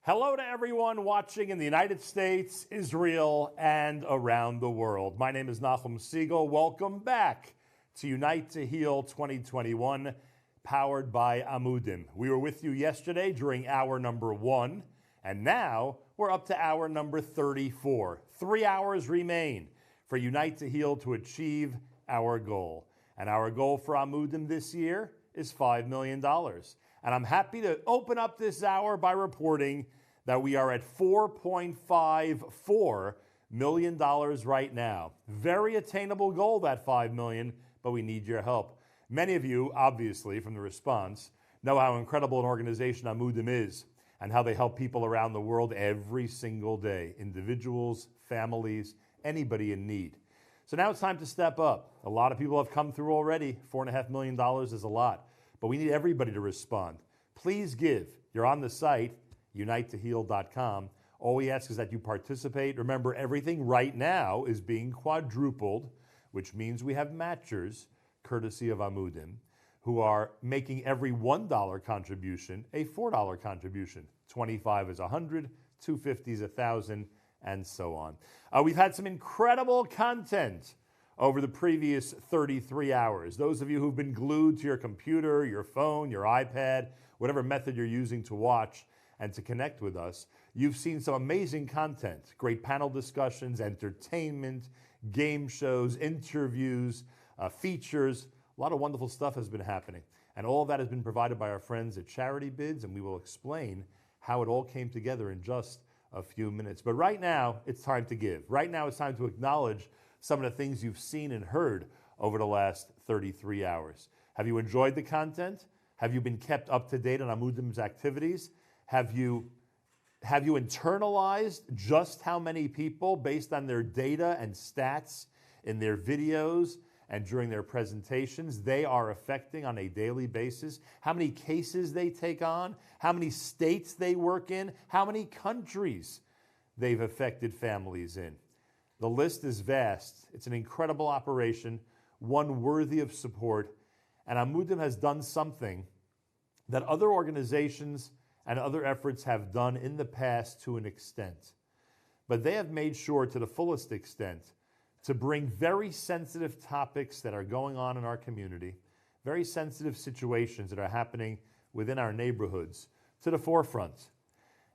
Hello to everyone watching in the United States, Israel, and around the world. My name is Nachum Siegel. Welcome back to Unite to Heal 2021, powered by Amudim. We were with you yesterday during hour number 1, and now we're up to hour number 34. 3 hours remain for Unite to Heal to achieve our goal. And our goal for Amudim this year is $5 million. And I'm happy to open up this hour by reporting that we are at $4.54 million right now. Very attainable goal, that $5 million, but we need your help. Many of you, obviously, from the response, know how incredible an organization Amudim is and how they help people around the world every single day. Individuals, families, anybody in need. So now it's time to step up. A lot of people have come through already. $4.5 million is a lot, but we need everybody to respond. Please give. You're on the site, unitetoheal.com. All we ask is that you participate. Remember, everything right now is being quadrupled, which means we have matchers, courtesy of Amudim, who are making every $1 contribution a $4 contribution. 25 is 100, 250 is 1,000, and so on. We've had some incredible content over the previous 33 hours. Those of you who've been glued to your computer, your phone, your iPad, whatever method you're using to watch and to connect with us, you've seen some amazing content, great panel discussions, entertainment, game shows, interviews, features. A lot of wonderful stuff has been happening. And all of that has been provided by our friends at Charity Bids, and we will explain how it all came together in just a few minutes. But right now, it's time to give. Right now, it's time to acknowledge some of the things you've seen and heard over the last 33 hours. Have you enjoyed the content? Have you been kept up to date on Amudim's activities? Have you internalized just how many people, based on their data and stats in their videos and during their presentations, they are affecting on a daily basis? How many cases they take on? How many states they work in? How many countries they've affected families in? The list is vast. It's an incredible operation, one worthy of support. And Amudim has done something that other organizations and other efforts have done in the past to an extent. But they have made sure to the fullest extent to bring very sensitive topics that are going on in our community, very sensitive situations that are happening within our neighborhoods to the forefront,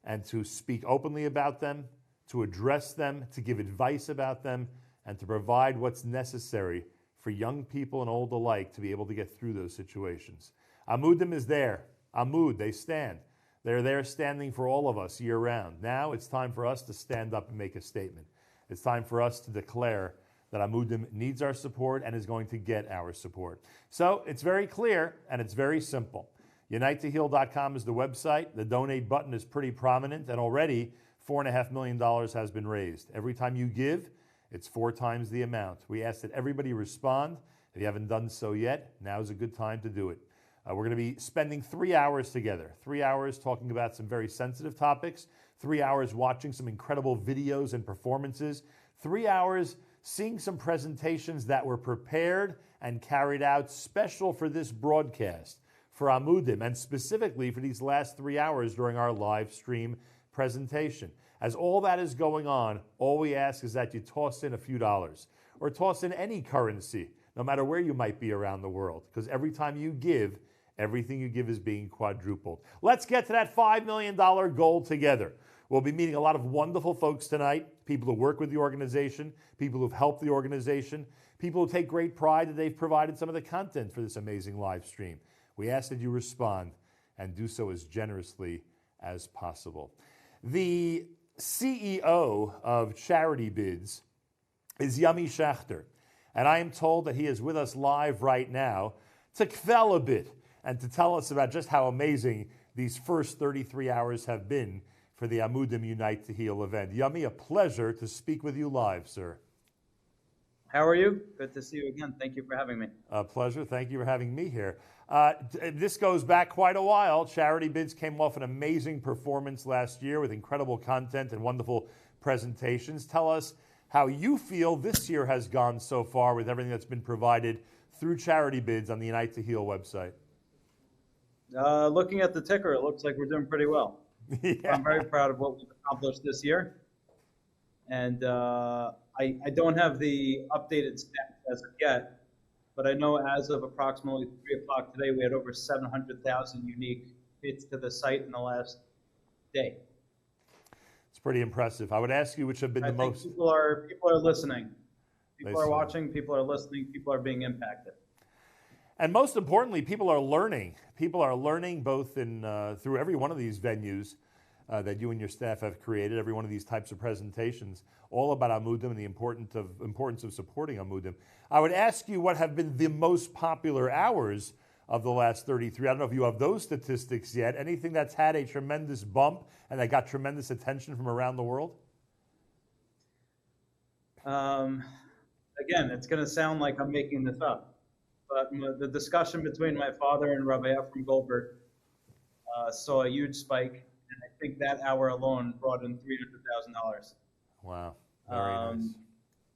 and to speak openly about them, to address them, to give advice about them, and to provide what's necessary for young people and old alike to be able to get through those situations. Amudim is there. Amud, they stand. They're there standing for all of us year round. Now it's time for us to stand up and make a statement. It's time for us to declare that Amudim needs our support and is going to get our support. So it's very clear and it's very simple. UniteToHeal.com is the website. The donate button is pretty prominent, and already $4.5 million has been raised. Every time you give, it's 4 times the amount. We ask that everybody respond. If you haven't done so yet, now's a good time to do it. We're going to be spending 3 hours together, 3 hours talking about some very sensitive topics, 3 hours watching some incredible videos and performances, 3 hours seeing some presentations that were prepared and carried out special for this broadcast, for Amudim, and specifically for these last 3 hours during our live stream presentation. As all that is going on, all we ask is that you toss in a few dollars or toss in any currency, no matter where you might be around the world, because every time you give, everything you give is being quadrupled. Let's get to that $5 million goal together. We'll be meeting a lot of wonderful folks tonight, people who work with the organization, people who've helped the organization, people who take great pride that they've provided some of the content for this amazing live stream. We ask that you respond and do so as generously as possible. The CEO of Charity Bids is Yami Schachter, and I am told that he is with us live right now to kvel a bit and to tell us about just how amazing these first 33 hours have been for the Amudim Unite to Heal event. Yami, a pleasure to speak with you live, sir. How are you? Good to see you again. Thank you for having me. A pleasure. Thank you for having me here. This goes back quite a while. Charity Bids came off an amazing performance last year with incredible content and wonderful presentations. Tell us how you feel this year has gone so far with everything that's been provided through Charity Bids on the Unite to Heal website. Looking at the ticker, it looks like we're doing pretty well. Yeah. I'm very proud of what we've accomplished this year. And I don't have the updated stats as of yet, but I know as of approximately 3 o'clock today, we had over 700,000 unique hits to the site in the last day. It's pretty impressive. I would ask you which have been I the think most. people are listening. They People are see. watching, people are listening, people are being impacted. And most importantly, people are learning. People are learning both through every one of these venues that you and your staff have created, every one of these types of presentations, all about Amudim and the importance of supporting Amudim. I would ask you what have been the most popular hours of the last 33. I don't know if you have those statistics yet. Anything that's had a tremendous bump and that got tremendous attention from around the world? Again, it's going to sound like I'm making this up, but the discussion between my father and Rabbi Ephraim Goldberg saw a huge spike, and I think that hour alone brought in $300,000. Wow, very nice.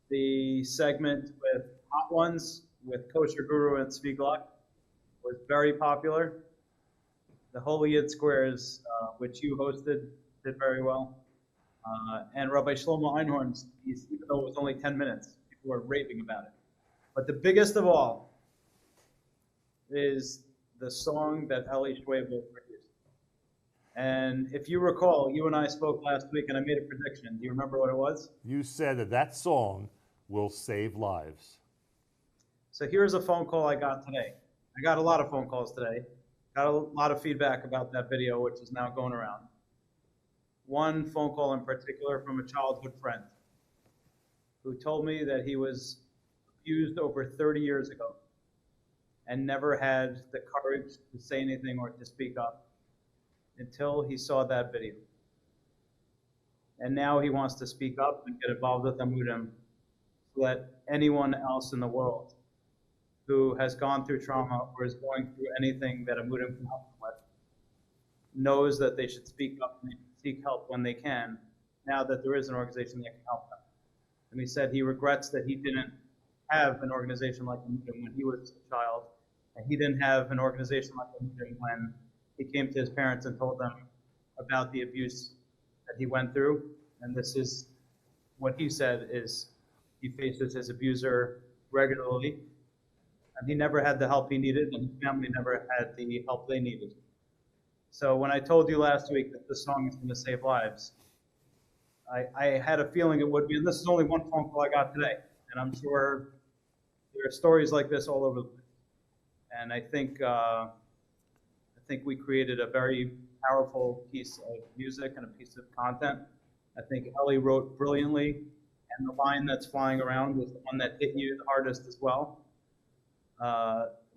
The segment with Hot Ones with Kosher Guru and Spieglock was very popular. The Holy Yid Squares, which you hosted, did very well. And Rabbi Shlomo Einhorn's piece, even though it was only 10 minutes, people were raving about it. But the biggest of all is the song that Eli Schwebel produced. And if you recall, you and I spoke last week and I made a prediction. Do you remember what it was? You said that that song will save lives. So here's a phone call I got today. I got a lot of phone calls today. Got a lot of feedback about that video, which is now going around. One phone call in particular from a childhood friend who told me that he was abused over 30 years ago and never had the courage to say anything or to speak up until he saw that video. And now he wants to speak up and get involved with Amudim so that anyone else in the world who has gone through trauma or is going through anything that Amudim can help them with knows that they should speak up and seek help when they can, now that there is an organization that can help them. And he said he regrets that he didn't have an organization like Amudim when he was a child, and he didn't have an organization like Amudim when he came to his parents and told them about the abuse that he went through. And this is what he said is he faces his abuser regularly, and he never had the help he needed, and his family never had the help they needed. So when I told you last week that this song is going to save lives, I had a feeling it would be, and this is only one phone call I got today, and I'm sure there are stories like this all over the place. And I think we created a very powerful piece of music and a piece of content. I think Ellie wrote brilliantly, and the line that's flying around was the one that hit you the hardest as well,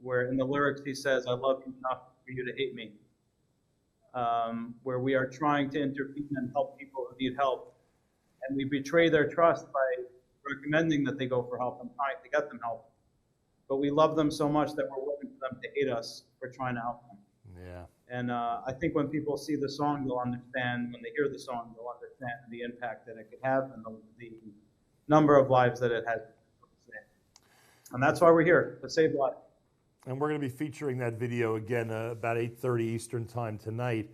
where in the lyrics he says, "I love you enough for you to hate me," where we are trying to intervene and help people who need help. And we betray their trust by recommending that they go for help and trying to get them help. But we love them so much that we're willing for them to hate us for trying to help them. Yeah. And I think when people see the song, they'll understand, when they hear the song, they'll understand the impact that it could have and the number of lives that it has. And that's why we're here, to save lives. And we're going to be featuring that video again about 8:30 Eastern time tonight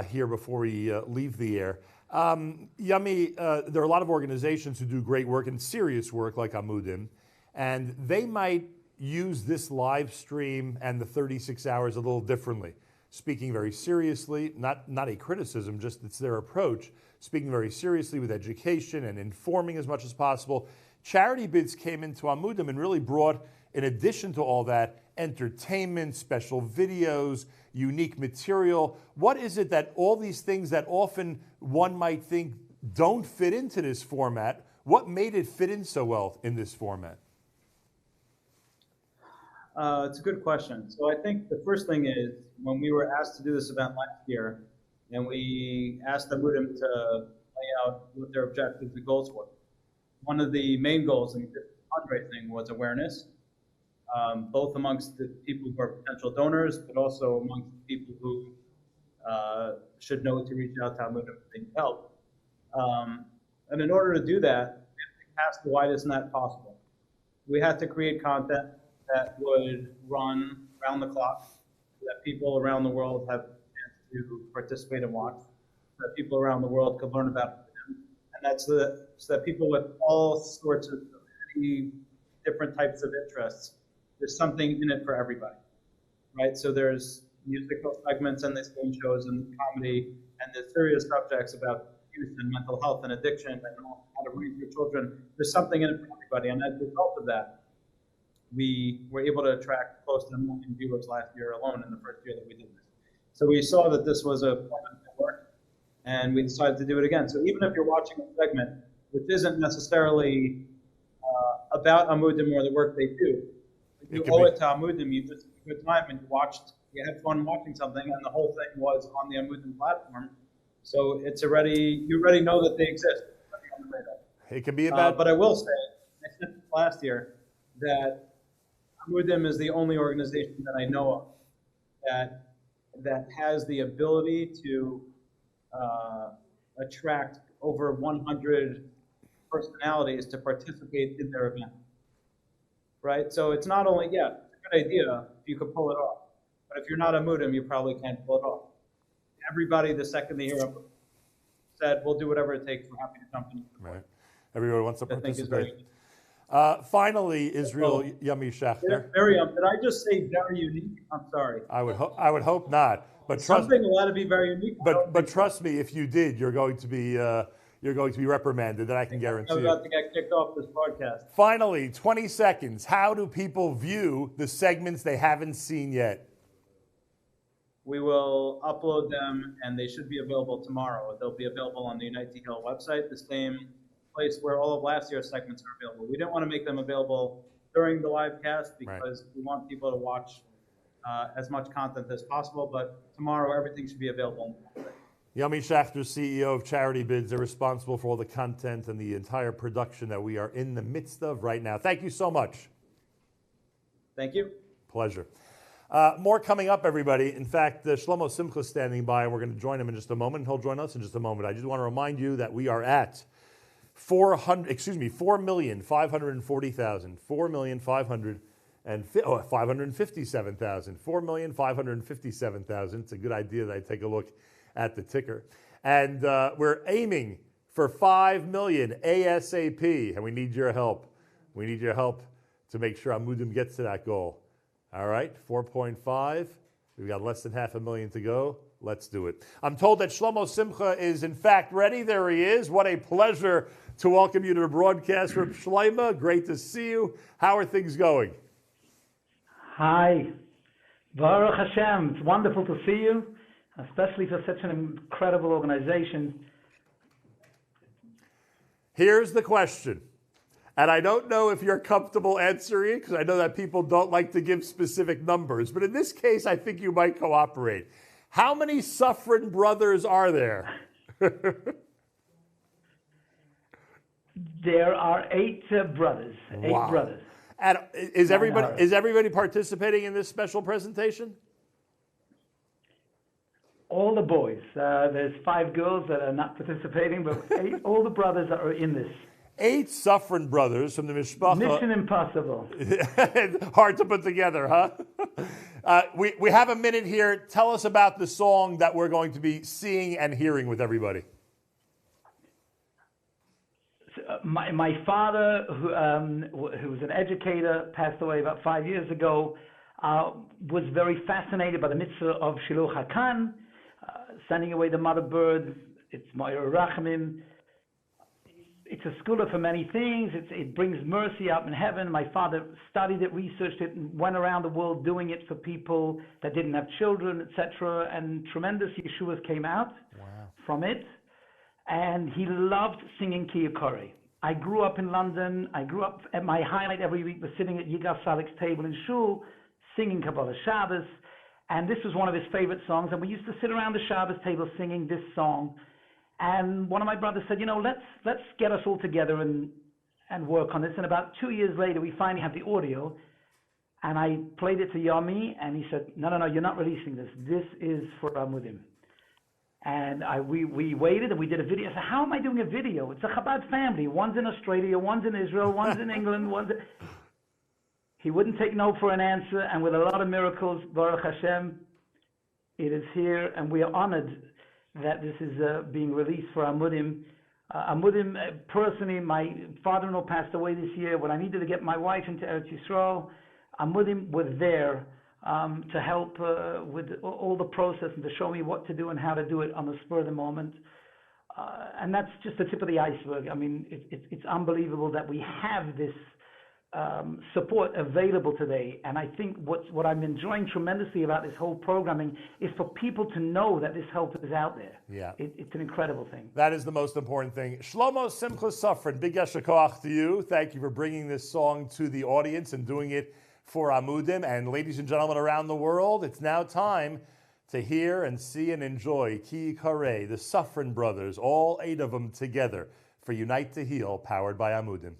here before we leave the air. Yummy, there are a lot of organizations who do great work and serious work like Amudim, and they might use this live stream and the 36 hours a little differently. Speaking very seriously, not a criticism, just it's their approach, speaking very seriously with education and informing as much as possible. Charity Bids came into Amudim and really brought, in addition to all that, entertainment, special videos, unique material. What is it that all these things that often one might think don't fit into this format, what made it fit in so well in this format? It's a good question. So I think the first thing is, when we were asked to do this event last year, and we asked Amudim to lay out what their objectives and goals were, one of the main goals in fundraising was awareness, both amongst the people who are potential donors, but also amongst the people who should know to reach out to Amudim if they need help. And in order to do that, we had to cast the widest net possible. We had to create content that would run around the clock so that people around the world have a chance to participate and watch. that people around the world could learn about Amudim. And that's so that people with all sorts of many different types of interests, there's something in it for everybody, right? So there's musical segments and the game shows and comedy and the serious subjects about youth and mental health and addiction and how to raise your children. There's something in it for everybody. And as a result of that, we were able to attract close to 1 million viewers last year alone in the first year that we did this. So we saw that this was a format that worked, and we decided to do it again. So even if you're watching a segment which isn't necessarily about Amudim or the work they do, you owe it to Amudim. You just took good time and you had fun watching something, and the whole thing was on the Amudim platform. So you already know that they exist. It can be about. But I will say, I said last year that Amudim is the only organization that I know of that has the ability to attract over 100 personalities to participate in their event. Right? So it's not only, it's a good idea if you could pull it off. But if you're not Amudim, you probably can't pull it off. Everybody, the second they hear it, said, we'll do whatever it takes. We're happy to jump in. Right. Everybody wants to participate. I think is very finally, Israel Yummy Shachter. Did I just say very unique? I'm sorry. I would hope not. But something allowed to be very unique. But trust me, if you did, you're going to be reprimanded. That I can guarantee. I'm about to get kicked off this broadcast. Finally, 20 seconds. How do people view the segments they haven't seen yet? We will upload them, and they should be available tomorrow. They'll be available on the Unite to Heal website, the same place where all of last year's segments are available. We didn't want to make them available during the live cast because we want people to watch as much content as possible, but tomorrow everything should be available on the website. Yummy Shachter, CEO of Charity Bids, they're responsible for all the content and the entire production that we are in the midst of right now. Thank you so much. Thank you. Pleasure. More coming up, everybody. In fact, Shlomo Simcha is standing by, and we're going to join him in just a moment. He'll join us in just a moment. I just want to remind you that we are at 4,540,000, 557,000, 4,557,000. It's a good idea that I take a look at the ticker. And we're aiming for 5 million ASAP, and we need your help. We need your help to make sure Amudim gets to that goal. All right, 4.5. We've got less than 500,000 to go. Let's do it. I'm told that Shlomo Simcha is in fact ready. There he is. What a pleasure to welcome you to the broadcast. Reb Shlomo, great to see you. How are things going? Hi. Baruch Hashem. It's wonderful to see you, especially for such an incredible organization. Here's the question. And I don't know if you're comfortable answering it, because I know that people don't like to give specific numbers. But in this case, I think you might cooperate. How many Safran brothers are there? There are 8 brothers. 8 Wow. brothers. And is everybody participating in this special presentation? All the boys. There's 5 girls that are not participating, but all the brothers are in this. 8 Safran brothers from the Mishpacha. Mission impossible. Hard to put together, huh? We have a minute here. Tell us about the song that we're going to be seeing and hearing with everybody. My father, who was an educator, passed away about 5 years ago, was very fascinated by the mitzvah of Shiluch HaKan, sending away the mother bird. It's Moira Rachamim. It's a scholar for many things. It brings mercy up in heaven. My father studied it, researched it, and went around the world doing it for people that didn't have children, etc. And tremendous yeshuas came out from it. And he loved singing Kiyakori. I grew up in London. At my highlight every week was sitting at Yigal Salik's table in Shul, singing Kabbalah Shabbos. And this was one of his favorite songs. And we used to sit around the Shabbos table singing this song. And one of my brothers said, let's get us all together and work on this. And about 2 years later, we finally have the audio. And I played it to Yami, and he said, no, you're not releasing this. This is for Amudim. And we waited, and we did a video. I said, how am I doing a video? It's a Chabad family. One's in Australia, one's in Israel, one's in England, He wouldn't take no for an answer, and with a lot of miracles, Baruch Hashem, it is here, and we are honored that this is being released for Amudim. Amudim, personally, my father-in-law passed away this year. When I needed to get my wife into Eretz Yisrael, Amudim was there to help with all the process and to show me what to do and how to do it on the spur of the moment. And that's just the tip of the iceberg. I mean, it's unbelievable that we have this support available today. And I think what I'm enjoying tremendously about this whole programming is for people to know that this help is out there. Yeah. It's an incredible thing. That is the most important thing. Shlomo Simcha Safran, big yasher koach to you. Thank you for bringing this song to the audience and doing it for Amudim. And ladies and gentlemen around the world, it's now time to hear and see and enjoy Ki Kare, the Safran brothers, all 8 of them together for Unite to Heal, powered by Amudim.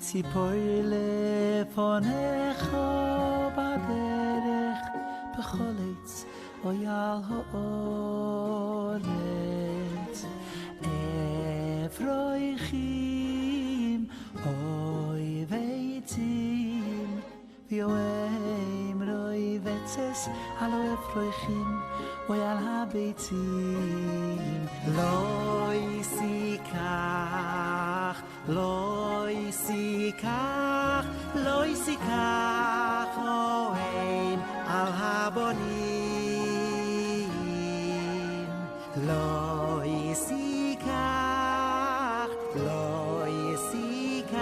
ציפור לפונך בדרך בכל עץ אוי על האורץ אפרויכים אוי ועצים ויואם רוי וצס על אפרויכים אוי על הביצים לא יסיקח לא יסיקח לא יסיקח אוהן על הבונים לא יסיקח לא יסיקח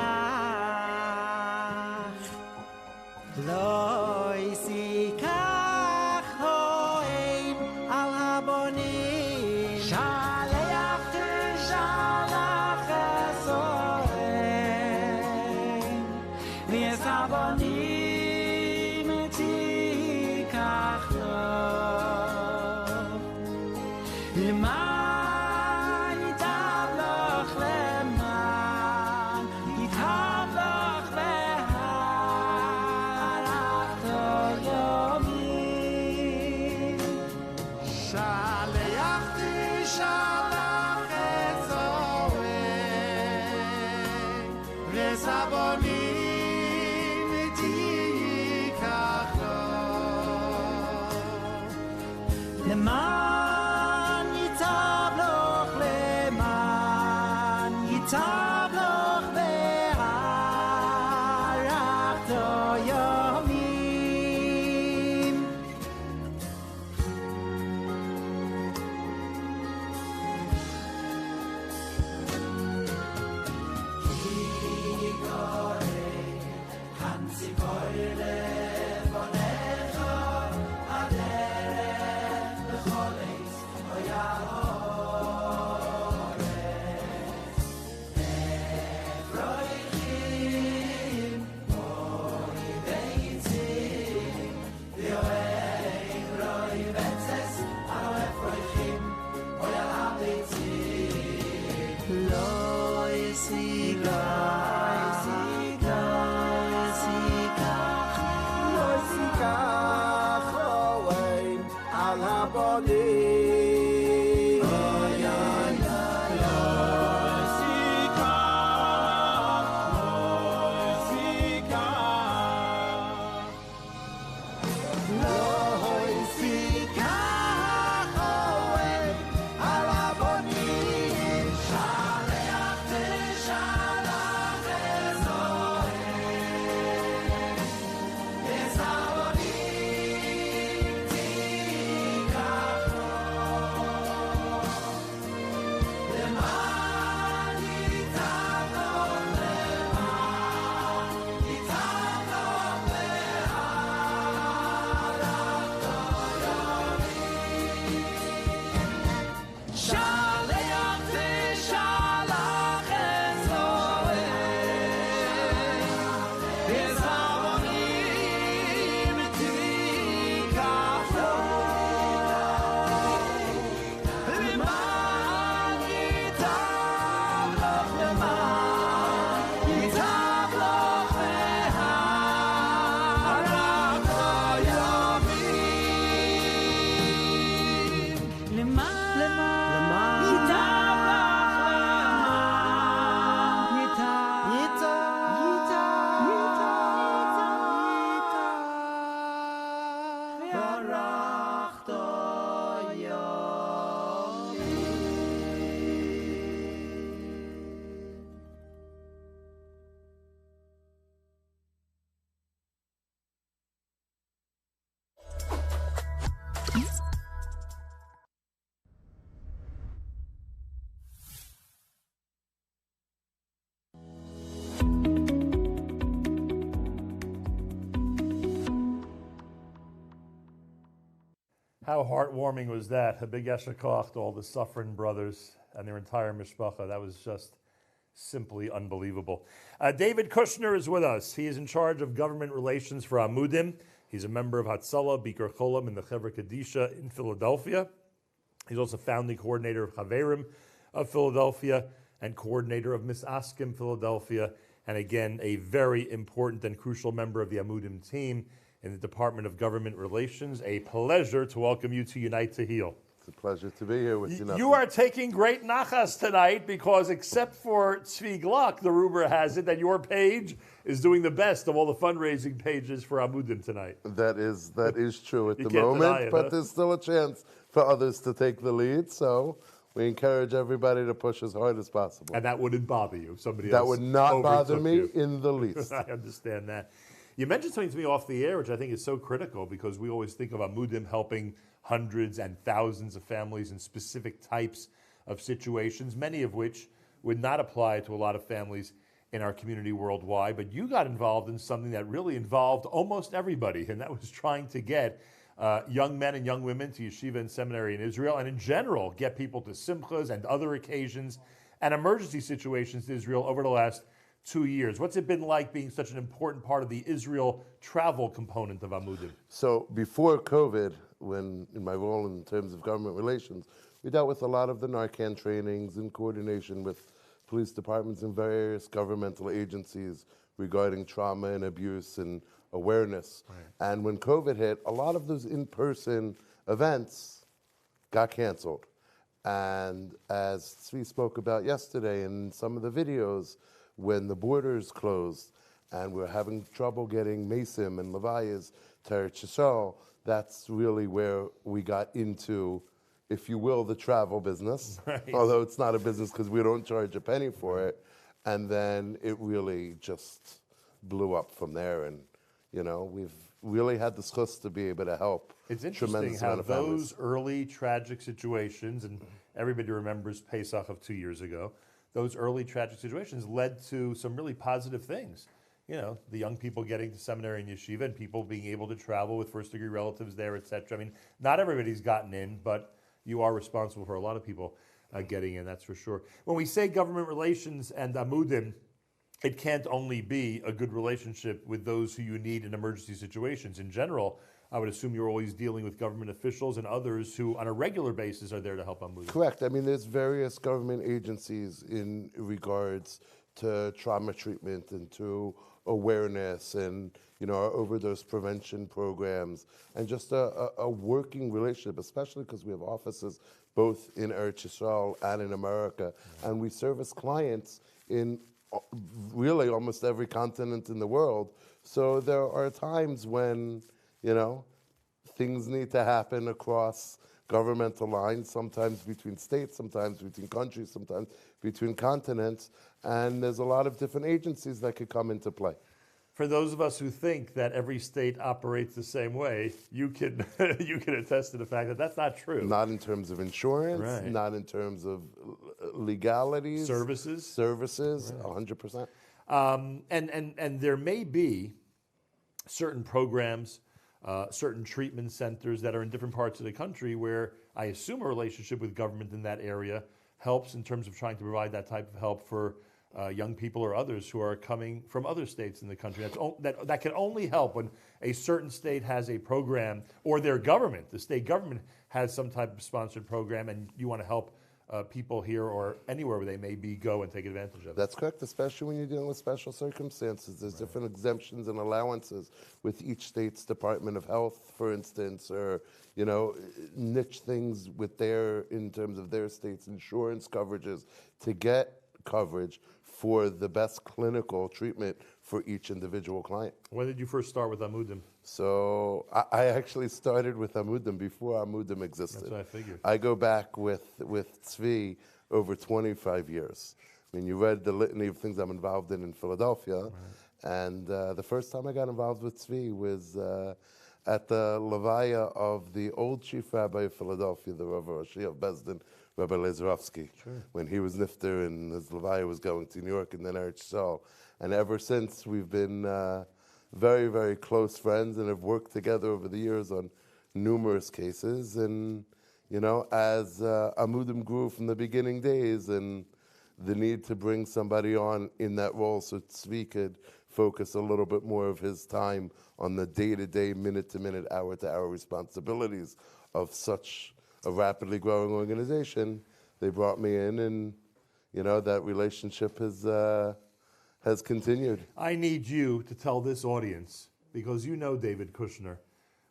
לא יסיקח אוהן על הבונים שלח תשלח אסוהן ויס הבונים תיקח לו למען ייטב לך למען ייטב לך והלכת יומי שלח תשלח אסוהן ויס הבונים תיקח לו למען ייטב לך למען ייטב לך והלכת ימים כי How heartwarming was that? A big Yasher Koach to all the suffering brothers and their entire mishpacha. That was just simply unbelievable. David Kushner is with us. He is in charge of government relations for Amudim. He's a member of Hatzalah, Bikur Cholam, and the Chevra Kadisha in Philadelphia. He's also founding coordinator of Chaverim of Philadelphia and coordinator of Misaskim Philadelphia, and again, a very important and crucial member of the Amudim team in the Department of Government Relations. A pleasure to welcome you to Unite to Heal. It's a pleasure to be here with you. You are taking great nachas tonight because except for Tzvi Gluck, the rumor has it that your page is doing the best of all the fundraising pages for Amudim tonight. That is true at You the can't deny moment, it, but huh? there's still a chance for others to take the lead. So we encourage everybody to push as hard as possible. And that wouldn't bother you if somebody That else would not bother overtook me you. in the least. I understand that. You mentioned something to me off the air, which I think is so critical because we always think of Amudim helping hundreds and thousands of families in specific types of situations, many of which would not apply to a lot of families in our community worldwide. But you got involved in something that really involved almost everybody, and that was trying to get young men and young women to yeshiva and seminary in Israel, and in general, get people to simchas and other occasions and emergency situations in Israel over the last 2 years. What's it been like being such an important part of the Israel travel component of Amudim? So before COVID, when in my role in terms of government relations, we dealt with a lot of the Narcan trainings in coordination with police departments and various governmental agencies regarding trauma and abuse and awareness. Right. And when COVID hit, a lot of those in-person events got canceled. And as Tzvi spoke about yesterday in some of the videos, when the borders closed and we're having trouble getting Mesim and Levayas to Eretz Yisrael, that's really where we got into, if you will, the travel business. Right. Although it's not a business because we don't charge a penny for it. And then it really just blew up from there. And, you know, we've really had the schus to be able to help. It's interesting how those early tragic situations, and everybody remembers Pesach of 2 years ago, those early tragic situations led to some really positive things. You know, the young people getting to seminary and yeshiva and people being able to travel with first-degree relatives there, etc. I mean, not everybody's gotten in, but you are responsible for a lot of people getting in, that's for sure. When we say government relations and Amudim, it can't only be a good relationship with those who you need in emergency situations. In general, I would assume you're always dealing with government officials and others who on a regular basis are there to help Amudim. Correct. I mean, there's various government agencies in regards to trauma treatment and to awareness and, you know, our overdose prevention programs and just a working relationship, especially because we have offices both in Eretz Yisrael and in America. And we service clients in really almost every continent in the world. So there are times when, you know, things need to happen across governmental lines, sometimes between states, sometimes between countries, sometimes between continents, and there's a lot of different agencies that could come into play. For those of us who think that every state operates the same way, you can you can attest to the fact that that's not true. Not in terms of insurance, right. Not in terms of legalities. Services, right. 100%. And there may be certain programs, certain treatment centers that are in different parts of the country where I assume a relationship with government in that area helps in terms of trying to provide that type of help for young people or others who are coming from other states in the country. That can only help when a certain state has a program or their government, the state government has some type of sponsored program and you want to help people here or anywhere where they may be go and take advantage of it. That's correct, especially when you're dealing with special circumstances. There's different exemptions and allowances with each state's Department of Health, for instance, or, niche things with in terms of their state's insurance coverages to get coverage for the best clinical treatment for each individual client. When did you first start with Amudim? So I actually started with Amudim before Amudim existed. That's what I figured. I go back with Tzvi over 25 years. I mean, you read the litany of things I'm involved in Philadelphia, and the first time I got involved with Tzvi was at the Levaya of the old chief rabbi of Philadelphia, the Rav Rashi of Besdin, Rabbi Lezerovsky, when he was nifter and his Levaya was going to New York and then Eretz Yisrael. And ever since, we've been very, very close friends and have worked together over the years on numerous cases. And, as Amudim grew from the beginning days and the need to bring somebody on in that role so Tzvi could focus a little bit more of his time on the day-to-day, minute-to-minute, hour-to-hour responsibilities of such a rapidly growing organization, they brought me in, and that relationship has continued. I need you to tell this audience, because David Kushner,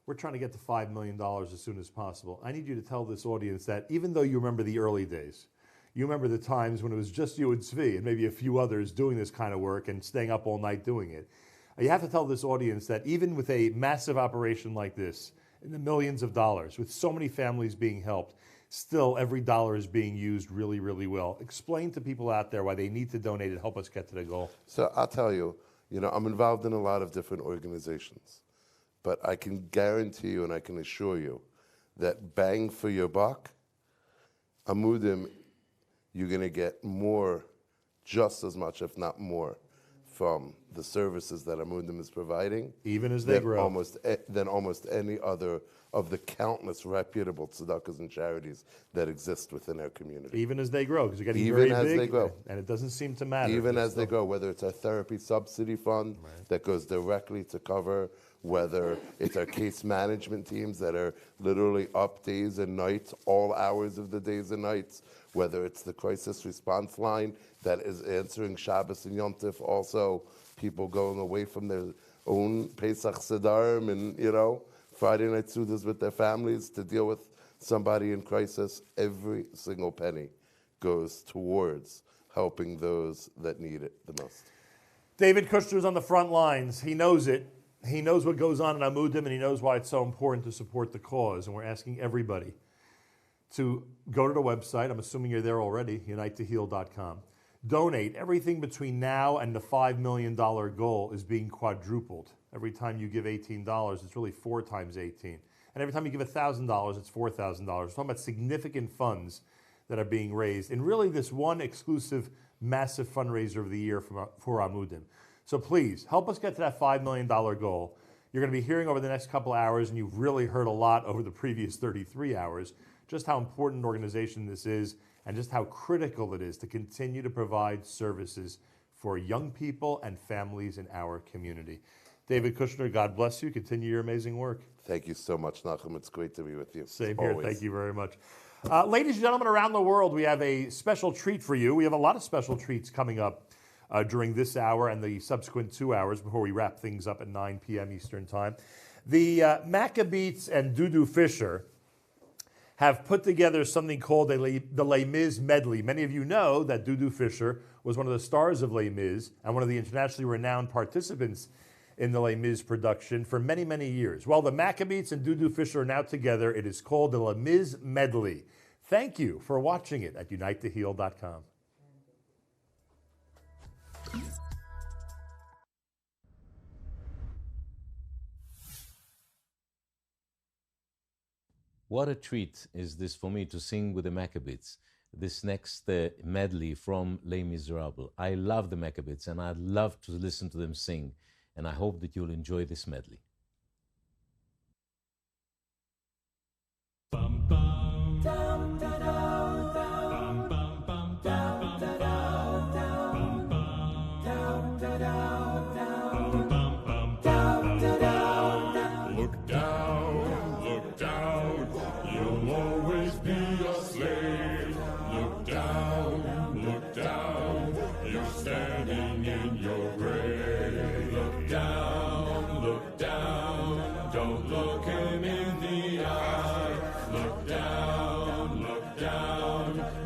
we're trying to get to $5 million as soon as possible. I need you to tell this audience that even though you remember the early days, you remember the times when it was just you and Tzvi and maybe a few others doing this kind of work and staying up all night doing it. You have to tell this audience that even with a massive operation like this, in the millions of dollars, with so many families being helped, still every dollar is being used really, really well. Explain to people out there why they need to donate and help us get to the goal. So I'll tell you, I'm involved in a lot of different organizations, but I can guarantee you and I can assure you that bang for your buck, Amudim, you're going to get more, just as much, if not more, from the services that Amudim is providing, even as they grow, than almost any other of the countless reputable tzedakahs and charities that exist within our community. Even as they grow, because they're getting even very as big, they grow, and it doesn't seem to matter. Even as they grow, whether it's a therapy subsidy fund that goes directly to cover, whether it's our case management teams that are literally up days and nights, all hours of the days and nights, whether it's the crisis response line that is answering Shabbos and Yom Tov, also people going away from their own Pesach Sedarim and, Friday night Sudas with their families to deal with somebody in crisis. Every single penny goes towards helping those that need it the most. David Kushner's on the front lines. He knows it. He knows what goes on in Amudim, and he knows why it's so important to support the cause. And we're asking everybody to go to the website. I'm assuming you're there already, unitetoheal.com. Donate. Everything between now and the $5 million goal is being quadrupled. Every time you give $18, it's really 4 times 18. And every time you give $1,000, it's $4,000. We're talking about significant funds that are being raised in really this one exclusive, massive fundraiser of the year for Amudim. So please, help us get to that $5 million goal. You're going to be hearing over the next couple hours, and you've really heard a lot over the previous 33 hours, just how important an organization this is and just how critical it is to continue to provide services for young people and families in our community. David Kushner, God bless you. Continue your amazing work. Thank you so much, Nachum. It's great to be with you. Same here. Thank you very much. Ladies and gentlemen around the world, we have a special treat for you. We have a lot of special treats coming up during this hour and the subsequent 2 hours before we wrap things up at 9 p.m. Eastern Time. The Maccabees and Dudu Fisher have put together something called the Les Mis medley. Many of you know that Dudu Fisher was one of the stars of Les Mis and one of the internationally renowned participants in the Les Mis production for many, many years. Well, the Maccabees and Dudu Fisher are now together. It is called the Les Mis medley. Thank you for watching it at unitetoheal.com. What a treat is this for me to sing with the Maccabees, this next medley from Les Miserables. I love the Maccabees and I'd love to listen to them sing, and I hope that you'll enjoy this medley. Look down, you'll always be a slave. Look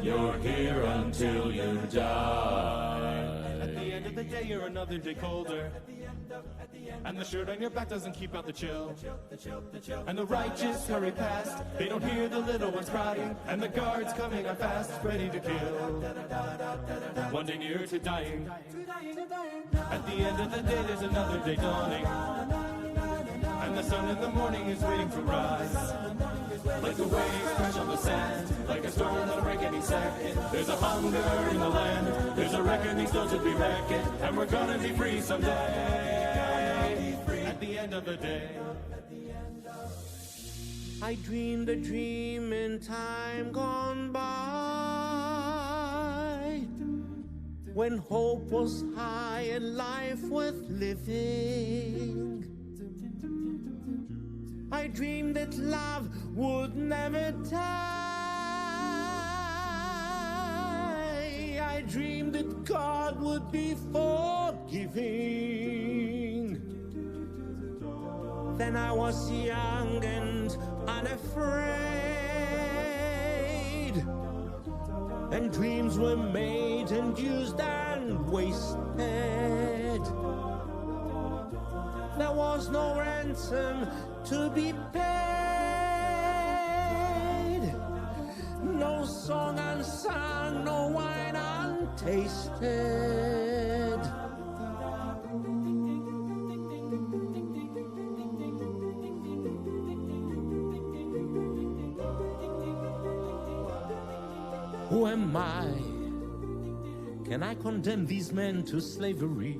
You're here until you die. At the end of the day, you're another day colder. And the shirt on your back doesn't keep out the chill. And the righteous hurry past. They don't hear the little ones crying. And the guards coming on fast, ready to kill. One day nearer to dying. At the end of the day, there's another day dawning. And the sun in the morning is waiting to rise. Like the waves crash on the sand, like a storm that'll break any second. There's a hunger in the land, there's a reckoning still to be reckoned. And we're gonna be free someday, at the end of the day. I dreamed a dream in time gone by, when hope was high and life worth living. I dreamed that love would never die. I dreamed that God would be forgiving. Then I was young and unafraid, and dreams were made and used and wasted. There was no ransom to be paid, no song unsung, no wine untasted. Who am I? Can I condemn these men to slavery?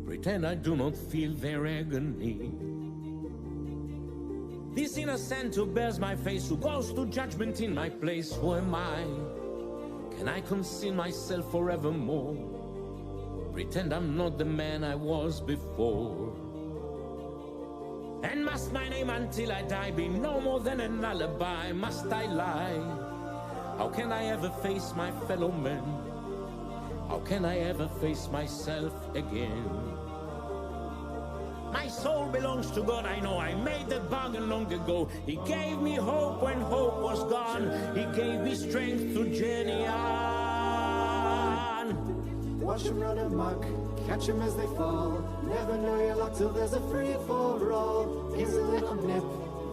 Pretend I do not feel their agony. This innocent who bears my face, who goes to judgment in my place, who am I? Can I conceal myself forevermore? Pretend I'm not the man I was before? And must my name until I die be no more than an alibi? Must I lie? How can I ever face my fellow men? How can I ever face myself again? My soul belongs to God, I know. I made that bargain long ago. He gave me hope when hope was gone. He gave me strength to journey on. Watch them run amok, catch them as they fall. Never know your luck till there's a free-for-all. Here's a little nip,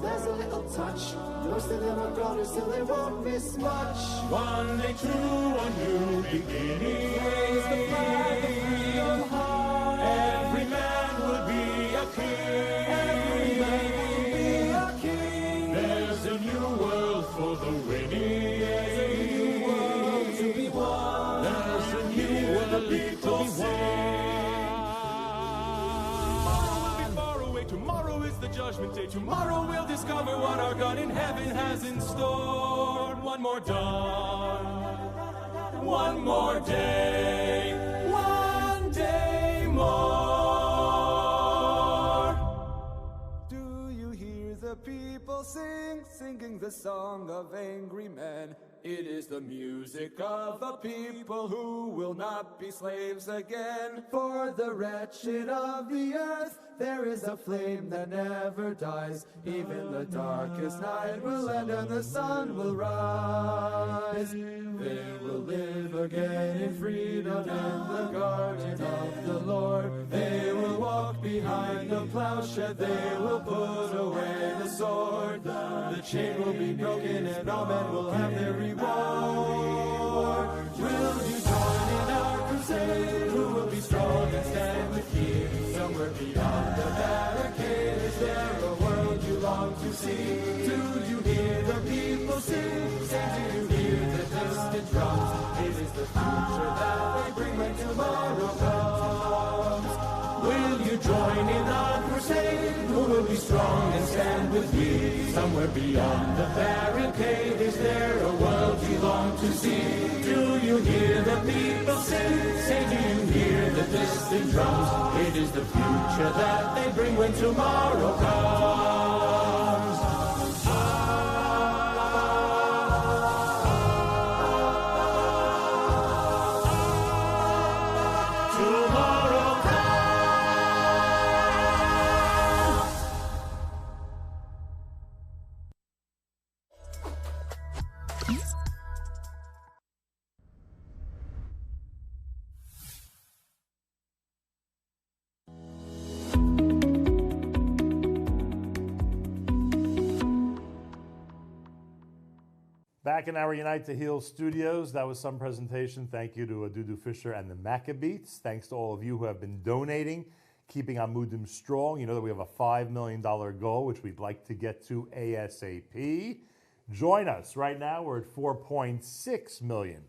there's a little touch. Most of them are brothers, so they won't miss much. One day true, a new beginning. Raise the flag of freedom high. Every man will be a king. Every man will be a king. There's a new world for the winning. There's a new world to be won. There's a new world to be won. Tomorrow will be far away. Tomorrow is the judgment day. Tomorrow we'll discover what our God in heaven has in store. One more dawn. One more day. One day more. Do you hear the people singing the song of angry men? It is the music of a people who will not be slaves again. For the wretched of the earth, there is a flame that never dies. Even the darkest night will end and the sun will rise. They will live again in freedom in the garden of the Lord. They will walk behind the plowshare. They will put away the sword. The chain will be broken and all men will have their reward. Will you join in our crusade? Who will be strong and stand with you? Somewhere beyond the barricade, is there a world you long to see? Do you hear the people sing? Say, do you hear the distant drums? It is the future that they bring when tomorrow comes. Will you join in our crusade? Who will be strong and stand with me? Somewhere beyond the barricade, is there a world you long to see? Do you hear the people sing? Say, do you hear the distant drums? It is the future that they bring when tomorrow comes. Tomorrow Back in our Unite to Heal studios, that was some presentation. Thank you to Dudu Fisher and the Maccabees. Thanks to all of you who have been donating, keeping Amudim strong. You know that we have a $5 million goal, which we'd like to get to ASAP. Join us. Right now, we're at 4.6 million,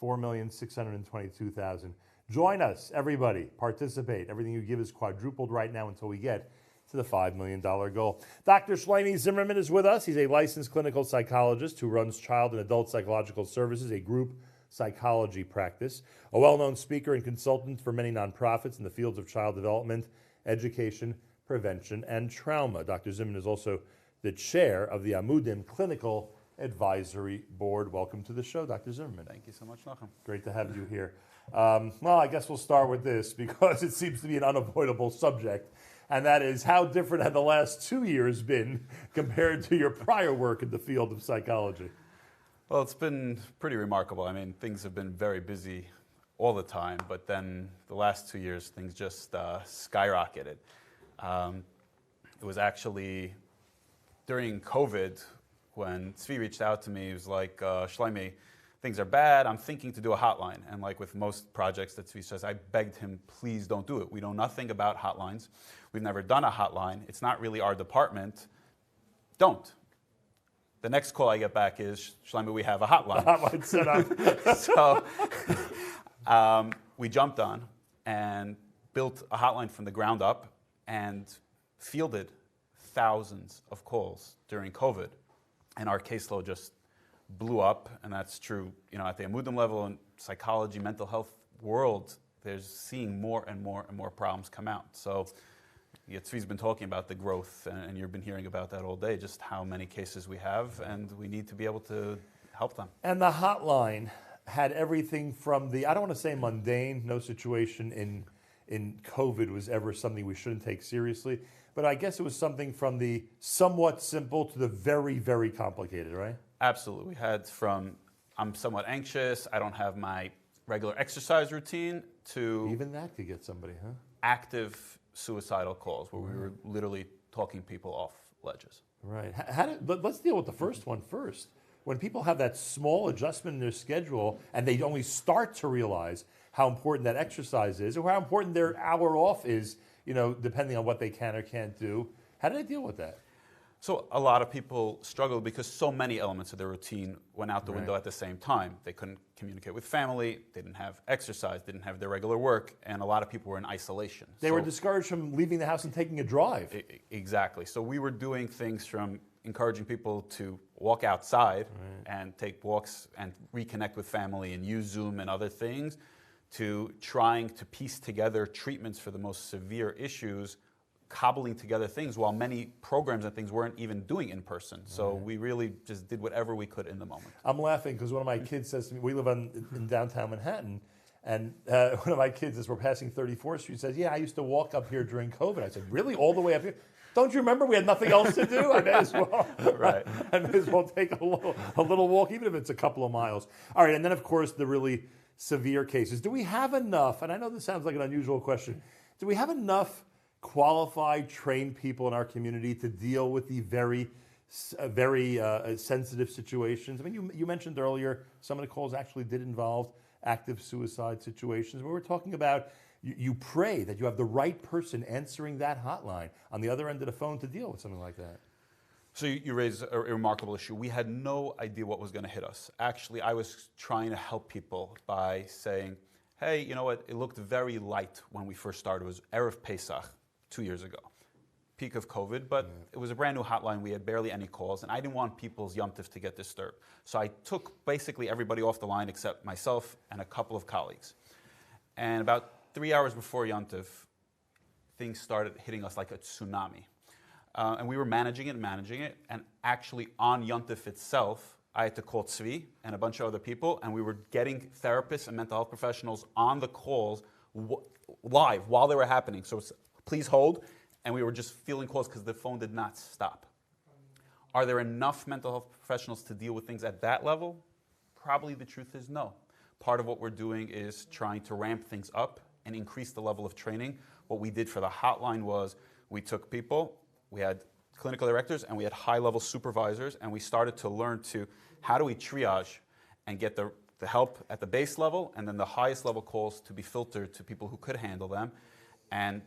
4,622,000. Join us, everybody. Participate. Everything you give is quadrupled right now until we get to the $5 million goal. Dr. Shlomi Zimmerman is with us. He's a licensed clinical psychologist who runs Child and Adult Psychological Services, a group psychology practice, a well-known speaker and consultant for many nonprofits in the fields of child development, education, prevention, and trauma. Dr. Zimmerman is also the chair of the Amudim Clinical Advisory Board. Welcome to the show, Dr. Zimmerman. Thank you so much, Nachum. Great to have you here. Well, I guess we'll start with this because it seems to be an unavoidable subject, and that is how different have the last 2 years been compared to your prior work in the field of psychology? Well, it's been pretty remarkable. I mean, things have been very busy all the time, but then the last 2 years, things just skyrocketed. It was actually during COVID when Tzvi reached out to me. He was like, Shlomi, things are bad. I'm thinking to do a hotline. And like with most projects that Tzvi says, I begged him, please don't do it. We know nothing about hotlines. We've never done a hotline. It's not really our department. Don't. The next call I get back is, Shlomi, we have a hotline. Hotline set up. So we jumped on and built a hotline from the ground up and fielded thousands of calls during COVID. And our caseload just blew up, and that's true, at the Amudim level and psychology, mental health world. There's seeing more and more and more problems come out. So Tzvi's been talking about the growth, and you've been hearing about that all day, just how many cases we have, and we need to be able to help them. And the hotline had everything from the, I don't want to say mundane, no situation in COVID was ever something we shouldn't take seriously, but I guess it was something from the somewhat simple to the very, very complicated, right? Absolutely. We had from, I'm somewhat anxious, I don't have my regular exercise routine, to even that could get somebody, huh? Active suicidal calls where we were literally talking people off ledges. Right. Let's deal with the first one first. When people have that small adjustment in their schedule and they only start to realize how important that exercise is or how important their hour off is, depending on what they can or can't do, how do they deal with that? So a lot of people struggled because so many elements of their routine went out the window at the same time. They couldn't communicate with family, they didn't have exercise, didn't have their regular work, and a lot of people were in isolation. They were discouraged from leaving the house and taking a drive. Exactly. So we were doing things from encouraging people to walk outside and take walks and reconnect with family and use Zoom and other things, to trying to piece together treatments for the most severe issues, cobbling together things while many programs and things weren't even doing in person. So we really just did whatever we could in the moment. I'm laughing because one of my kids says to me, we live in downtown Manhattan, and one of my kids, as we're passing 34th Street, says, yeah, I used to walk up here during COVID. I said, really? All the way up here? Don't you remember we had nothing else to do? I may as well. Right. I may as well take a little walk, even if it's a couple of miles. All right, and then, of course, the really severe cases. Do we have enough, and I know this sounds like an unusual question, do we have enough qualified, trained people in our community to deal with the very sensitive situations? I mean, you mentioned earlier some of the calls actually did involve active suicide situations. But we're talking about you pray that you have the right person answering that hotline on the other end of the phone to deal with something like that. So you raise a remarkable issue. We had no idea what was going to hit us. Actually, I was trying to help people by saying, hey, you know what? It looked very light when we first started. It was Erev Pesach 2 years ago, peak of COVID, but it was a brand new hotline. We had barely any calls, and I didn't want people's Yom Tov to get disturbed. So I took basically everybody off the line except myself and a couple of colleagues. And about 3 hours before Yom Tov, things started hitting us like a tsunami. And we were managing it, and actually on Yom Tov itself, I had to call Tzvi and a bunch of other people, and we were getting therapists and mental health professionals on the calls live while they were happening. So it's, please hold, and we were just fielding calls because the phone did not stop. Are there enough mental health professionals to deal with things at that level? Probably the truth is no. Part of what we're doing is trying to ramp things up and increase the level of training. What we did for the hotline was we took people, we had clinical directors, and we had high-level supervisors, and we started to learn to how do we triage and get the help at the base level, and then the highest level calls to be filtered to people who could handle them. And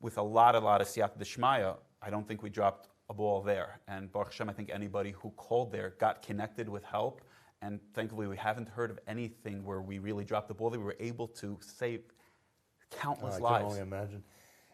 with a lot of siyata d'shmaya, I don't think we dropped a ball there. And Baruch Hashem, I think anybody who called there got connected with help. And thankfully, we haven't heard of anything where we really dropped the ball. We were able to save countless lives. I can only imagine.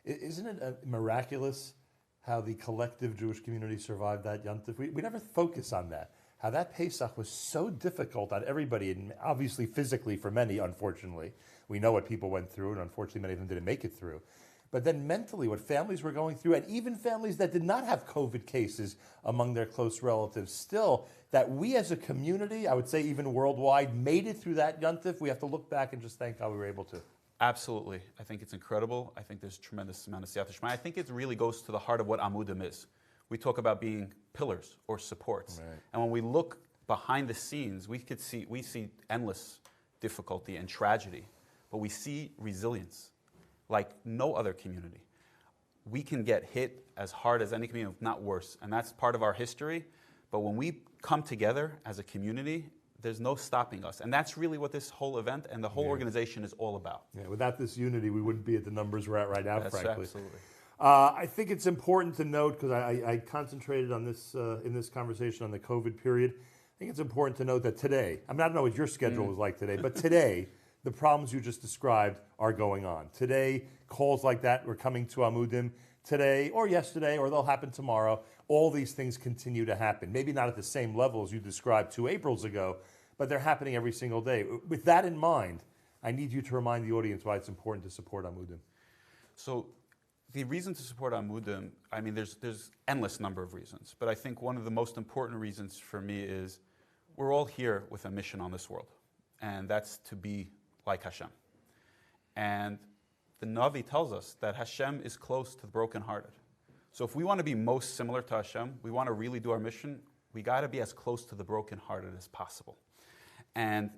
Isn't it miraculous how the collective Jewish community survived that Yontif? We never focus on that. How that Pesach was so difficult on everybody, and obviously physically for many, unfortunately. We know what people went through, and unfortunately many of them didn't make it through. But then mentally, what families were going through, and even families that did not have COVID cases among their close relatives, still, that we as a community, I would say even worldwide, made it through that Yontif. We have to look back and just thank God we were able to. Absolutely. I think it's incredible. I think there's a tremendous amount of siyata d'shmaya. I think it really goes to the heart of what Amudim is. We talk about being pillars or supports. Right. And when we look behind the scenes, we see endless difficulty and tragedy, but we see resilience like no other community. We can get hit as hard as any community, if not worse, and that's part of our history. But when we come together as a community, there's no stopping us. And that's really what this whole event and the whole organization is all about. Yeah, without this unity, we wouldn't be at the numbers we're at right now, that's frankly. Absolutely. I think it's important to note, because I concentrated on this in this conversation on the COVID period, I think it's important to note that today, I don't know what your schedule was like today, but today, the problems you just described are going on. Today, calls like that were coming to Amudim today or yesterday, or they'll happen tomorrow. All these things continue to happen. Maybe not at the same level as you described 2 Aprils ago, but they're happening every single day. With that in mind, I need you to remind the audience why it's important to support Amudim. So the reason to support Amudim, I mean, there's endless number of reasons, but I think one of the most important reasons for me is we're all here with a mission on this world, and that's to be like Hashem. And the Navi tells us that Hashem is close to the brokenhearted. So if we want to be most similar to Hashem, we want to really do our mission, we got to be as close to the brokenhearted as possible. And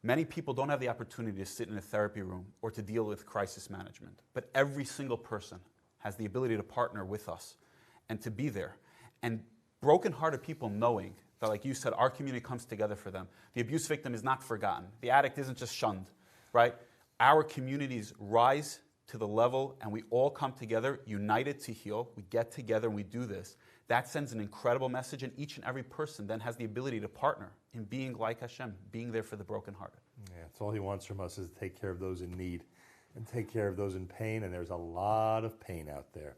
many people don't have the opportunity to sit in a therapy room or to deal with crisis management. But every single person has the ability to partner with us and to be there. And brokenhearted people knowing that, like you said, our community comes together for them. The abuse victim is not forgotten. The addict isn't just shunned, right? Our communities rise to the level and we all come together, united to heal. We get together and we do this. That sends an incredible message, and each and every person then has the ability to partner in being like Hashem, being there for the brokenhearted. Yeah, it's all he wants from us is to take care of those in need and take care of those in pain, and there's a lot of pain out there.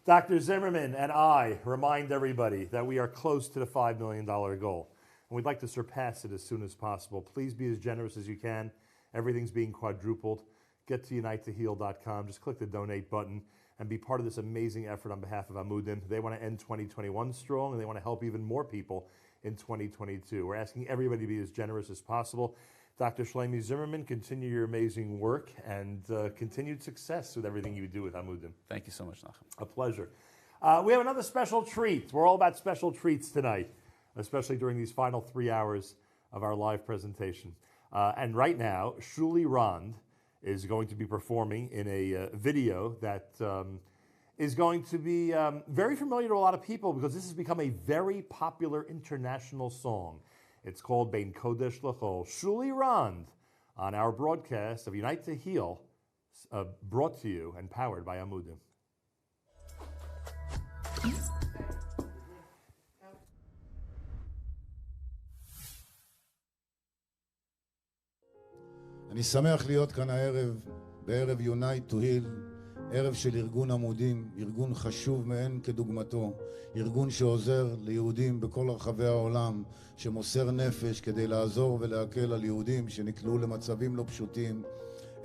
Dr. Zimmerman and I remind everybody that we are close to the $5 million goal, and we'd like to surpass it as soon as possible. Please be as generous as you can. Everything's being quadrupled. Get to unitetoheal.com. Just click the donate button and be part of this amazing effort on behalf of Amudim. They want to end 2021 strong, and they want to help even more people in 2022. We're asking everybody to be as generous as possible. Dr. Shlomi Zimmerman, continue your amazing work and continued success with everything you do with Amudim. Thank you so much, Nachum. A pleasure. We have another special treat. We're all about special treats tonight, especially during these final 3 hours of our live presentation. And right now, Shuli Rand is going to be performing in a video that is going to be very familiar to a lot of people because this has become a very popular international song. It's called Bein Kodesh L'Chol. Shuli Rand on our broadcast of Unite to Heal, brought to you and powered by Amudim. אני שמח להיות כאן הערב, בערב Unite to Heal, ערב של ארגון עמודים, ארגון חשוב מאין כדוגמתו, ארגון שעוזר ליהודים בכל רחבי העולם, שמוסר נפש כדי לעזור ולהקל על יהודים שנקלעו למצבים לא פשוטים.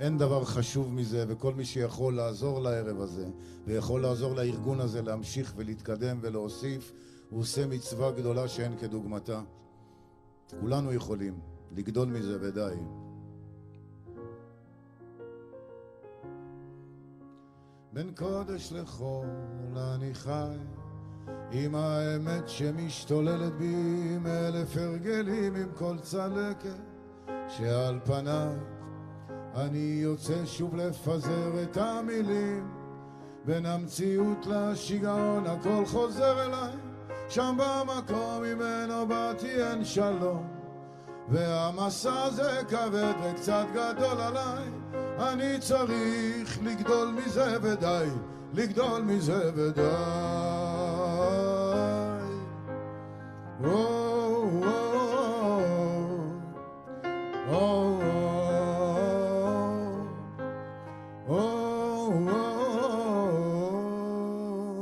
אין דבר חשוב מזה, וכל מי שיכול לעזור לערב הזה, ויכול לעזור לארגון הזה להמשיך ולהתקדם ולהוסיף, הוא עושה מצווה גדולה שאין כדוגמתה. כולנו יכולים לגדול מזה ודי. בין קודש לחול אני חי, עם האמת שמשתוללת בי, עם אלף הרגלים, עם כל צלקת שעל פניי. אני יוצא שוב לפזר את המילים, בין המציאות לשיגעון הכל חוזר אליי, שם במקום ממנו באתי אין שלום, והמסע זה כבד וקצת גדול עליי, אני צריך לגדול מזה ודי, לגדול מזה ודי.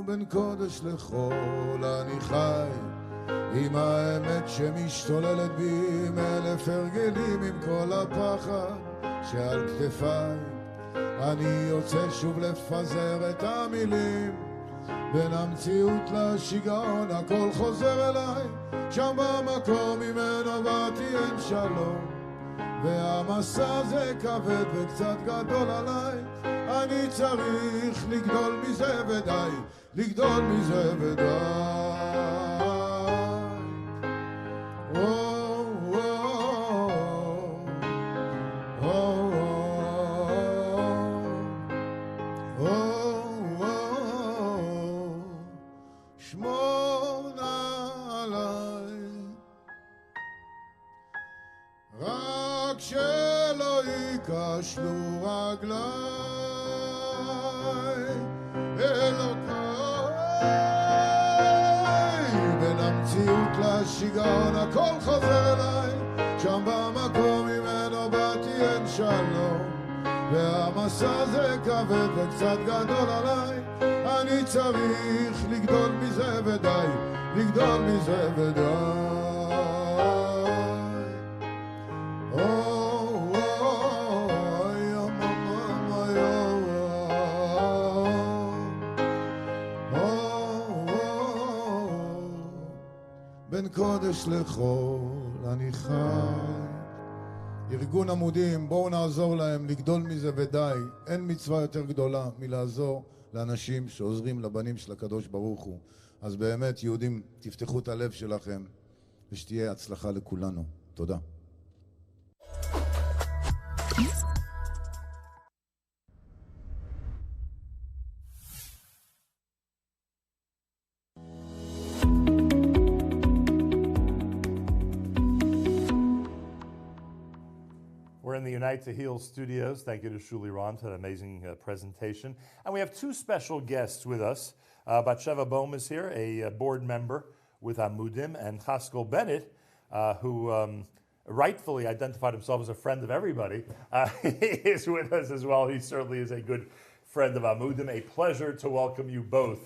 בין קודש לחול אני חי, עם האמת שמשתוללת בי, עם אלף הרגלים, עם כל הפחד שעל כתפיי. אני יוצא שוב לפזר את המילים, בין המציאות לשיגעון הכל חוזר אליי, שם במקום ממנו באתי אין שלום, והמסע זה כבד וקצת גדול עליי, אני צריך לגדול מזה ודי, לגדול מזה ודי. שמור נא עליי, רק שלא ייכשלו רגליי, אלוקיי, בין המציאות לשיגעון הכל חוזר אליי, שם במקום ממנו באתי אין שלום, והמסע זה כבד וקצת גדול עליי, אני צריך לגדול מזה ודי, לגדול מזה ודי. בין קודש לחול אני חי. ארגון עמודים, בואו נעזור להם לגדול מזה ודי. אין מצווה יותר גדולה מלעזור לאנשים שעוזרים לבנים של הקדוש ברוך הוא. אז באמת יהודים, תפתחו את הלב שלכם ושתהיה הצלחה לכולנו. תודה. We're in the Unite to Heal studios. Thank you to Shuli Ron for that amazing presentation. And we have two special guests with us. Batsheva Bohm is here, a board member with Amudim, and Haskell Bennett, who rightfully identified himself as a friend of everybody, is with us as well. He certainly is a good friend of Amudim. A pleasure to welcome you both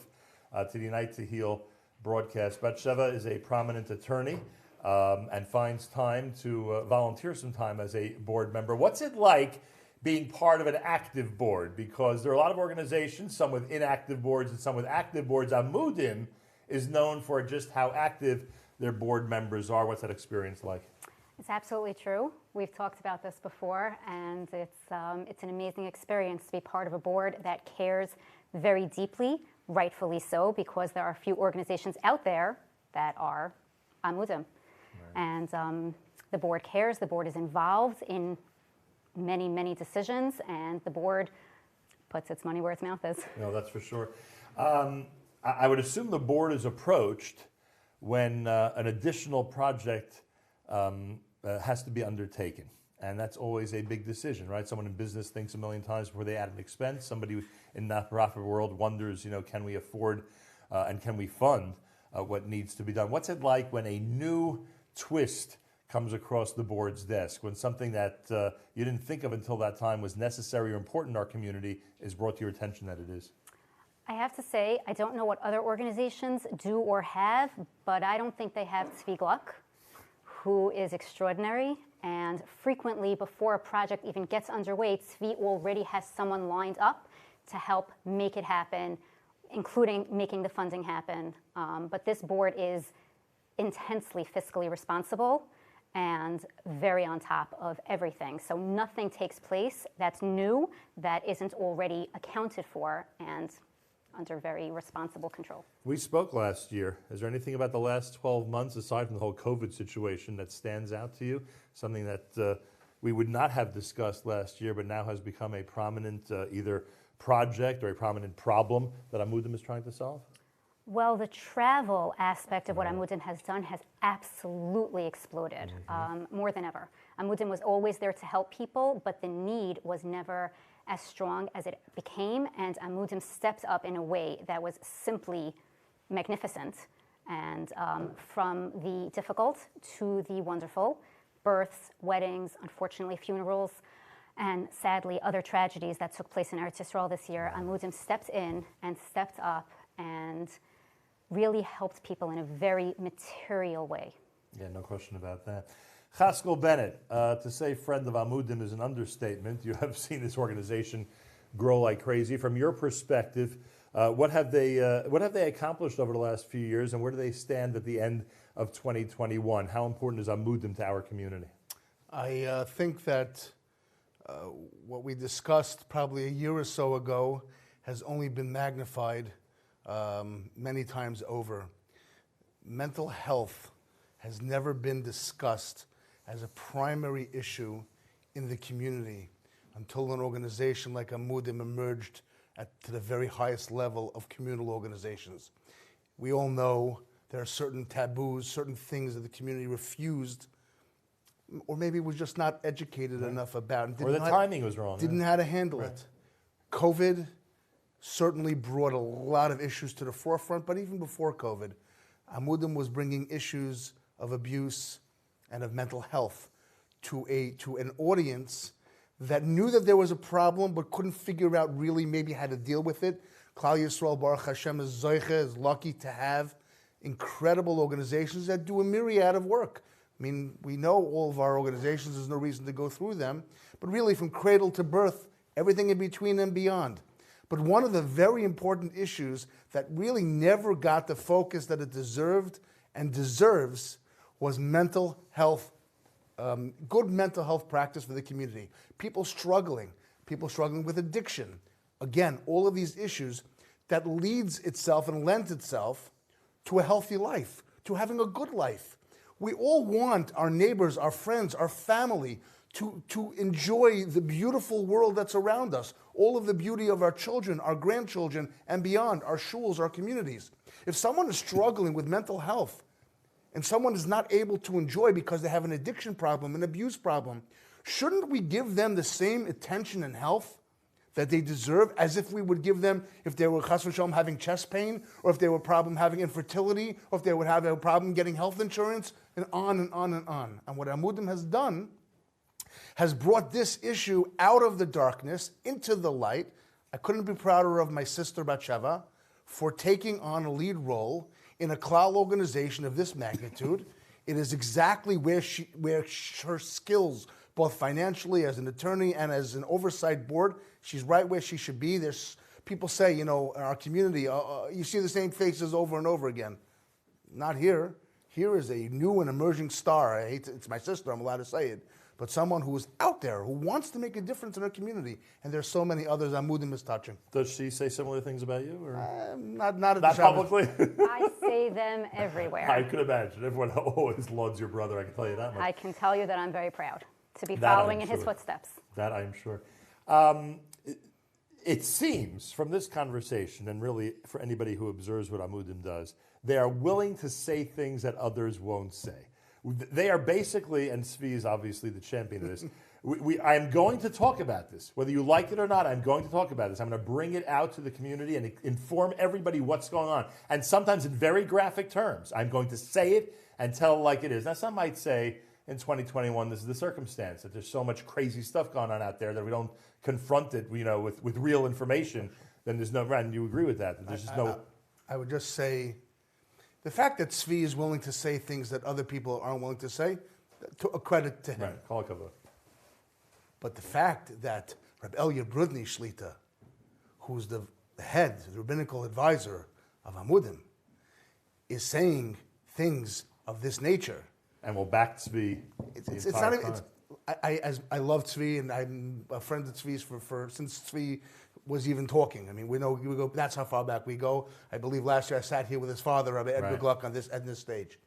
to the Unite to Heal broadcast. Batsheva is a prominent attorney. And finds time to volunteer some time as a board member. What's it like being part of an active board? Because there are a lot of organizations, some with inactive boards and some with active boards. Amudim is known for just how active their board members are. What's that experience like? It's absolutely true. We've talked about this before, and it's an amazing experience to be part of a board that cares very deeply, rightfully so, because there are a few organizations out there that are Amudim. And the board cares, the board is involved in many, many decisions, and the board puts its money where its mouth is. No, that's for sure. I would assume the board is approached when an additional project has to be undertaken. And that's always a big decision, right? Someone in business thinks a million times before they add an expense. Somebody in the not-for-profit world wonders, can we afford and can we fund what needs to be done? What's it like when a new twist comes across the board's desk, when something that you didn't think of until that time was necessary or important in our community is brought to your attention that it is? I have to say, I don't know what other organizations do or have, but I don't think they have Tzvi Gluck, who is extraordinary. And frequently, before a project even gets underway, Tzvi already has someone lined up to help make it happen, including making the funding happen. But this board is intensely fiscally responsible and very on top of everything. So nothing takes place that's new that isn't already accounted for and under very responsible control. We spoke last year. Is there anything about the last 12 months, aside from the whole COVID situation, that stands out to you? Something that we would not have discussed last year, but now has become a prominent either project or a prominent problem that Amudim is trying to solve? Well, the travel aspect of what Amudim has done has absolutely exploded, more than ever. Amudim was always there to help people, but the need was never as strong as it became, and Amudim stepped up in a way that was simply magnificent. And from the difficult to the wonderful, births, weddings, unfortunately funerals, and sadly other tragedies that took place in Eretz Yisrael this year, Amudim stepped in and stepped up and really helped people in a very material way. Yeah, no question about that. Chaskel Bennett, to say friend of Amudim is an understatement. You have seen this organization grow like crazy. From your perspective, what have they accomplished over the last few years, and where do they stand at the end of 2021? How important is Amudim to our community? I think that what we discussed probably a year or so ago has only been magnified many times over. Mental health has never been discussed as a primary issue in the community until an organization like Amudim emerged to the very highest level of communal organizations. We all know there are certain taboos, certain things that the community refused, or maybe was just not educated enough about. Or the timing was wrong. Didn't know how to handle it. COVID certainly brought a lot of issues to the forefront, but even before COVID, Amudim was bringing issues of abuse and of mental health to an audience that knew that there was a problem but couldn't figure out really maybe how to deal with it. Klal Yisrael, Baruch Hashem, is lucky to have incredible organizations that do a myriad of work. I mean, we know all of our organizations, there's no reason to go through them, but really from cradle to birth, everything in between and beyond. But one of the very important issues that really never got the focus that it deserved and deserves was mental health, good mental health practice for the community. People struggling with addiction. Again, all of these issues that leads itself and lends itself to a healthy life, to having a good life. We all want our neighbors, our friends, our family to enjoy the beautiful world that's around us, all of the beauty of our children, our grandchildren, and beyond, our shuls, our communities. If someone is struggling with mental health and someone is not able to enjoy because they have an addiction problem, an abuse problem, shouldn't we give them the same attention and health that they deserve as if we would give them if they were chas v'shalom having chest pain, or if they were a problem having infertility, or if they would have a problem getting health insurance, and on and on and on. And what Amudim has done has brought this issue out of the darkness into the light. I couldn't be prouder of my sister Batsheva for taking on a lead role in a klal organization of this magnitude. It is exactly where her skills, both financially as an attorney and as an oversight board, she's right where she should be. There's people say, in our community, you see the same faces over and over again. Not here. Here is a new and emerging star. It's my sister, I'm allowed to say it. But someone who is out there, who wants to make a difference in her community. And there's so many others Amudim is touching. Does she say similar things about you? Or? Not publicly? I say them everywhere. I could imagine. Everyone always lauds your brother, I can tell you that much. I can tell you that I'm very proud to be following in his footsteps. That I'm sure. It seems from this conversation, and really for anybody who observes what Amudim does, they are willing to say things that others won't say. They are basically, and Zvi is obviously the champion of this, I am going to talk about this. Whether you like it or not, I'm going to talk about this. I'm going to bring it out to the community and inform everybody what's going on. And sometimes in very graphic terms. I'm going to say it and tell it like it is. Now, some might say in 2021, this is the circumstance, that there's so much crazy stuff going on out there that we don't confront it with real information. Then there's no, and you agree with that there's just no... I would just say, the fact that Zvi is willing to say things that other people aren't willing to say, a credit to him. Right, call it cover. But the fact that Reb Elya Brudny Shlita, who's the head, the rabbinical advisor of Amudim, is saying things of this nature. And we'll back Zvi. It's not even. I love Zvi, and I'm a friend of Zvi's since Zvi was even talking. I mean, we go. That's how far back we go. I believe last year I sat here with his father, Rabbi Edgar Gluck, on this stage.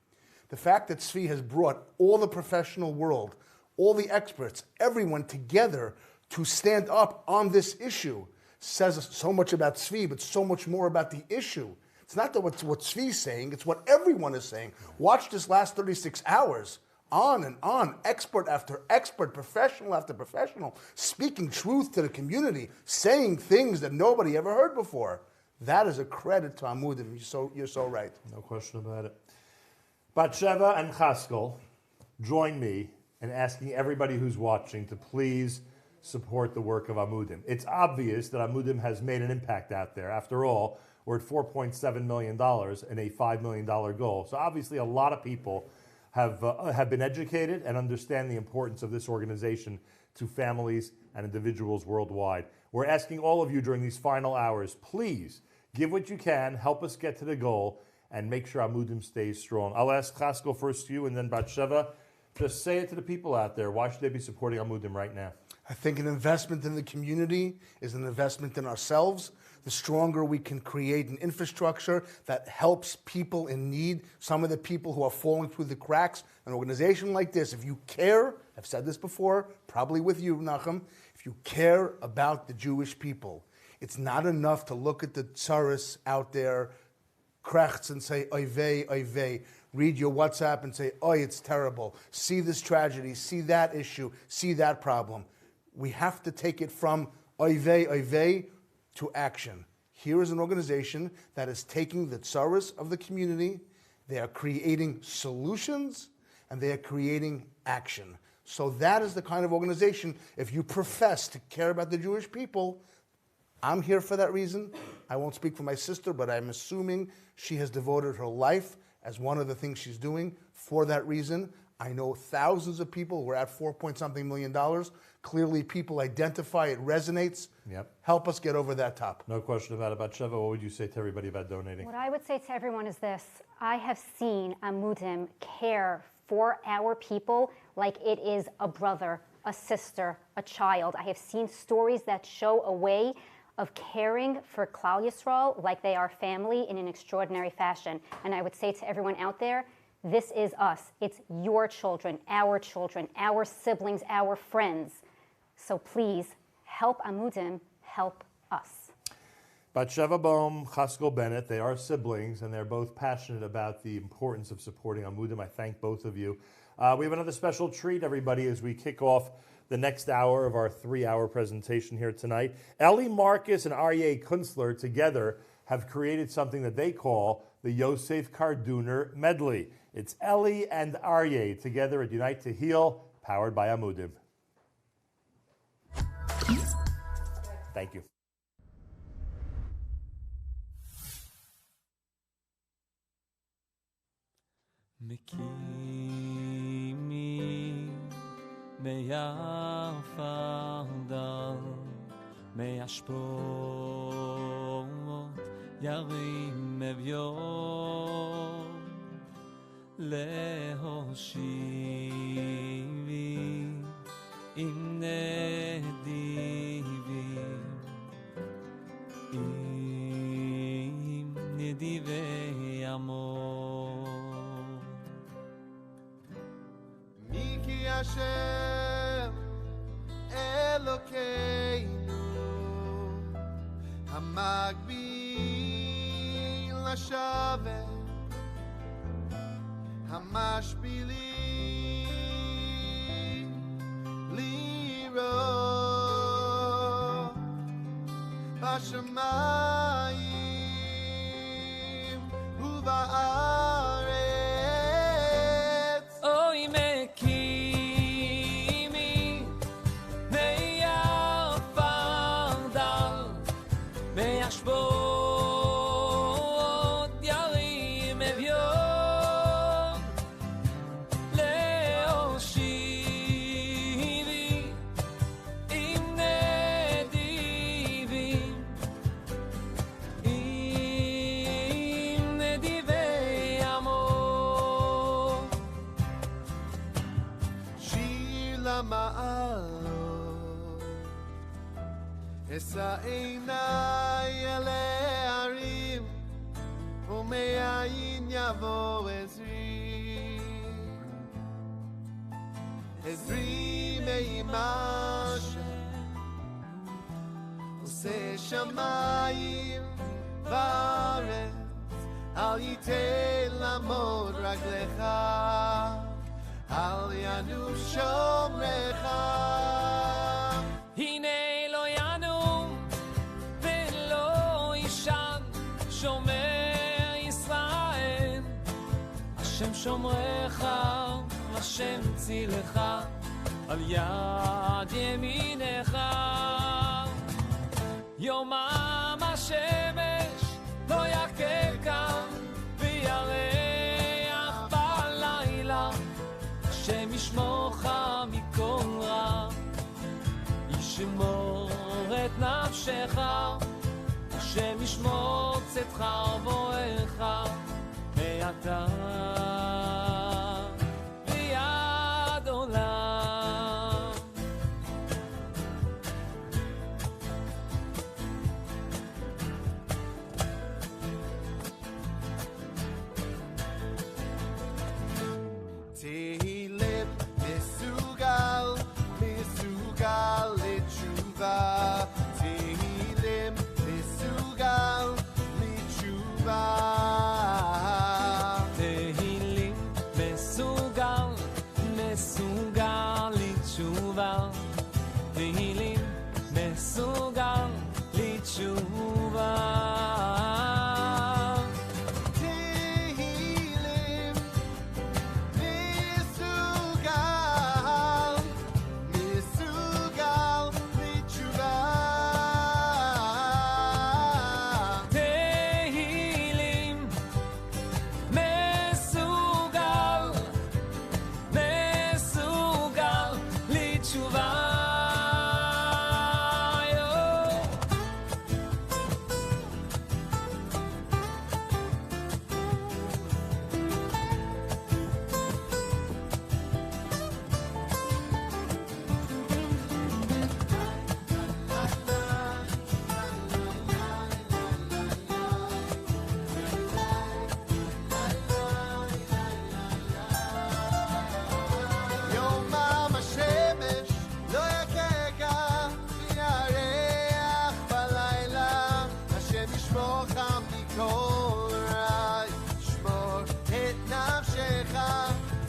The fact that Zvi has brought all the professional world, all the experts, everyone together to stand up on this issue says so much about Zvi, but so much more about the issue. It's not that what Tzvi's saying, it's what everyone is saying. Watch this last 36 hours, on and on, expert after expert, professional after professional, speaking truth to the community, saying things that nobody ever heard before. That is a credit to Amudim. You're so right. No question about it. Batsheva and Chaskel join me in asking everybody who's watching to please support the work of Amudim. It's obvious that Amudim has made an impact out there. After all, we're at $4.7 million and a $5 million goal. So obviously a lot of people have been educated and understand the importance of this organization to families and individuals worldwide. We're asking all of you during these final hours, please give what you can, help us get to the goal, and make sure Amudim stays strong. I'll ask Chaskel first to you, and then Batsheva. Just say it to the people out there. Why should they be supporting Amudim right now? I think an investment in the community is an investment in ourselves. The stronger we can create an infrastructure that helps people in need, some of the people who are falling through the cracks, an organization like this, if you care, I've said this before, probably with you, Nachum, if you care about the Jewish people, it's not enough to look at the tsaris out there, krechts, and say, oy vey, oy vey. Read your WhatsApp and say, oh, it's terrible. See this tragedy, see that issue, see that problem. We have to take it from oy vey to action. Here is an organization that is taking the tsaris of the community, they are creating solutions, and they are creating action. So that is the kind of organization, if you profess to care about the Jewish people, I'm here for that reason. I won't speak for my sister, but I'm assuming she has devoted her life as one of the things she's doing for that reason. I know thousands of people. We're at $4.something million. Clearly, people identify, it resonates. Yep. Help us get over that top. No question about it. Batsheva, what would you say to everybody about donating? What I would say to everyone is this. I have seen Amudim care for our people like it is a brother, a sister, a child. I have seen stories that show a way of caring for Klal Yisrael like they are family in an extraordinary fashion. And I would say to everyone out there, this is us. It's your children, our siblings, our friends. So please, help Amudim, help us. Batsheva Bohm, Chaskel Bennett, they are siblings, and they're both passionate about the importance of supporting Amudim. I thank both of you. We have another special treat, everybody, as we kick off the next hour of our 3-hour presentation here tonight. Ellie Marcus and Aryeh Kunstler together have created something that they call the Yosef Karduner Medley. It's Ellie and Aryeh together at Unite to Heal, powered by Amudim. Thank you. Me'yafadal me'ashprot yarim mevyot lehoshivi im nedivim im nedivei amor Miki Hashem Elokeinu Hamagbil Hashaveh Hamashbili Liro Bashamayim Uba'aretz Oy Mekimi Me'yafadal Me'ashbot Yarim Evyot Le'oshivi Im Nedivim Im Nedivei Amor Shir Lama'alot Esa Einai Ele Arim Ume'ayin Yavo Ezri Me'imashem Ose Shamayim V'aretz אל ייתן לעמוד רגליך, אל ינום שומרך. הנה לא ינום ולא יישן שומר ישראל, השם שומרך, השם צילך על יד ימינך. יומם השמש לא יככה וירח בלילה, השם ישמורך מכל רע, ישמור את נפשך, השם ישמור צאתך ובואך מעתה ועד עולם. תהילים מסוגל, מסוגל לתשובה, תהילים מסוגל לתשובה, תהילים מסוגל, מסוגל לתשובה, תהילים מסוגל לתשובה.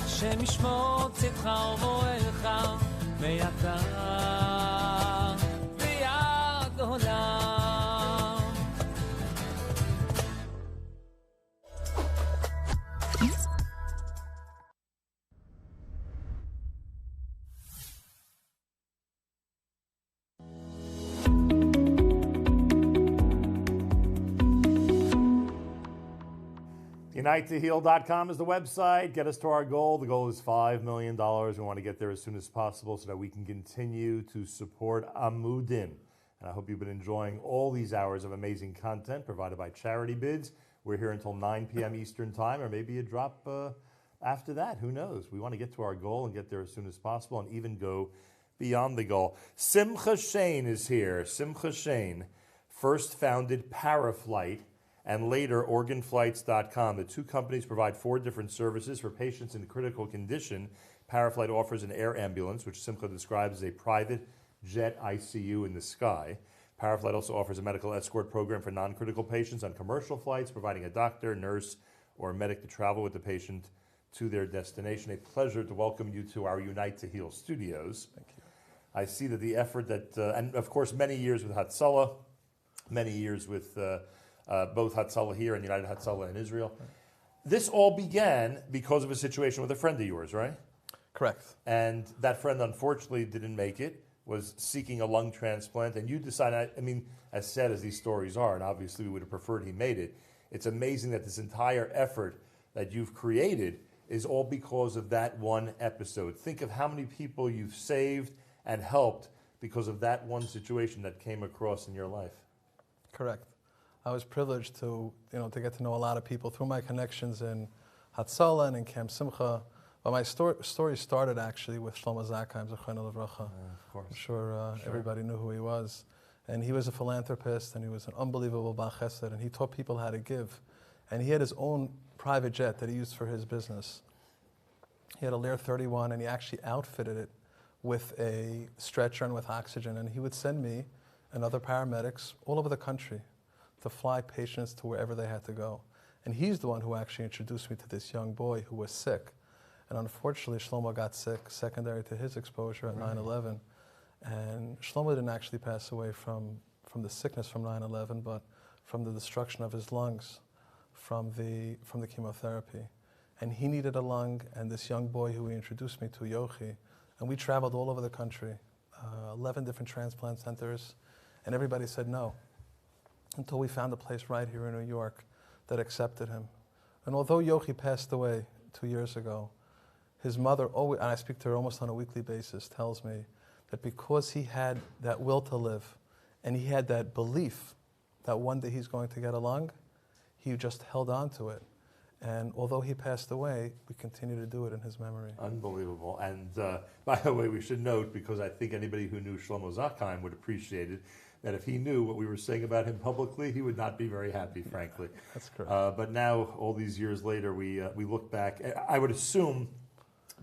השם ישמור צאתך ובואך מעתה ועד עולם. UniteToHeal.com is the website. Get us to our goal. The goal is $5 million. We want to get there as soon as possible so that we can continue to support Amudim. And I hope you've been enjoying all these hours of amazing content provided by Charity Bids. We're here until 9 p.m. Eastern Time, or maybe a drop after that. Who knows? We want to get to our goal and get there as soon as possible and even go beyond the goal. Simcha Shane is here. Simcha Shane first founded Paraflight and later organflights.com. The two companies provide 4 different services for patients in critical condition. Paraflight offers an air ambulance, which Simcha describes as a private jet ICU in the sky. Paraflight also offers a medical escort program for non-critical patients on commercial flights, providing a doctor, nurse, or medic to travel with the patient to their destination. A pleasure to welcome you to our Unite to Heal studios. Thank you. I see that the effort that, and of course many years with Hatzalah, many years with both Hatzalah here and United Hatzalah in Israel. This all began because of a situation with a friend of yours, right? Correct. And that friend unfortunately didn't make it, was seeking a lung transplant, and you decided, I mean, as sad as these stories are, and obviously we would have preferred he made it, it's amazing that this entire effort that you've created is all because of that one episode. Think of how many people you've saved and helped because of that one situation that came across in your life. Correct. I was privileged to get to know a lot of people through my connections in Hatzalah and in Camp Simcha. But my story started actually with Shlomo Zakheim, Zechrono Livracha. Of course. I'm sure everybody knew who he was. And he was a philanthropist, and he was an unbelievable Baal Chesed, and he taught people how to give. And he had his own private jet that he used for his business. He had a Lear 31, and he actually outfitted it with a stretcher and with oxygen. And he would send me and other paramedics all over the country to fly patients to wherever they had to go. And he's the one who actually introduced me to this young boy who was sick. And unfortunately, Shlomo got sick secondary to his exposure at 9/11. And Shlomo didn't actually pass away from the sickness from 9/11, but from the destruction of his lungs from the chemotherapy. And he needed a lung, and this young boy who he introduced me to, Yochi, and we traveled all over the country, 11 different transplant centers, and everybody said no, until we found a place right here in New York that accepted him. And although Yochi passed away 2 years ago, his mother always, and I speak to her almost on a weekly basis, tells me that because he had that will to live, and he had that belief that one day he's going to get a lung, he just held on to it. And although he passed away, we continue to do it in his memory. Unbelievable. And by the way, we should note, because I think anybody who knew Shlomo Zakheim would appreciate it, that if he knew what we were saying about him publicly, he would not be very happy, frankly. That's correct. But now, all these years later, we look back. I would assume,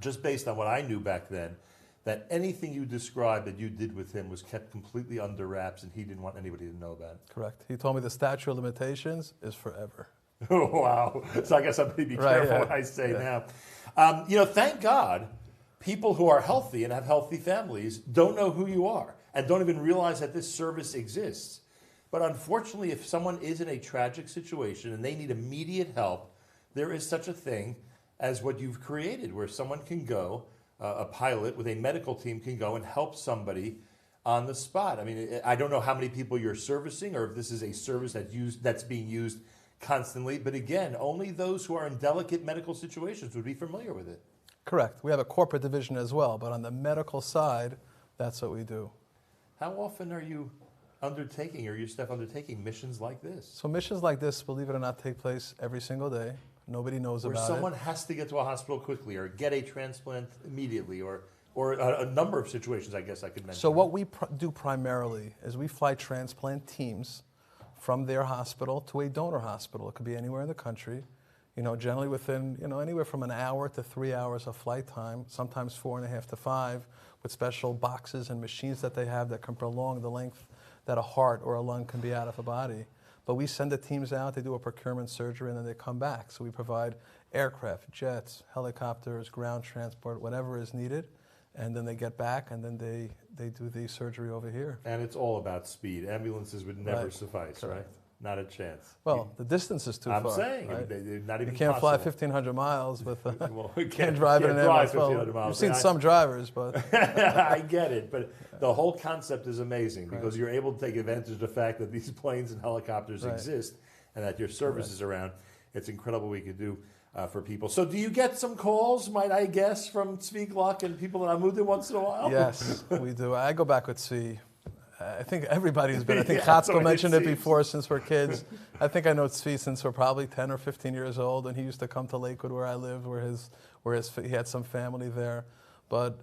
just based on what I knew back then, that anything you described that you did with him was kept completely under wraps and he didn't want anybody to know about it. Correct. He told me the statute of limitations is forever. Oh, wow. So I guess I'm going to be careful what I say now. Thank God people who are healthy and have healthy families don't know who you are and don't even realize that this service exists. But unfortunately, if someone is in a tragic situation and they need immediate help, there is such a thing as what you've created, where someone can go, a pilot with a medical team can go and help somebody on the spot. I mean, I don't know how many people you're servicing or if this is a service that's being used constantly, but again, only those who are in delicate medical situations would be familiar with it. Correct. We have a corporate division as well, but on the medical side, that's what we do. How often are you undertaking, or your staff undertaking, missions like this? So missions like this, believe it or not, take place every single day. Nobody knows about it. Where someone has to get to a hospital quickly or get a transplant immediately, or a number of situations, I guess I could mention. So what we do primarily is we fly transplant teams from their hospital to a donor hospital. It could be anywhere in the country, generally within, anywhere from an hour to 3 hours of flight time, sometimes 4.5 to 5, with special boxes and machines that they have that can prolong the length that a heart or a lung can be out of a body. But we send the teams out, they do a procurement surgery, and then they come back. So we provide aircraft, jets, helicopters, ground transport, whatever is needed. And then they get back, and then they do the surgery over here. And it's all about speed. Ambulances would never suffice, Correct. right? Not a chance. Well, the distance is too far. I'm saying, right? they're not even You can't fly possible. 1,500 miles with Well, can't drive in an ambulance. Well, 1,500 miles. you've seen some drivers, but I get it. But the whole concept is amazing because you're able to take advantage of the fact that these planes and helicopters exist and that your service is around. It's incredible what we could do for people. So do you get some calls, might I guess, from Tzvi Gluck and people in Amudim once in a while? Yes, we do. I go back with Tzvi. I think everybody's been. I think Chatzko mentioned it before since we're kids. I think I know Tzvi since we're probably 10 or 15 years old, and he used to come to Lakewood where I lived, where he had some family there. But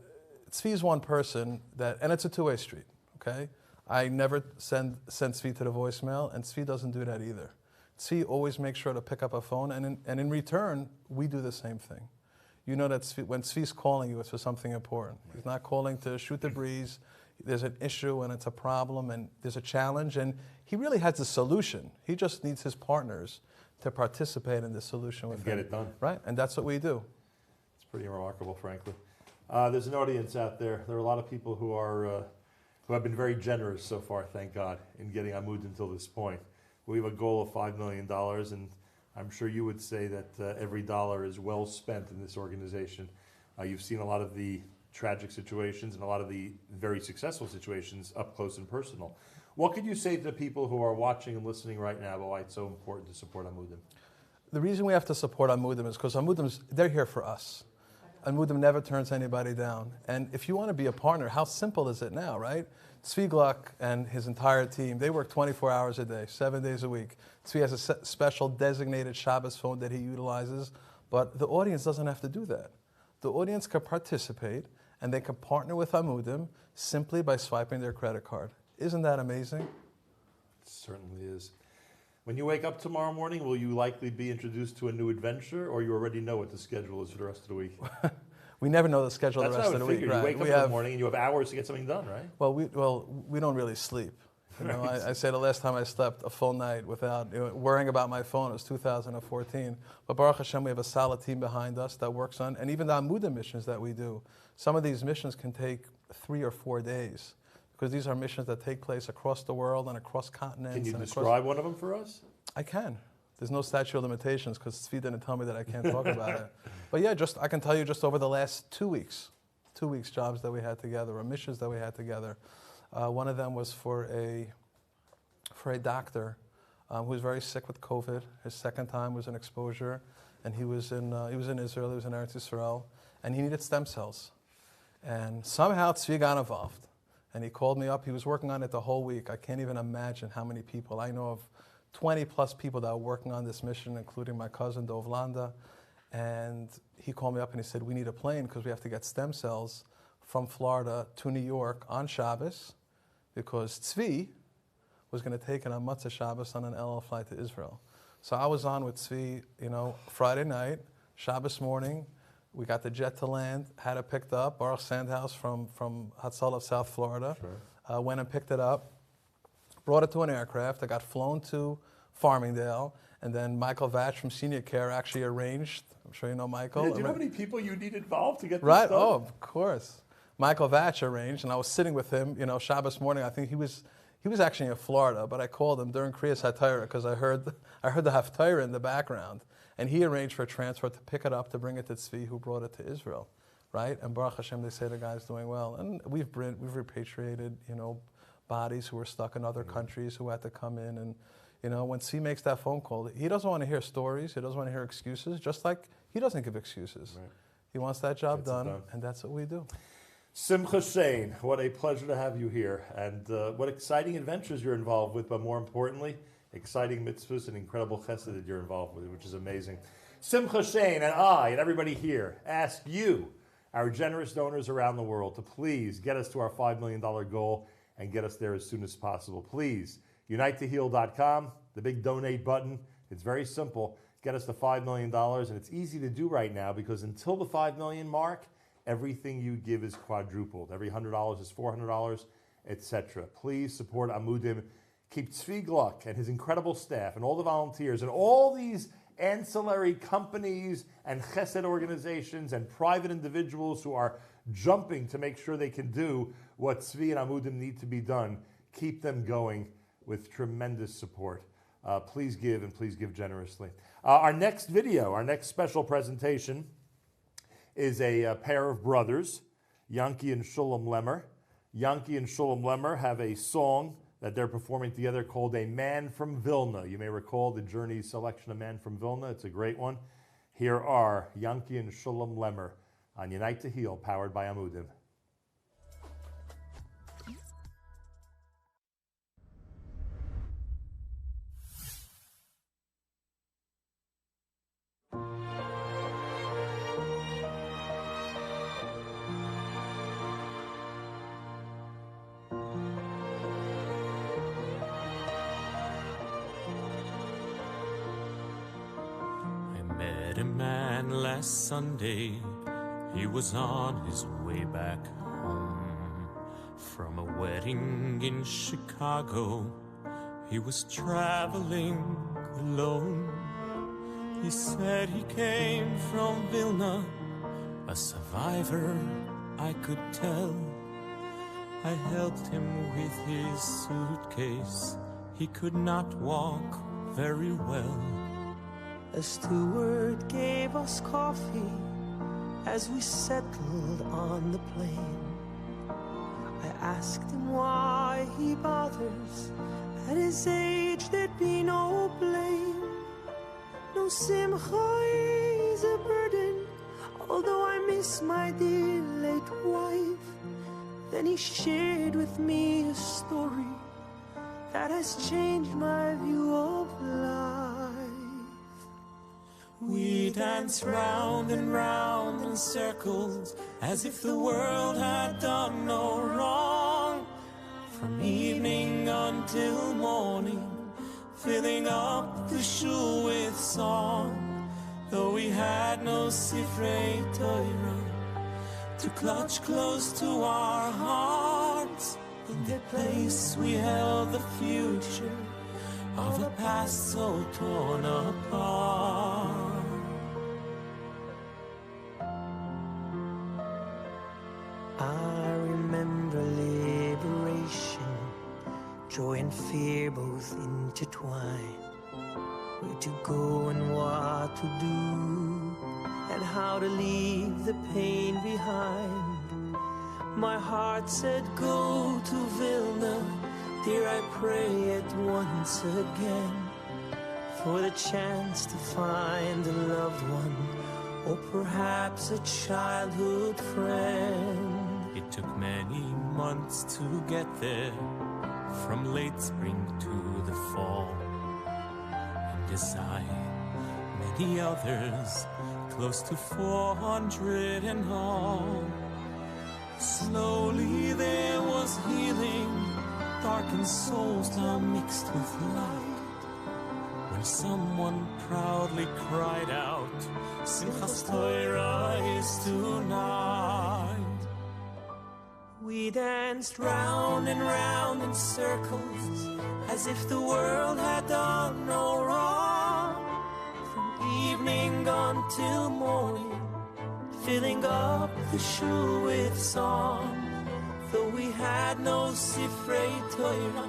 Tzvi is one person and it's a two-way street, okay? I never send Tzvi to the voicemail, and Tzvi doesn't do that either. Tzvi always makes sure to pick up a phone, and in return, we do the same thing. You know that when Tzvi's calling you, it's for something important. He's not calling to shoot the breeze. There's an issue and it's a problem and there's a challenge, and he really has the solution. He just needs his partners to participate in the solution with him. Get it done. Right, and that's what we do. It's pretty remarkable, frankly. There's an audience out there. There are a lot of people who have been very generous so far, thank God, in getting Amudim until this point. We have a goal of $5 million, and I'm sure you would say that every dollar is well spent in this organization. You've seen a lot of the tragic situations and a lot of the very successful situations up close and personal. What could you say to the people who are watching and listening right now about why it's so important to support Amudim? The reason we have to support Amudim is because they're here for us. Amudim never turns anybody down. And if you want to be a partner, how simple is it now, right? Tzvi Gluck and his entire team, they work 24 hours a day, 7 days a week. Tzvi has a special designated Shabbos phone that he utilizes, but the audience doesn't have to do that. The audience can participate, and they can partner with Amudim simply by swiping their credit card. Isn't that amazing? It certainly is. When you wake up tomorrow morning, will you likely be introduced to a new adventure, or you already know what the schedule is for the rest of the week? We never know the schedule the rest of the week. Right? You wake up in the morning and you have hours to get something done, right? Well, we don't really sleep. You know, I say the last time I slept a full night without worrying about my phone was 2014. But Baruch Hashem, we have a solid team behind us that works on, and even the Amudim missions that we do. Some of these missions can take 3 or 4 days because these are missions that take place across the world and across continents. Can you describe one of them for us? I can. There's no statute of limitations because Tzvi didn't tell me that I can't talk about it. But yeah, I can tell you just over the last 2 weeks, jobs that we had together, or missions that we had together. One of them was for a doctor who was very sick with COVID. His second time was an exposure, and he was in Israel. He was in Eretz Yisrael, and he needed stem cells. And somehow Tzvi got involved, and he called me up. He was working on it the whole week. I can't even imagine how many people. I know of 20 plus people that are working on this mission, including my cousin Dov Landa. And he called me up and he said, we need a plane because we have to get stem cells from Florida to New York on Shabbos, because Tzvi was going to take it on Matzah Shabbos on an LL flight to Israel. So I was on with Tzvi, Friday night, Shabbos morning. We got the jet to land, had it picked up. Baruch Sandhouse from Hatzalah of South Florida went and picked it up, brought it to an aircraft. I got flown to Farmingdale, and then Michael Vatch from Senior Care actually arranged. I'm sure you know Michael. Yeah, do you know how many people you need involved to get this right? done? Oh, of course. Michael Vatch arranged, and I was sitting with him, Shabbos morning. I think he was actually in Florida, but I called him during Kriyas HaTorah because I heard the Haftarah in the background, and he arranged for a transfer to pick it up to bring it to Tzvi, who brought it to Israel, right? And Baruch Hashem, they say the guy's doing well, and we've repatriated, bodies who were stuck in other countries who had to come in, and when Tzvi makes that phone call, he doesn't want to hear stories, he doesn't want to hear excuses, just like he doesn't give excuses. Right. He wants that job done, and that's what we do. Simcha Shein, what a pleasure to have you here, and what exciting adventures you're involved with, but more importantly, exciting mitzvahs and incredible chesed that you're involved with, which is amazing. Simcha Shein and I and everybody here ask you, our generous donors around the world, to please get us to our $5 million goal and get us there as soon as possible. Please, unitetoheal.com, the big donate button. It's very simple. Get us to $5 million, and it's easy to do right now because until the $5 million mark, everything you give is quadrupled. Every $100 is $400, etc. Please support Amudim. Keep Tzvi Gluck and his incredible staff and all the volunteers and all these ancillary companies and chesed organizations and private individuals who are jumping to make sure they can do what Tzvi and Amudim need to be done. Keep them going with tremendous support. Please give, and please give generously. Our next video, our next special presentation is a pair of brothers, Yanki and Shulam Lemmer. Yanki and Shulam Lemmer have a song that they're performing together called A Man from Vilna. You may recall the Journey's selection of Man from Vilna. It's a great one. Here are Yanki and Shulam Lemmer on Unite to Heal, powered by Amudim. Met a man last Sunday, he was on his way back home from a wedding in Chicago. He was traveling alone. He said he came from Vilna, a survivor, I could tell. I helped him with his suitcase. He could not walk very well. A steward gave us coffee as we settled on the plane. I asked him why he bothers. At his age there'd be no blame. No simcha is a burden, although I miss my dear late wife. Then he shared with me a story that has changed my view of life. We danced round and round in circles as if the world had done no wrong. From evening until morning, filling up the shul with song. Though we had no Sifrei Torah to clutch close to our hearts, the the place we held the future of a past so torn apart. I remember liberation, joy and fear both intertwined. Where to go and what to do, and how to leave the pain behind. My heart said go to Vilna, dear, I pray it once again, for the chance to find a loved one, or perhaps a childhood friend. It took many months to get there, from late spring to the fall. And as I, many others, close to 400 in all, slowly there was healing, darkened souls now mixed with light, when someone proudly cried out, Simchas Torah is tonight. We danced round and round in circles, as if the world had done no wrong, from evening until morning, filling up the shul with song. Though we had no Sifrei Torah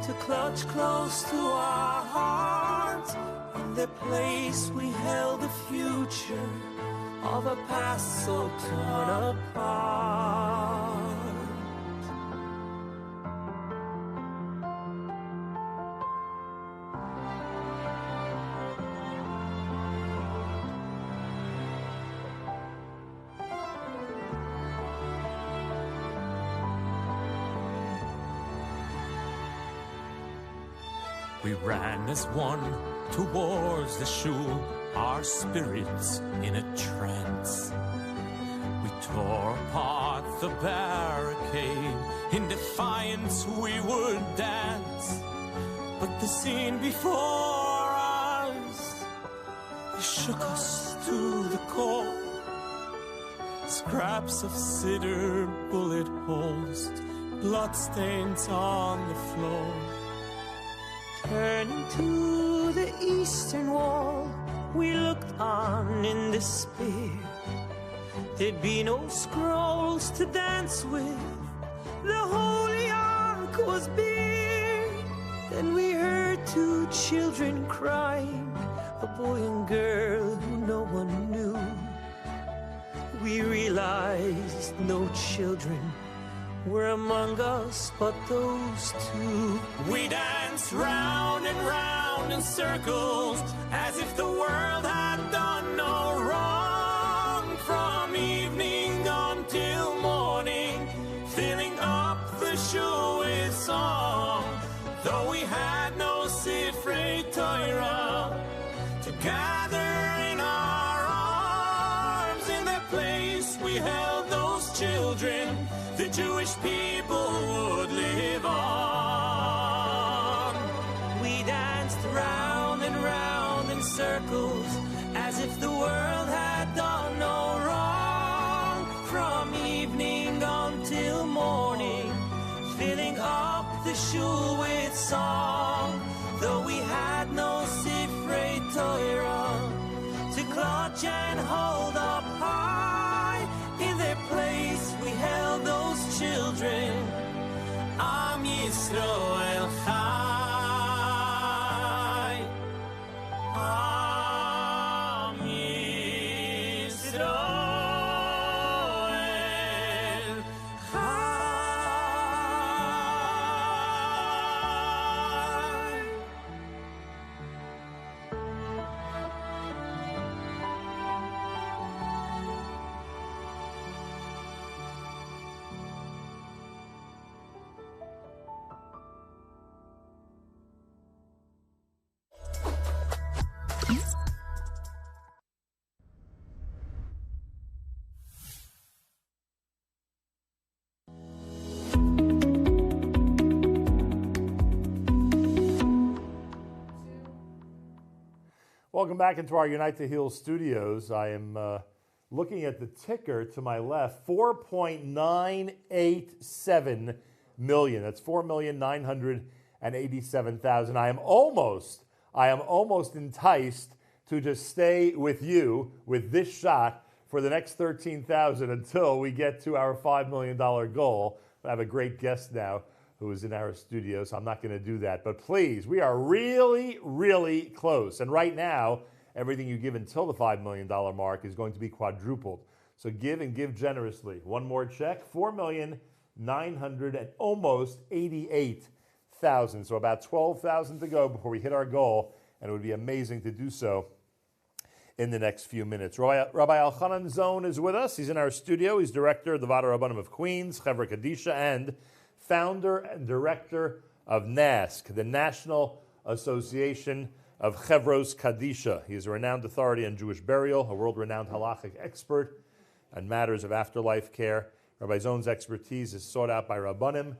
to clutch close to our hearts, in the place we held the future of a past so torn apart. We ran as one towards the shul, our spirits in a trance. We tore apart the barricade, in defiance we would dance. But the scene before us, it shook us to the core. Scraps of cedar, bullet holes, bloodstains on the floor. Turning to the eastern wall, we looked on in despair. There'd be no scrolls to dance with, the holy ark was bare. Then we heard two children crying, a boy and girl who no one knew. We realized no children were among us but those two. We danced round and round in circles, as if the world had done no wrong, from evening until morning, filling up the shul with song. Though we had no Sifrei Torah to gather in our arms, in the place we held those children, the Jewish people would live on. We danced round and round in circles, as if the world had done no wrong, from evening until morning, filling up the shul with song. Though we had no Sifrei Torah to clutch and hold up high, in their place we held those children. Am Yisrael Chai. Am Yisrael Chai. Welcome back into our Unite to Heal studios. I am looking at the ticker to my left, 4.987 million. That's 4,987,000. I am almost enticed to just stay with you with this shot for the next 13,000 until we get to our $5 million goal. I have a great guest now who is in our studio, so I'm not going to do that. But please, we are really, really close. And right now, everything you give until the $5 million mark is going to be quadrupled. So give and give generously. One more check, 4,900,000 and almost 88,000. So about 12,000 to go before we hit our goal, and it would be amazing to do so in the next few minutes. Rabbi Elchanan Zone is with us. He's in our studio. He's director of the Vada Rabbanim of Queens, Chevra Kadisha, and founder and director of NASC, the National Association of Chevros Kadisha. He is a renowned authority on Jewish burial, a world-renowned halachic expert on matters of afterlife care. Rabbi Zone's expertise is sought out by Rabbanim,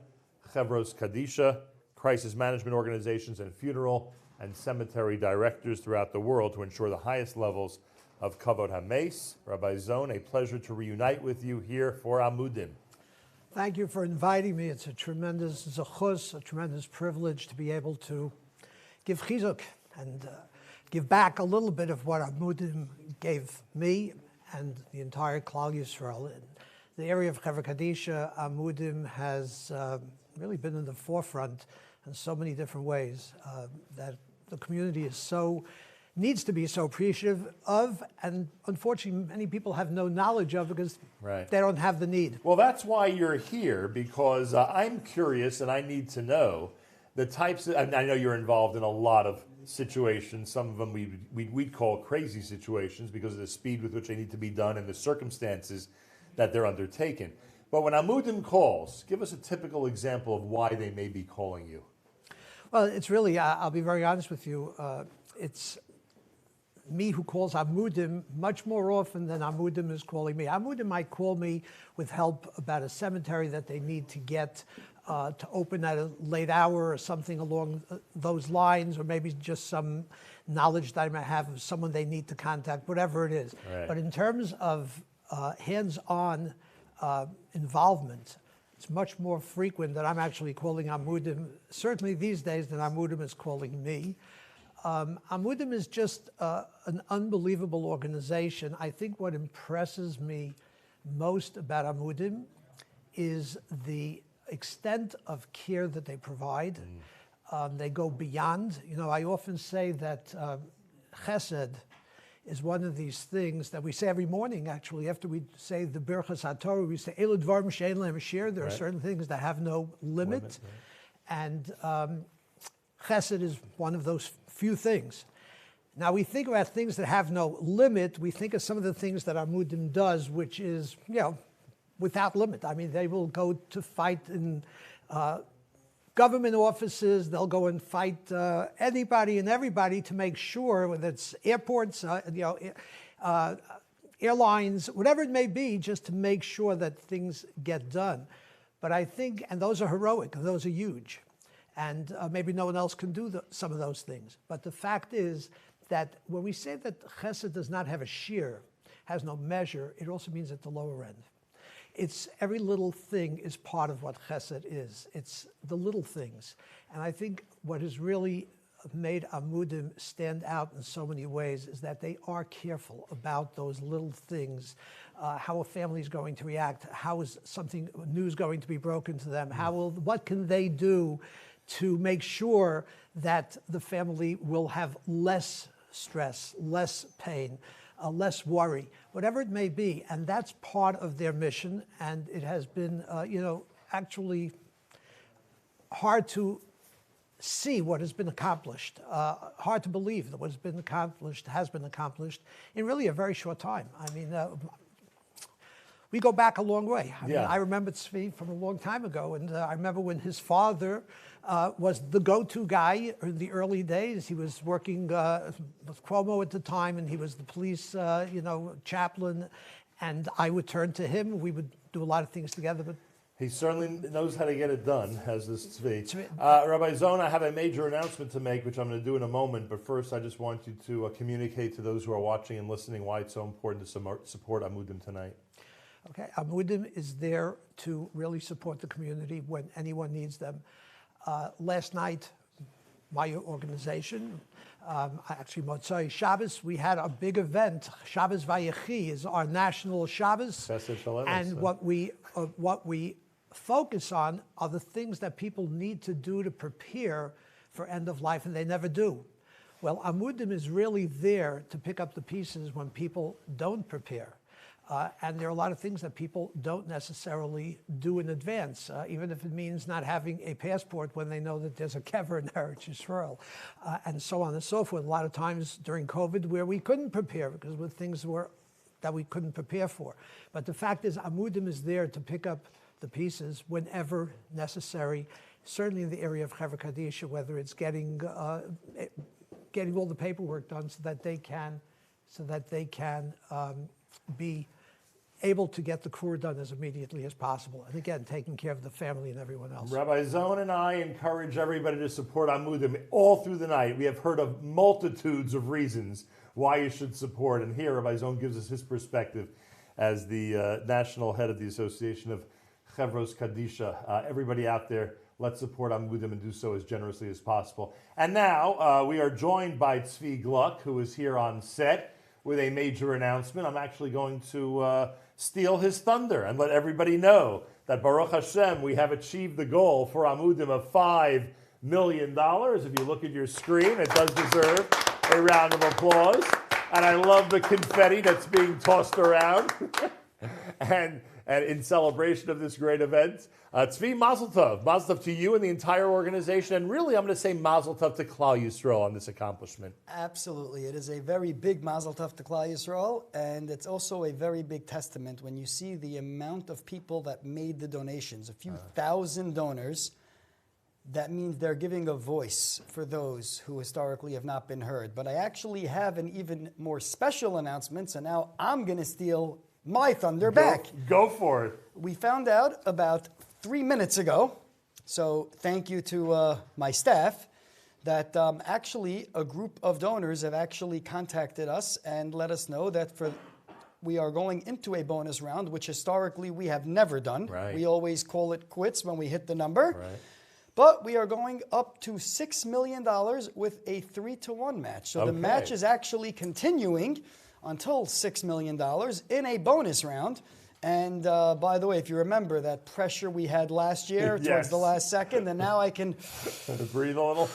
Chevros Kadisha, crisis management organizations, and funeral and cemetery directors throughout the world to ensure the highest levels of Kavod HaMeis. Rabbi Zone, a pleasure to reunite with you here for Amudim. Thank you for inviting me. It's a tremendous zechus, a tremendous privilege to be able to give chizuk and give back a little bit of what Amudim gave me and the entire Klal Yisrael. In the area of Chevra Kadisha, Amudim has really been in the forefront in so many different ways that the community needs to be so appreciative of, and unfortunately many people have no knowledge of because they don't have the need. Well, that's why you're here, because I'm curious and I need to know the types of, I know you're involved in a lot of situations. Some of them we'd call crazy situations because of the speed with which they need to be done and the circumstances that they're undertaken. But when Amudim calls, give us a typical example of why they may be calling you. Well, it's really, I'll be very honest with you, it's me who calls Amudim much more often than Amudim is calling me. Amudim might call me with help about a cemetery that they need to get to open at a late hour or something along those lines, or maybe just some knowledge that I might have of someone they need to contact, whatever it is. Right. But in terms of hands-on involvement, it's much more frequent that I'm actually calling Amudim, certainly these days, than Amudim is calling me. Amudim is just an unbelievable organization. I think what impresses me most about Amudim is the extent of care that they provide. They go beyond. You know, I often say that chesed is one of these things that we say every morning, actually, after we say the Birchas HaTorah, we say, Elu dvarim she'ein lehem shir. There are certain things that have no limit. And chesed is one of those few things. Now, we think about things that have no limit. We think of some of the things that Amudim does, which is, you know, without limit. I mean, they will go to fight in government offices. They'll go and fight anybody and everybody to make sure, whether it's airports, airlines, whatever it may be, just to make sure that things get done. But I think, and those are heroic, and those are huge. And maybe no one else can do some of those things. But the fact is that when we say that chesed does not have a shear, has no measure, it also means at the lower end. It's every little thing is part of what chesed is. It's the little things. And I think what has really made Amudim stand out in so many ways is that they are careful about those little things, how a family is going to react, how is something news going to be broken to them, what can they do to make sure that the family will have less stress, less pain, less worry, whatever it may be. And that's part of their mission. And it has been, actually hard to see what has been accomplished, hard to believe that what has been accomplished in really a very short time. I mean, we go back a long way. I mean, I remember Tzvi from a long time ago, and I remember when his father was the go-to guy in the early days. He was working with Cuomo at the time, and he was the police, chaplain. And I would turn to him. We would do a lot of things together. But he certainly knows how to get it done, as does Tzvi. Rabbi Zone, I have a major announcement to make, which I'm going to do in a moment. But first, I just want you to communicate to those who are watching and listening why it's so important to support Amudim tonight. Okay, Amudim is there to really support the community when anyone needs them. Last night, my organization, actually Motzai Shabbos, we had a big event. Shabbos Vayechi is our national Shabbos, and what we focus on are the things that people need to do to prepare for end of life, and they never do. Well, Amudim is really there to pick up the pieces when people don't prepare. And there are a lot of things that people don't necessarily do in advance, even if it means not having a passport when they know that there's a kever in Eretz Yisrael, and so on and so forth. A lot of times during COVID where we couldn't prepare because with things that we couldn't prepare for. But the fact is, Amudim is there to pick up the pieces whenever necessary, certainly in the area of Chevra Kadisha, whether it's getting all the paperwork done so that they can be able to get the core done as immediately as possible. And again, taking care of the family and everyone else. Rabbi Zone and I encourage everybody to support Amudim all through the night. We have heard of multitudes of reasons why you should support. And here, Rabbi Zone gives us his perspective as the national head of the Association of Chevros Kadisha. Everybody out there, let's support Amudim and do so as generously as possible. And now we are joined by Tzvi Gluck, who is here on set with a major announcement. I'm actually going to steal his thunder and let everybody know that Baruch Hashem, we have achieved the goal for Amudim of $5 million. If you look at your screen, it does deserve a round of applause. And I love the confetti that's being tossed around. and in celebration of this great event, Tzvi, Mazel Tov. Mazel Tov to you and the entire organization. And really, I'm going to say Mazel Tov to Klal Yisrael on this accomplishment. Absolutely. It is a very big Mazel Tov to Klal Yisrael. And it's also a very big testament when you see the amount of people that made the donations. A few thousand donors. That means they're giving a voice for those who historically have not been heard. But I actually have an even more special announcement. So now I'm going to steal my thunder back. Go for it. We found out about 3 minutes ago, so thank you to my staff, that actually a group of donors have actually contacted us and let us know that we are going into a bonus round, which historically we have never done. Right. We always call it quits when we hit the number. Right. But we are going up to $6 million with a 3-to-1 match. So the match is actually continuing until $6 million in a bonus round. And by the way, if you remember that pressure we had last year towards the last second, and now I can breathe a little.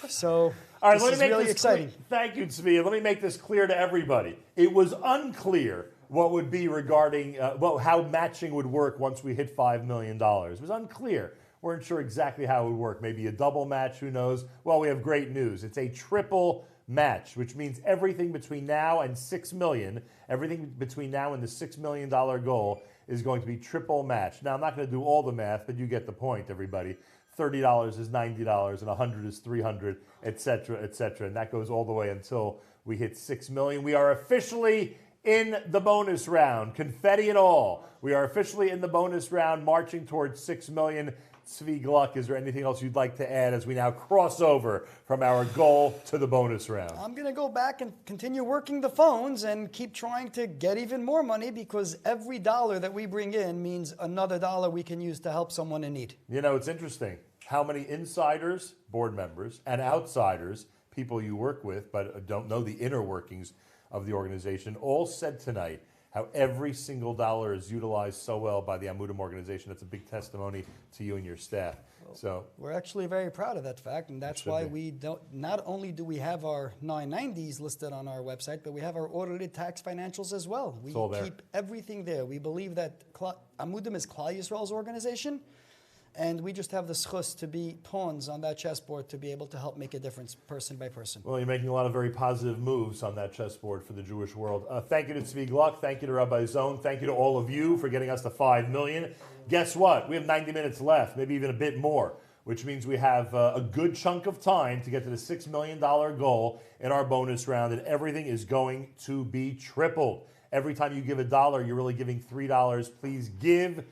So all right, this let me is make really this exciting. Clear. Thank you, Tzvi. Let me make this clear to everybody. It was unclear what would be regarding how matching would work once we hit $5 million. It was unclear. Weren't sure exactly how it would work. Maybe a double match, who knows? Well, we have great news. It's a triple match, which means everything between now and $6 million, everything between now and the $6 million goal is going to be triple match. Now, I'm not going to do all the math, but you get the point, everybody. $30 is $90, and $100 is $300, et cetera, et cetera. And that goes all the way until we hit $6 million. We are officially in the bonus round, confetti and all. We are officially in the bonus round, marching towards $6 million. Tzvi Gluck, is there anything else you'd like to add as we now cross over from our goal to the bonus round? I'm going to go back and continue working the phones and keep trying to get even more money, because every dollar that we bring in means another dollar we can use to help someone in need. You know, it's interesting how many insiders, board members, and outsiders, people you work with but don't know the inner workings of the organization, all said tonight how every single dollar is utilized so well by the Amudim organization. That's a big testimony to you and your staff. So we're actually very proud of that fact, and that's why we don't. Not only do we have our 990s listed on our website, but we have our audited tax financials as well. We keep everything there. We believe that Amudim is Klal Yisrael's organization, and we just have the schus to be pawns on that chessboard to be able to help make a difference person by person. Well, you're making a lot of very positive moves on that chessboard for the Jewish world. Thank you to Tzvi Gluck. Thank you to Rabbi Zone. Thank you to all of you for getting us to $5 million. Guess what? We have 90 minutes left, maybe even a bit more, which means we have a good chunk of time to get to the $6 million goal in our bonus round, and everything is going to be tripled. Every time you give a dollar, you're really giving $3. Please give.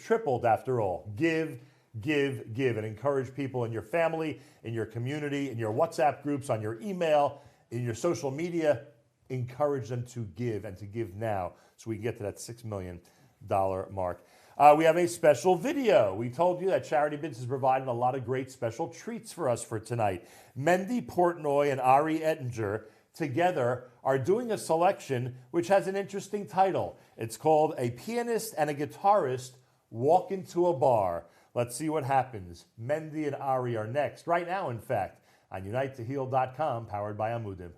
Tripled after all. Give, and encourage people in your family, in your community, in your WhatsApp groups, on your email, in your social media. encourage them to give and to give now so we can get to that $6 million mark. We have a special video. We told you that Charity Bits is providing a lot of great special treats for us for tonight. Mendy Portnoy and Ari Ettinger together are doing a selection which has an interesting title. It's called A Pianist and a Guitarist Walk into a Bar. Let's see what happens. Mendy and Ari are next, right now, in fact, on UniteToHeal.com, powered by Amudim.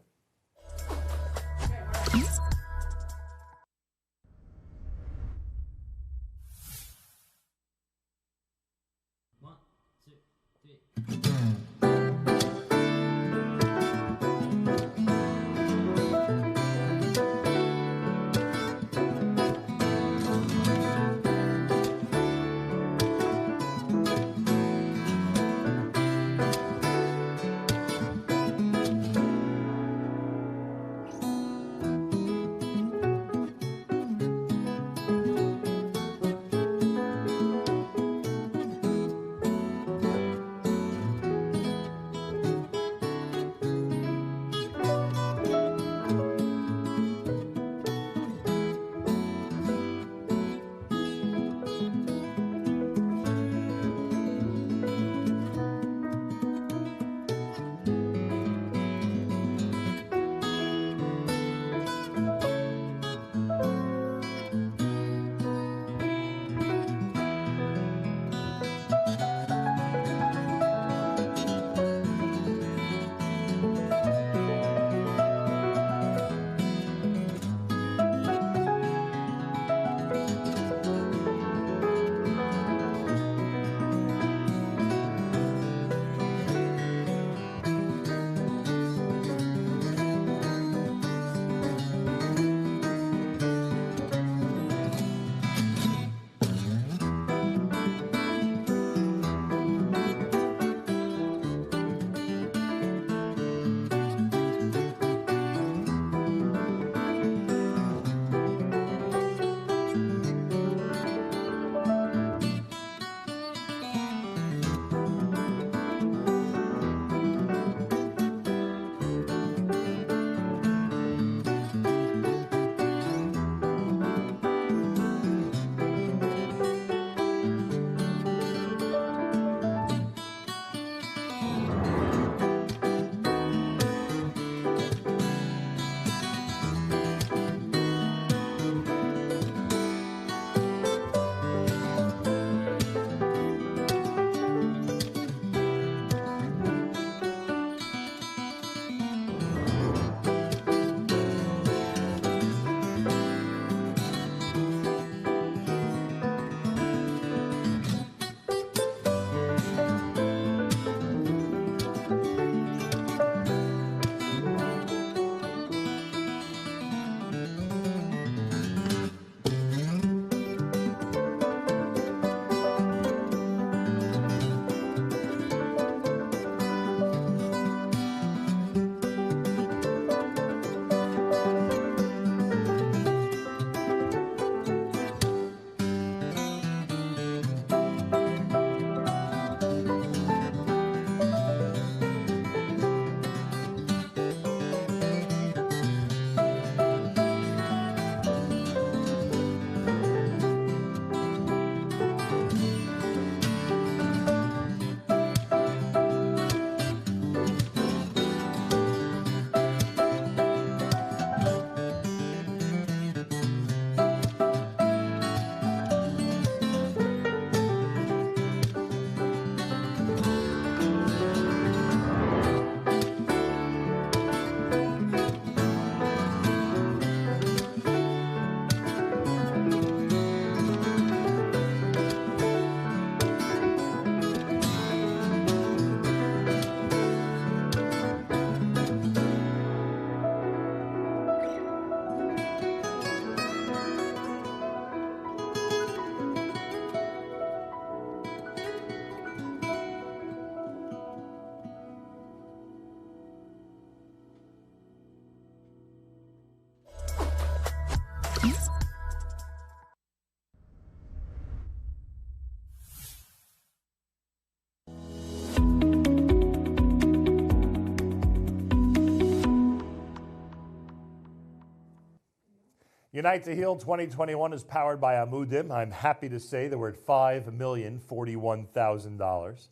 Unite to Heal 2021 is powered by Amudim. I'm happy to say that we're at $5,041,000.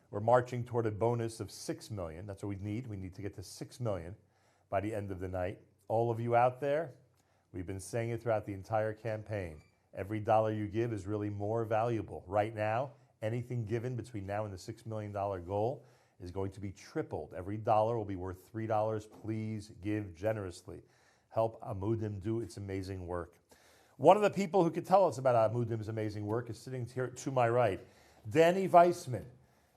We're marching toward a bonus of $6 million. That's what we need. We need to get to $6 million by the end of the night. All of you out there, we've been saying it throughout the entire campaign. Every dollar you give is really more valuable. Right now, anything given between now and the $6 million goal is going to be tripled. Every dollar will be worth $3. Please give generously. Help Amudim do its amazing work. One of the people who could tell us about Amudim's amazing work is sitting here to my right. Danny Weissman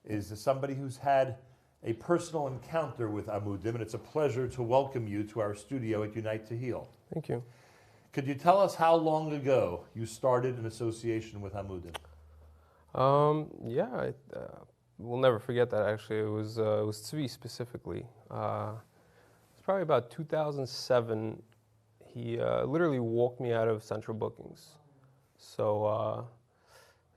is somebody who's had a personal encounter with Amudim, and it's a pleasure to welcome you to our studio at Unite to Heal. Thank you. Could you tell us how long ago you started an association with Amudim? Yeah, we'll never forget that. Actually, it was Tzvi specifically. It's probably about 2007. He literally walked me out of Central Bookings. So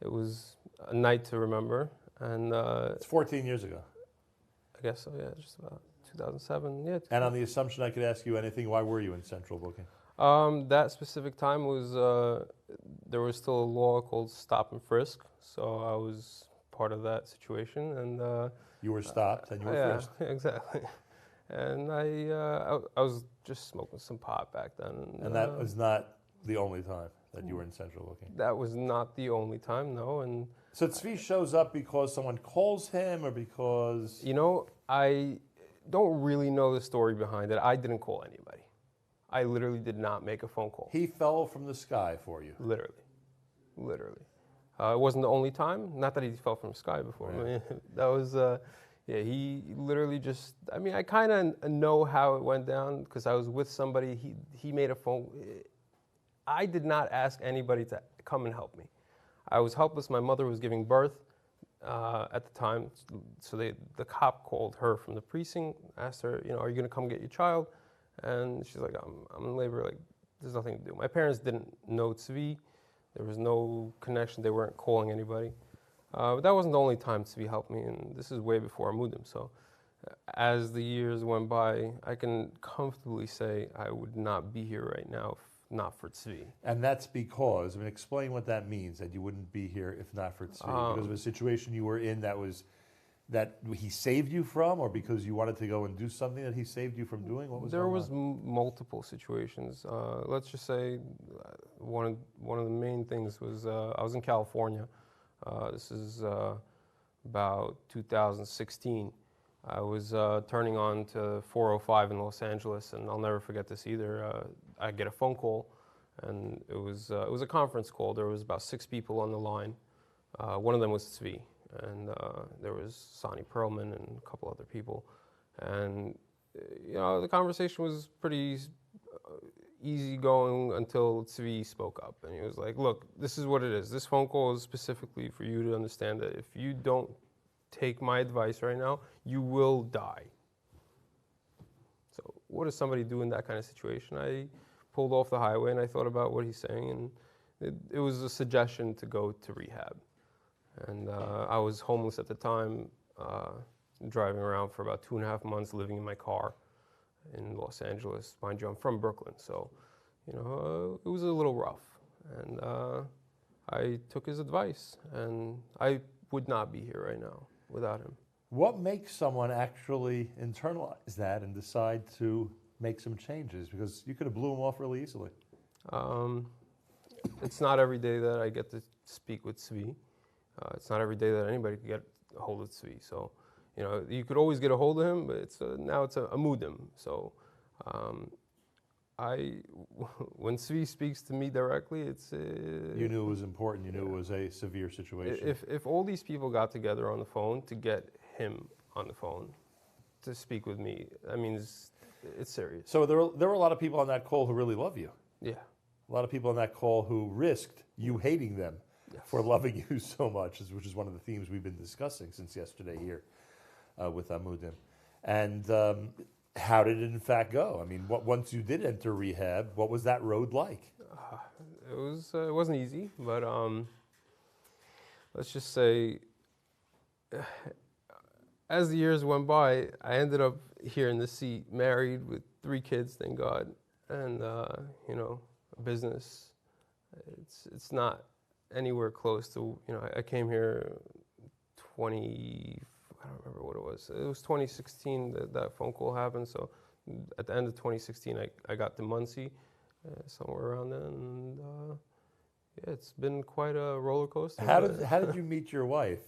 it was a night to remember. And it's 14 years ago. I guess so, yeah, just about 2007. Yeah. And on the assumption I could ask you anything, why were you in Central Booking? That specific time was, there was still a law called stop and frisk. So I was part of that situation. And you were stopped and you were frisked. Yeah, exactly. And I was just smoking some pot back then. And that was not the only time that you were in Central Booking? That was not the only time, no. And so Tzvi shows up because someone calls him or because... You know, I don't really know the story behind it. I didn't call anybody. I literally did not make a phone call. He fell from the sky for you? Literally. Literally. It wasn't the only time. Not that he fell from the sky before. Right. I mean, that was... yeah, he literally just, I mean, I kind of know how it went down because I was with somebody, he made a phone. I did not ask anybody to come and help me. I was helpless. My mother was giving birth at the time. So the cop called her from the precinct, asked her, you know, are you going to come get your child? And she's like, I'm in labor, like, there's nothing to do. My parents didn't know Tzvi. There was no connection. They weren't calling anybody. But that wasn't the only time Tzvi helped me, and this is way before Amudim. So as the years went by, I can comfortably say I would not be here right now if not for Tzvi. And that's because, I mean, explain what that means, that you wouldn't be here if not for Tzvi. Because of a situation you were in that he saved you from, or because you wanted to go and do something that he saved you from doing? What was there going was on? Multiple situations. Let's just say one of the main things was I was in California. This is about 2016. I was turning on to 405 in Los Angeles, and I'll never forget this either. I get a phone call, and it was a conference call. There was about 6 people on the line. One of them was Tzvi, and there was Sonny Perlman and a couple other people. And you know, the conversation was pretty easy going until Tzvi spoke up, and he was like, look, this is what it is. This phone call is specifically for you to understand that if you don't take my advice right now, you will die. So what does somebody do in that kind of situation? I pulled off the highway and I thought about what he's saying, and it was a suggestion to go to rehab. And I was homeless at the time, driving around for about 2.5 months, living in my car in Los Angeles. Mind you, I'm from Brooklyn, so you know, it was a little rough. And I took his advice, and I would not be here right now without him. What makes someone actually internalize that and decide to make some changes? Because you could have blew him off really easily. It's not every day that I get to speak with Tzvi. It's not every day that anybody can get a hold of Tzvi. So, you know, you could always get a hold of him, but now it's a Amudim. So, when Tzvi speaks to me directly, it's... you knew it was important. You knew it was a severe situation. If all these people got together on the phone to get him on the phone to speak with me, I mean, it's serious. So there were a lot of people on that call who really love you. Yeah. A lot of people on that call who risked you hating them for loving you so much, which is one of the themes we've been discussing since yesterday here with Amudim. And how did it in fact go? I mean, once you did enter rehab, what was that road like? It wasn't easy, but let's just say, as the years went by, I ended up here in this seat, married with 3 kids, thank God. And, you know, business. It's not anywhere close to, I came here 20, I don't remember what it was. It was 2016 that phone call happened. So at the end of 2016, I got to Muncie, somewhere around then. And yeah, it's been quite a roller coaster. How did you meet your wife?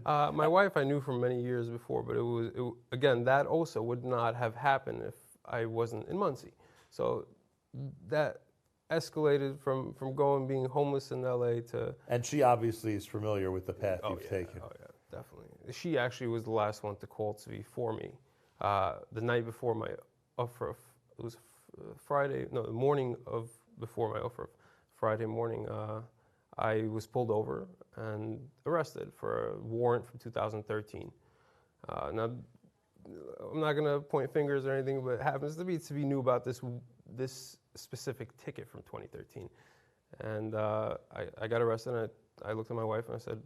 My wife I knew for many years before, but again, that also would not have happened if I wasn't in Muncie. So that escalated from being homeless in LA to... And she obviously is familiar with the path you've taken. Oh yeah, definitely. She actually was the last one to call Tzvi for me. The night before my offer, it was the morning before my offer, Friday morning, I was pulled over and arrested for a warrant from 2013. Now, I'm not gonna point fingers or anything, but it happens to be Tzvi knew about this specific ticket from 2013. And I got arrested, and I looked at my wife and I said,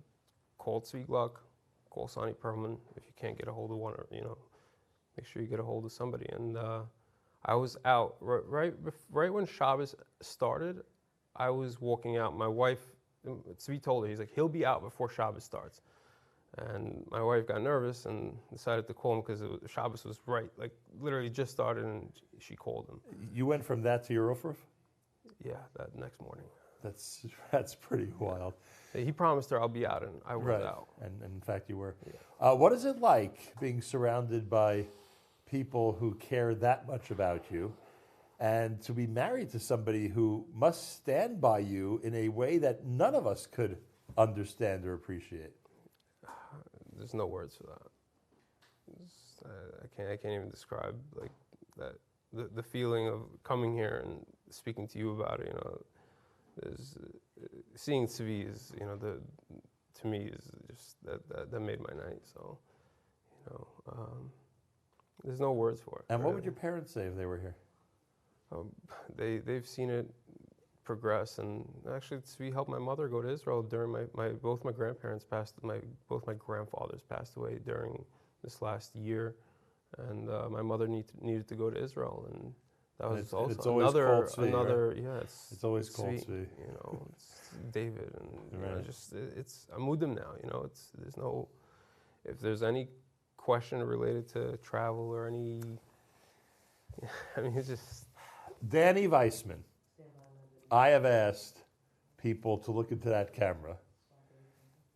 call Tzvi Gluck, call Sonny Perlman. If you can't get a hold of one, or make sure you get a hold of somebody. And I was out right when Shabbos started. I was walking out. My wife, Tzvi told her, he's like, he'll be out before Shabbos starts. And my wife got nervous and decided to call him because Shabbos was literally just started, and she called him. You went from that to your offer? Yeah, that next morning. That's pretty wild. He promised her I'll be out, and I was out. And in fact, you were. Yeah. What is it like being surrounded by people who care that much about you, and to be married to somebody who must stand by you in a way that none of us could understand or appreciate? There's no words for that. I can't even describe that. The feeling of coming here and speaking to you about it. Seeing Tzvi is to me is just that made my night. So there's no words for it. And really. What would your parents say if they were here? They've seen it progress, and actually Tzvi helped my mother go to Israel during both my grandparents both my grandfathers passed away during this last year, and my mother needed to go to Israel, and that was it's also always another Tzvi, right? Yeah, it's always called Tzvi, Tzvi. It's David, and Right. it's Amudim now. There's no, if there's any question related to travel or any, it's just. Danny Weissman, I have asked people to look into that camera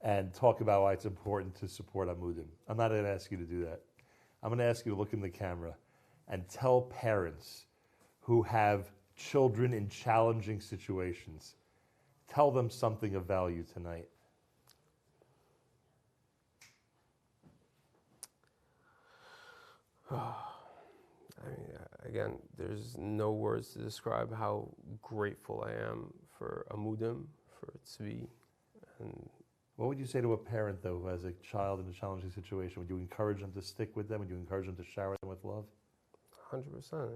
and talk about why it's important to support Amudim. I'm not going to ask you to do that. I'm going to ask you to look in the camera and tell parents who have children in challenging situations, tell them something of value tonight. Again, there's no words to describe how grateful I am for Amudim, for Tzvi. And what would you say to a parent, though, who has a child in a challenging situation? Would you encourage them to stick with them? Would you encourage them to shower them with love? 100%.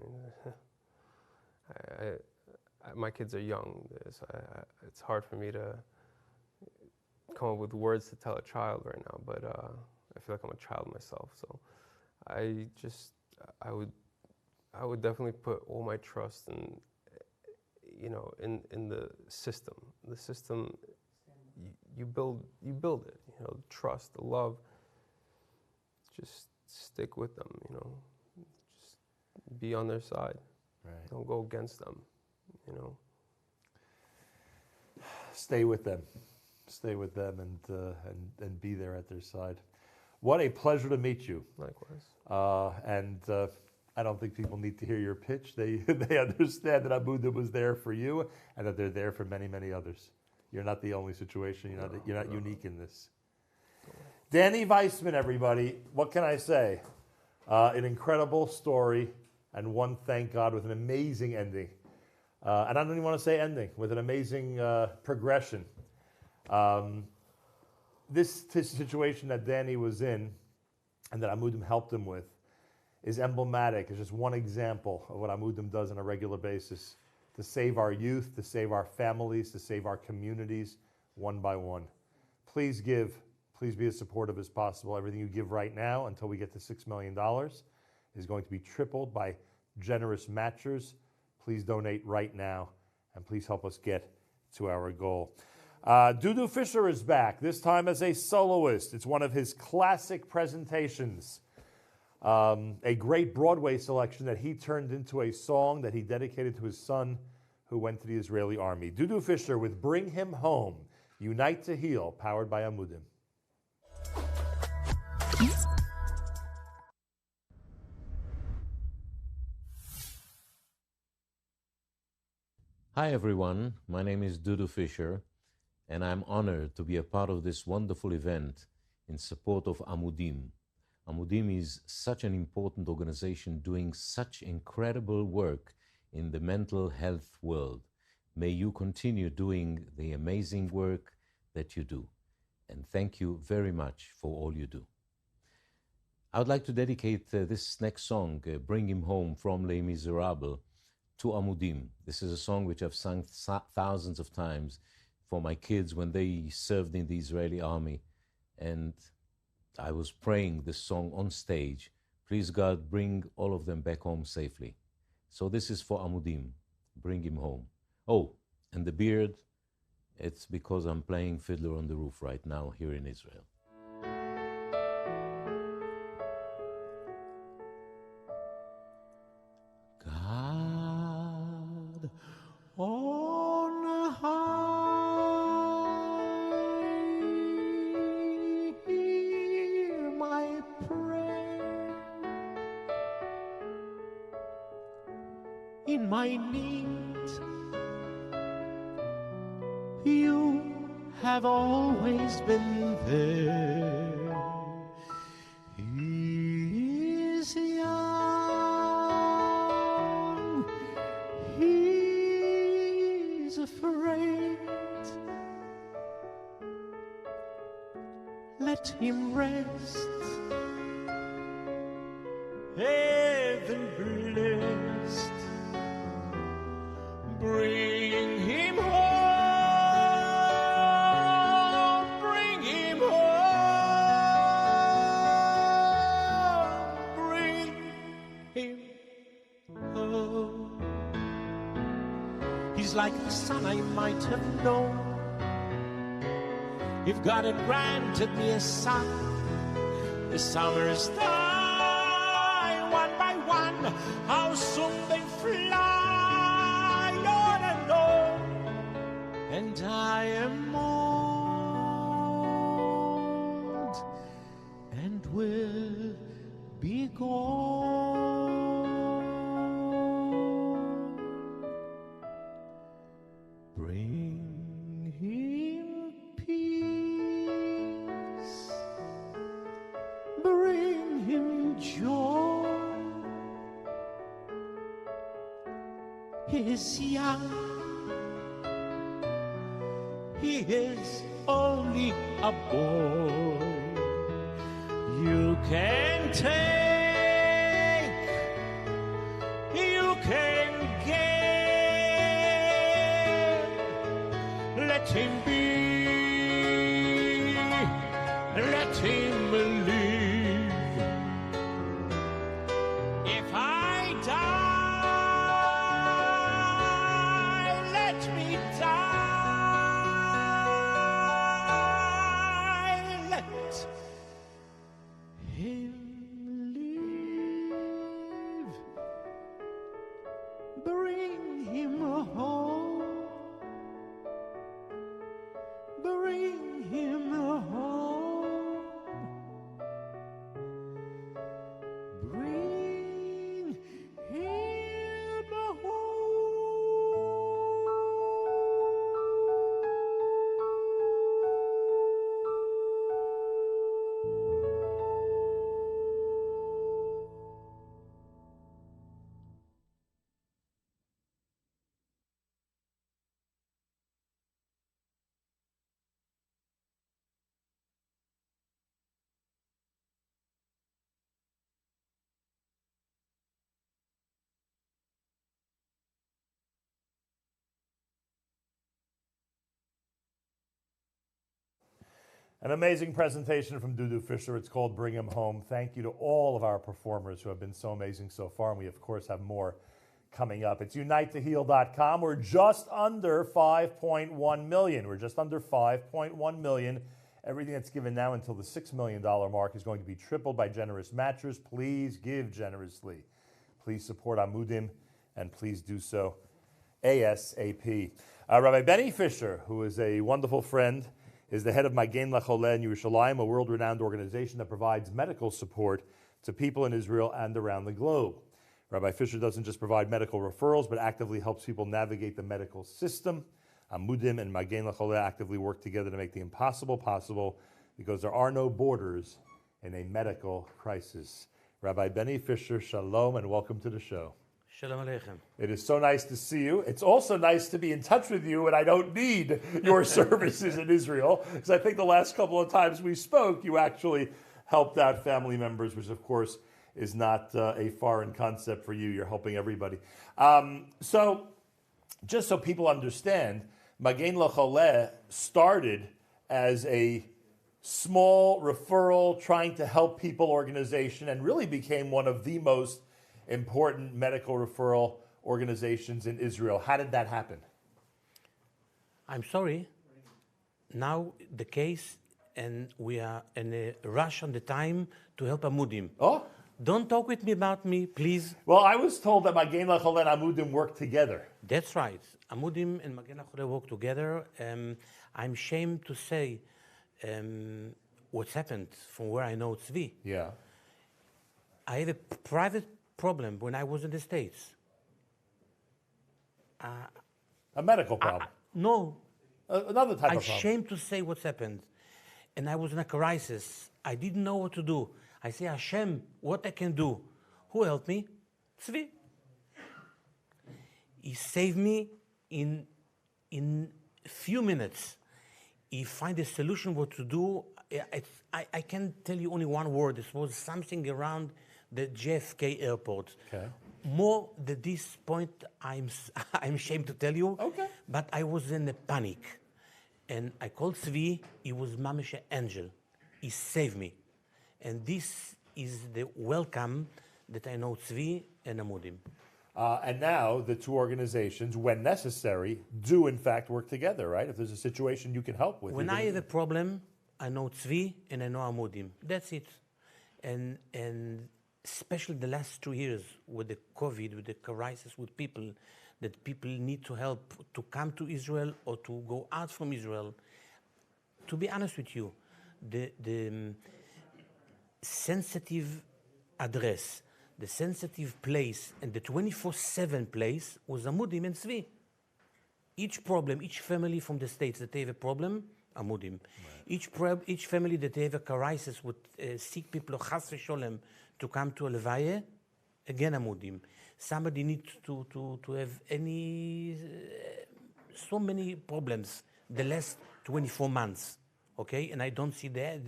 My kids are young, so it's hard for me to come up with words to tell a child right now, but I feel like I'm a child myself. So I would definitely put all my trust in the system. The system, you build it. The trust, the love. Just stick with them. Just be on their side. Right. Don't go against them. Stay with them. Stay with them and be there at their side. What a pleasure to meet you. Likewise. I don't think people need to hear your pitch. They understand that Amudim was there for you and that they're there for many, many others. You're not the only situation. You're not unique in this. Danny Weissman, everybody. What can I say? An incredible story, and one, thank God, with an amazing ending. And I don't even want to say ending, with an amazing progression. This situation that Danny was in and that Amudim helped him with is emblematic. It's just one example of what Amudim does on a regular basis to save our youth, to save our families, to save our communities one by one. Please give. Please be as supportive as possible. Everything you give right now until we get to $6 million is going to be tripled by generous matchers. Please donate right now, and and please help us get to our goal. Dudu Fisher is back, this time as a soloist. It's one of his classic presentations. A great Broadway selection that he turned into a song that he dedicated to his son who went to the Israeli army. Dudu Fisher with Bring Him Home, Unite to Heal, powered by Amudim. Hi everyone, my name is Dudu Fisher, and I'm honored to be a part of this wonderful event in support of Amudim. Amudim is such an important organization doing such incredible work in the mental health world. May you continue doing the amazing work that you do. And thank you very much for all you do. I would like to dedicate this next song, Bring Him Home from Les Miserables, to Amudim. This is a song which I've sung thousands of times for my kids when they served in the Israeli army. And I was praying this song on stage. Please God, bring all of them back home safely. So this is for Amudim, Bring Him Home. Oh, and the beard, it's because I'm playing Fiddler on the Roof right now here in Israel. God on high, hear my prayer. In my need, you have always been there. He is young, he's afraid. Let him rest, heaven blessed. Bring him home, bring him home, bring him home. He's like the son I might have known if God had granted me a son. The summers die one by one, how soon they fly. And I am old and will be gone. Bring him peace, bring him joy. He is young, he is only a boy. You can take, you can give. Let him be, let him live. If I die, let me die. Bring him home, bring him home, bring him home. An amazing presentation from Dudu Fisher. It's called Bring Him Home. Thank you to all of our performers who have been so amazing so far, and we of course have more coming up. It's unitetoheal.com. We're just under 5.1 million. We're just under 5.1 million. Everything that's given now until the $6 million mark is going to be tripled by generous matchers. Please give generously. Please support Amudim, and please do so ASAP. Rabbi Benny Fisher, who is a wonderful friend, is the head of Magen Lacholeh in Yerushalayim, a world-renowned organization that provides medical support to people in Israel and around the globe. Rabbi Fisher doesn't just provide medical referrals, but actively helps people navigate the medical system. Amudim and Magen Lacholeh actively work together to make the impossible possible, because there are no borders in a medical crisis. Rabbi Benny Fisher, shalom, and welcome to the show. Shalom Aleichem. It is so nice to see you. It's also nice to be in touch with you when I don't need your services in Israel, because I think the last couple of times we spoke, you actually helped out family members, which of course is not a foreign concept for you. You're helping everybody. So just so people understand, Magen Lacholeh started as a small referral, trying to help people organization, and really became one of the most important medical referral organizations in Israel. How did that happen? I'm sorry. Now the case, and we are in a rush on the time to help Amudim. Oh. Don't talk with me about me, please. Well, I was told that Magen Lacholeh and Amudim work together. That's right. Amudim and Magen Lacholeh work together. I'm ashamed to say what's happened from where I know Tzvi. Yeah. I had a private problem when I was in the States. A medical problem? No. Another type I'm of problem. ashamed to say what's happened. And I was in a crisis. I didn't know what to do. I say, Hashem, what I can do? Who helped me? Tzvi. He saved me in few minutes. He find a solution what to do. I can tell you only one word. This was something around the JFK airport. Okay. More than this point, I'm ashamed to tell you. Okay. But I was in a panic. And I called Tzvi. He was mamish an angel. He saved me. And this is the welcome that I know Tzvi and Amudim. And now the two organizations, when necessary, do in fact work together, right? If there's a situation you can help with. When I have a problem, I know Tzvi and I know Amudim. That's it. And especially the last 2 years with the COVID, with the crisis with people, that people need to help to come to Israel or to go out from Israel. To be honest with you, the sensitive address, the sensitive place, and the 24/7 place was Amudim and Tzvi. Each problem, each family from the States that they have a problem, Amudim. Right. Each family that they have a crisis with sick people, chas v'sholem, to come to a levaya, again Amudim. Somebody needs to have so many problems the last 24 months. Okay, and I don't see it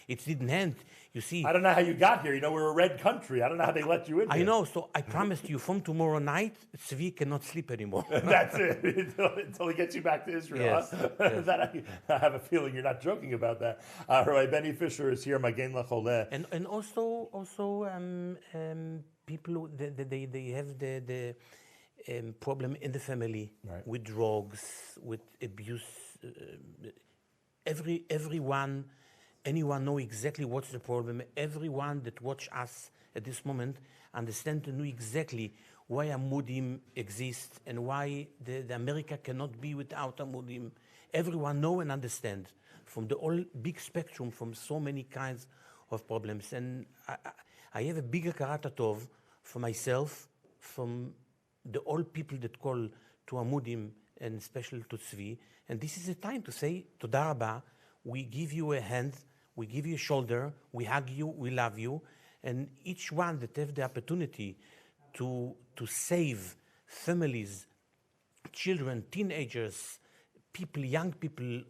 didn't end. You see, I don't know how you got here. You know, we're a red country. I don't know how they let you in here. I know, so I promised you from tomorrow night, Tzvi cannot sleep anymore. That's it, until he gets you back to Israel. Yes, Huh? yes. I have a feeling you're not joking about that. Rabbi Benny Fisher is here, Magen Lacholeh. And also people, they have the problem in the family, right, with drugs, with abuse. Anyone know exactly what's the problem. Everyone that watch us at this moment understand to know exactly why Amudim exists and why the America cannot be without Amudim. Everyone know and understand from the whole big spectrum, from so many kinds of problems. And I have a bigger karata tov for myself, from the all people that call to Amudim and especially to Tzvi. And this is a time to say, Toda Rabba, we give you a hand, we give you a shoulder, we hug you, we love you. And each one that have the opportunity to save families, children, teenagers, people, young people,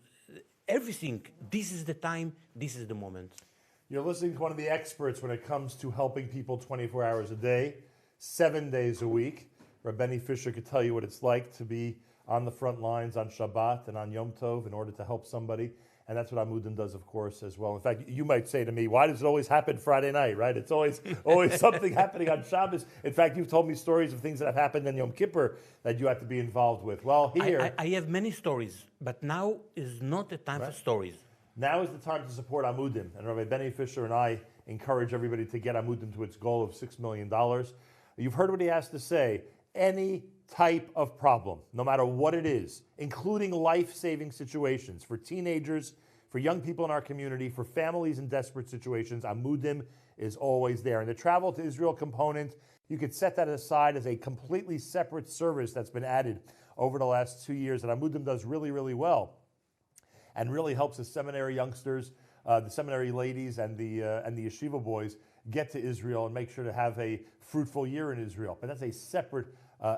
everything, this is the time, this is the moment. You're listening to one of the experts when it comes to helping people 24 hours a day, 7 days a week. Rabbi Benny Fisher could tell you what it's like to be on the front lines on Shabbat and on Yom Tov in order to help somebody. And that's what Amudim does, of course, as well. In fact, you might say to me, why does it always happen Friday night, right? It's always something happening on Shabbos. In fact, you've told me stories of things that have happened in Yom Kippur that you have to be involved with. Well, here... I have many stories, but now is not the time for stories. Now is the time to support Amudim. And Rabbi Benny Fisher and I encourage everybody to get Amudim to its goal of $6 million. You've heard what he has to say. Any type of problem, no matter what it is, including life-saving situations for teenagers, for young people in our community, for families in desperate situations, Amudim is always there. And the travel to Israel component, you could set that aside as a completely separate service that's been added over the last 2 years that Amudim does really, really well and really helps the seminary youngsters, the seminary ladies and the yeshiva boys get to Israel and make sure to have a fruitful year in Israel. But that's a separate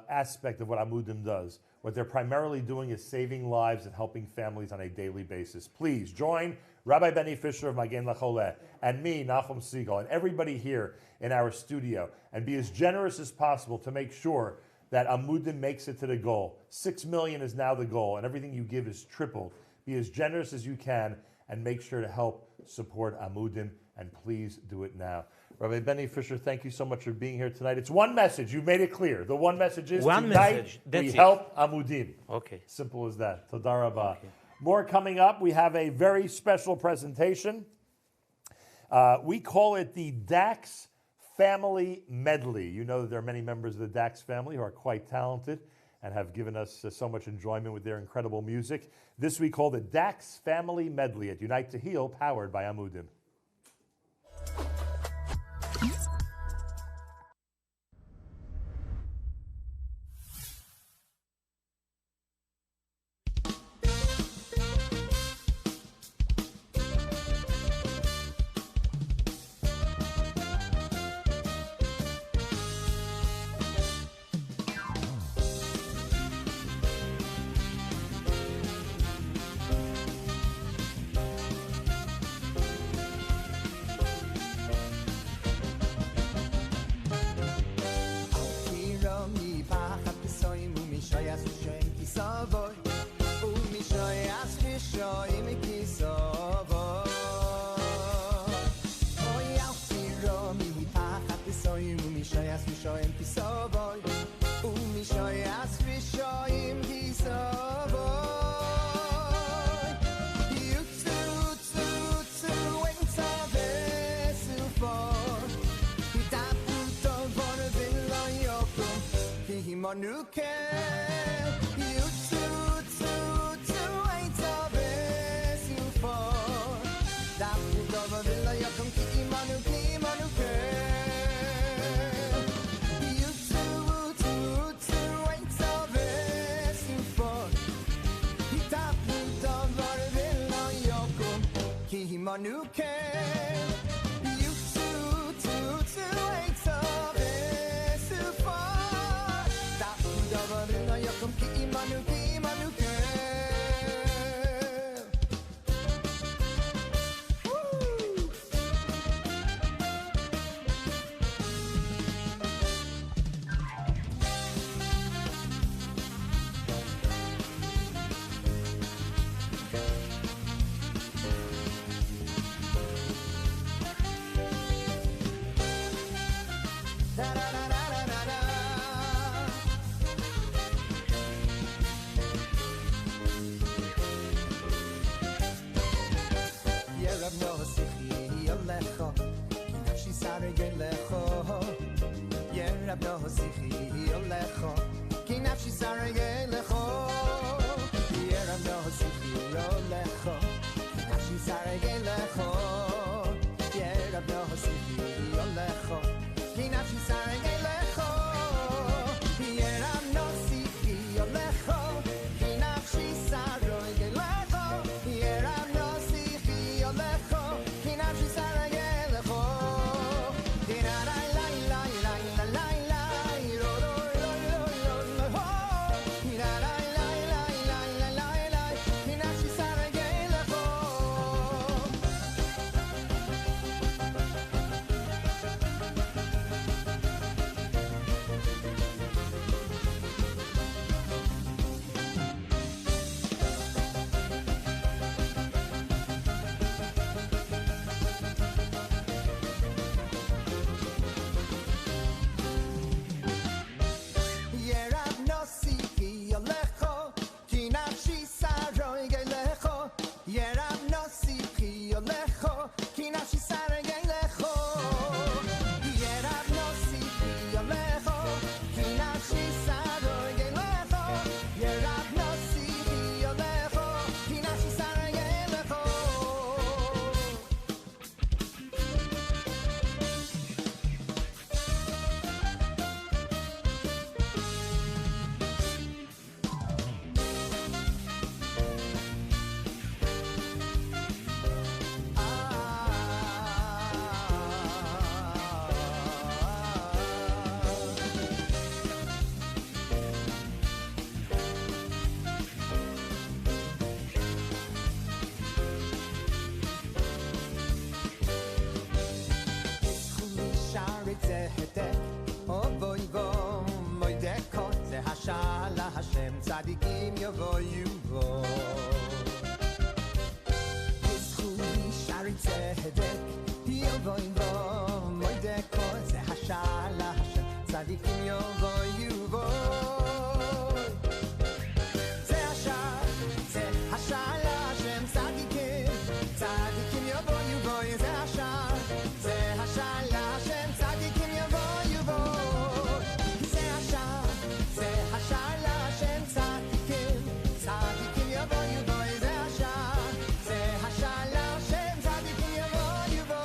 aspect of what Amudim does. What they're primarily doing is saving lives and helping families on a daily basis. Please join Rabbi Benny Fisher of Magen Lacholeh and me, Nachum Siegel, and everybody here in our studio, and be as generous as possible to make sure that Amudim makes it to the goal. 6 million is now the goal, and everything you give is tripled. Be as generous as you can and make sure to help support Amudim, and please do it now. Rabbi Benny Fisher, thank you so much for being here tonight. It's one message. You've made it clear. The one message is tonight we help Amudim. Okay. Simple as that. Toda rabah. Okay. More coming up. We have a very special presentation. We call it the DAX Family Medley. You know that there are many members of the DAX family who are quite talented and have given us so much enjoyment with their incredible music. This we call the DAX Family Medley at Unite to Heal, powered by Amudim. Kinashi saragay lecho Yerab nosi yolecho Kinashi saragay lecho Yerab nosi yolecho Kinashi saragay lecho Tzadikim yovoyu vo Yizchuli shari tzedek yovoyu vo Moideko ze hashala Hashem Tzadikim yovoyu vo Ze hashala Hashem Tzadikim yovoyu vo Ze hashala Hashem Tzadikim yovoyu vo Ze hashala Hashem Tzadikim yovoyu vo Ze hashala Hashem Tzadikim yovoyu vo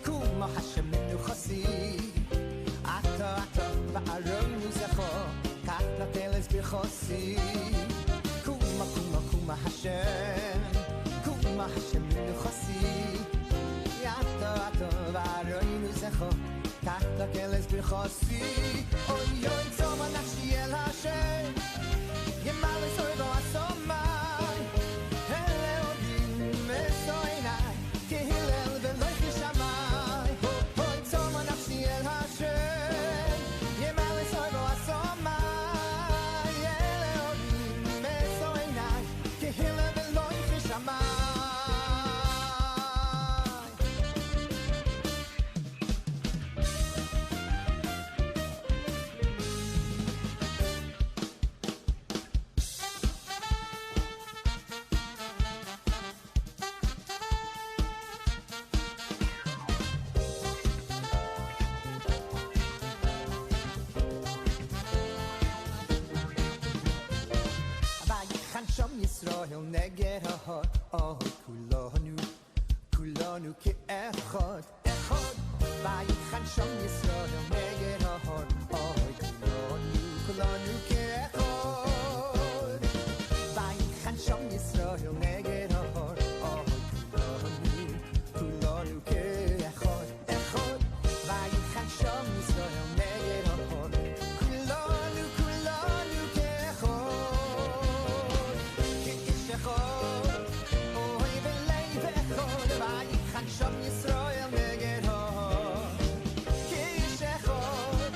Kuma Hashem menuchasi Ata va'aron muzecho Kach nateles b'chosi Kuma Hashem menuchasi Ata va'aron muzecho Kach nateles b'chosi Oy oy tzoma nafshi el Hashem Yemal esoivo asomai Hele odim esoinai Kehilel veloich nishamai Hoy tzoma nafshi el Hashem Yemal esoivo asomai Hele odim esoinai Kehilel veloich nishamai Yisrael neged ha'hot Oh, kulanu ke'echad Echad Vayichan sham Yisrael neged ha'hot Oh, kulanu ke'echad Vayichan sham Yisrael neged ha'hot Oh, kulanu ke'echad Echad Vayichan sham Yisrael neged ha'hot Kulanu ke'echad Oy belay vechod vayichan sham Yisrael neged ha'hot Kishechod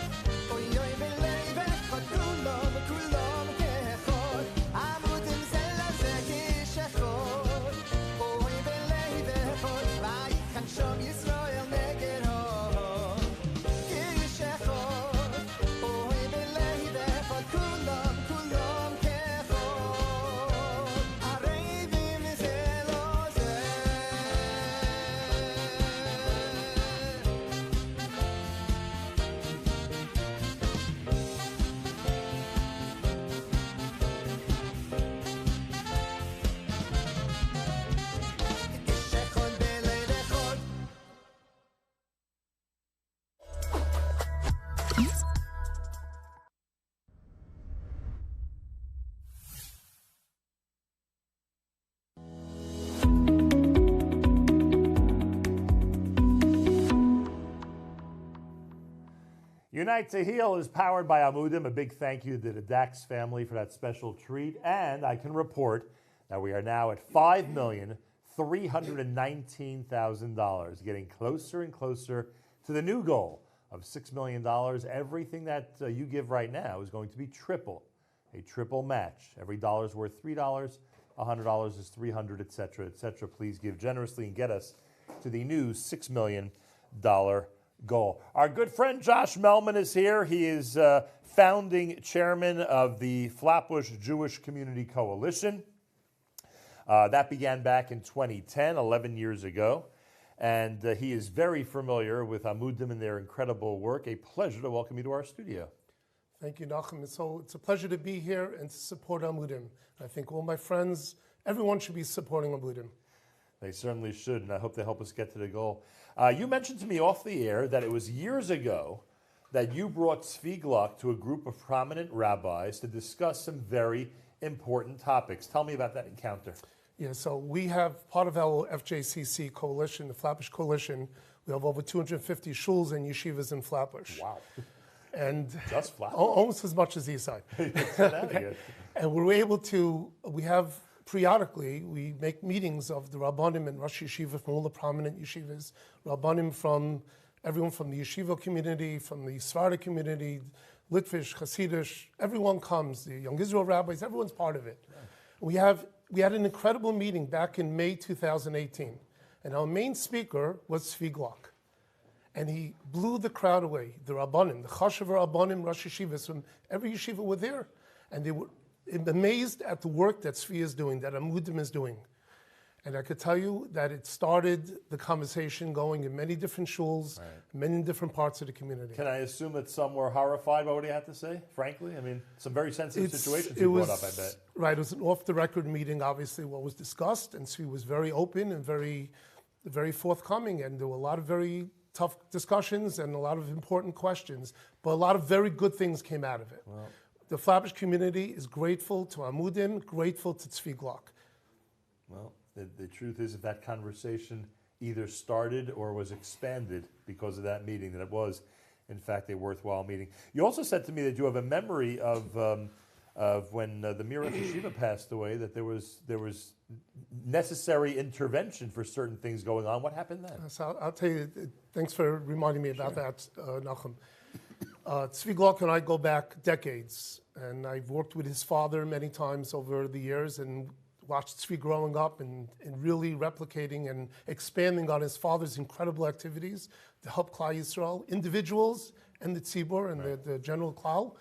Oy belay vechod Kulom ke'echod Amudim zelaze kishechod Oy belay vechod vayichan sham Yisrael neged ha'hot Kishechod Oy belay vechod Kulom ke'echod Arevim zeloze Kishechod belay vechod Unite to Heal is powered by Amudim. A big thank you to the Dax family for that special treat. And I can report that we are now at $319,000, getting closer and closer to the new goal of $6 million. Everything that you give right now is going to be triple, a triple match. Every dollar is worth $3, $100 is $300, et cetera, et cetera. Please give generously and get us to the new $6 million goal. Our good friend Josh Melman is here. He is founding chairman of the Flatbush Jewish Community Coalition. That began back in 2010, 11 years ago. And he is very familiar with Amudim and their incredible work. A pleasure to welcome you to our studio. Thank you, Nachum. It's a pleasure to be here and to support Amudim. I think all my friends, everyone should be supporting Amudim. They certainly should, and I hope they help us get to the goal. You mentioned to me off the air that it was years ago that you brought Tzvi Gluck to a group of prominent rabbis to discuss some very important topics. Tell me about that encounter. Yeah, so we have part of our FJCC coalition, the Flatbush Coalition. We have over 250 shuls and yeshivas in Flatbush. Wow. And just Flatbush? Almost as much as Eastside. Okay. And we're able to, we have periodically, we make meetings of the Rabbanim and Rosh Yeshiva from all the prominent yeshivas, Rabbanim from everyone from the yeshiva community, from the Sephardic community, Litvish, Hasidish, everyone comes, the Young Israel rabbis, everyone's part of it. Yeah. We had an incredible meeting back in May 2018, and our main speaker was Tzvi Gluck. And he blew the crowd away. The Rabbanim, the Chashav Rabbanim, Rosh Yeshivas from every yeshiva were there, and they were amazed at the work that Tzvi is doing, that Amudim is doing. And I could tell you that it started the conversation going in many different shuls, many different parts of the community. Can I assume that some were horrified by what he had to say, frankly? I mean, some very sensitive situations he brought up, I bet. Right, it was an off-the-record meeting, obviously, what was discussed, and Tzvi was very open and very forthcoming, and there were a lot of very tough discussions and a lot of important questions, but a lot of very good things came out of it. Wow. The Flatbush community is grateful to Amudim, grateful to Tzvi Gluck. Well, the truth is that conversation either started or was expanded because of that meeting, that it was, in fact, a worthwhile meeting. You also said to me that you have a memory of when the Mirach Yeshiva passed away, that there was necessary intervention for certain things going on. What happened then? So I'll tell you, thanks for reminding me about that, Nachum. Tzvi Gluck and I go back decades, and I've worked with his father many times over the years and watched Tzvi growing up and really replicating and expanding on his father's incredible activities to help Klal Yisrael, individuals and the tzibur and the general Klal.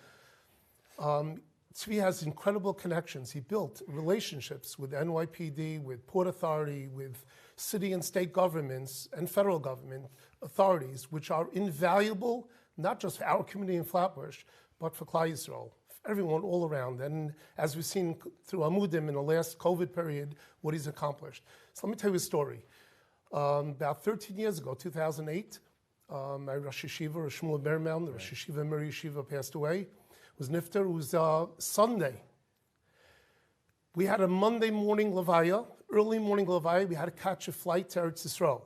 Tzvi has incredible connections. He built relationships with NYPD, with Port Authority, with city and state governments and federal government authorities, which are invaluable, not just for our community in Flatbush, but for Klal Yisrael, everyone all around. And as we've seen through Amudim in the last COVID period, what he's accomplished. So let me tell you a story. About 13 years ago, 2008, my Rosh Yeshiva, Rosh Shmuel Berman, the Rosh Yeshiva Mir Yeshiva passed away. It was Nifter. It was Sunday. We had a Monday morning Levaya, early morning Levaya. We had to catch a flight to Eretz Yisrael.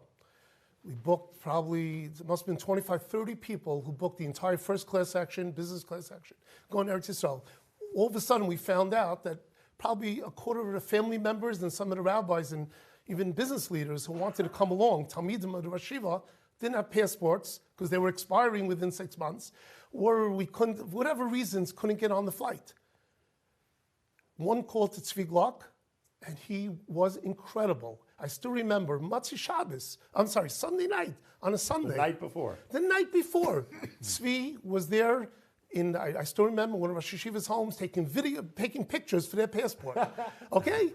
We booked probably, it must have been 25, 30 people who booked the entire first class section, business class section, going to Eretz Yisrael. All of a sudden, we found out that probably a quarter of the family members and some of the rabbis and even business leaders who wanted to come along, Talmidim of the Rosh Yeshiva, didn't have passports because they were expiring within 6 months, or we couldn't, for whatever reasons, couldn't get on the flight. One called to Tzvi Gluck, and he was incredible. I still remember Sunday night, on a Sunday. The night before. The night before. Tzvi was there I still remember one of Rosh Yeshiva's homes taking pictures for their passport. Okay?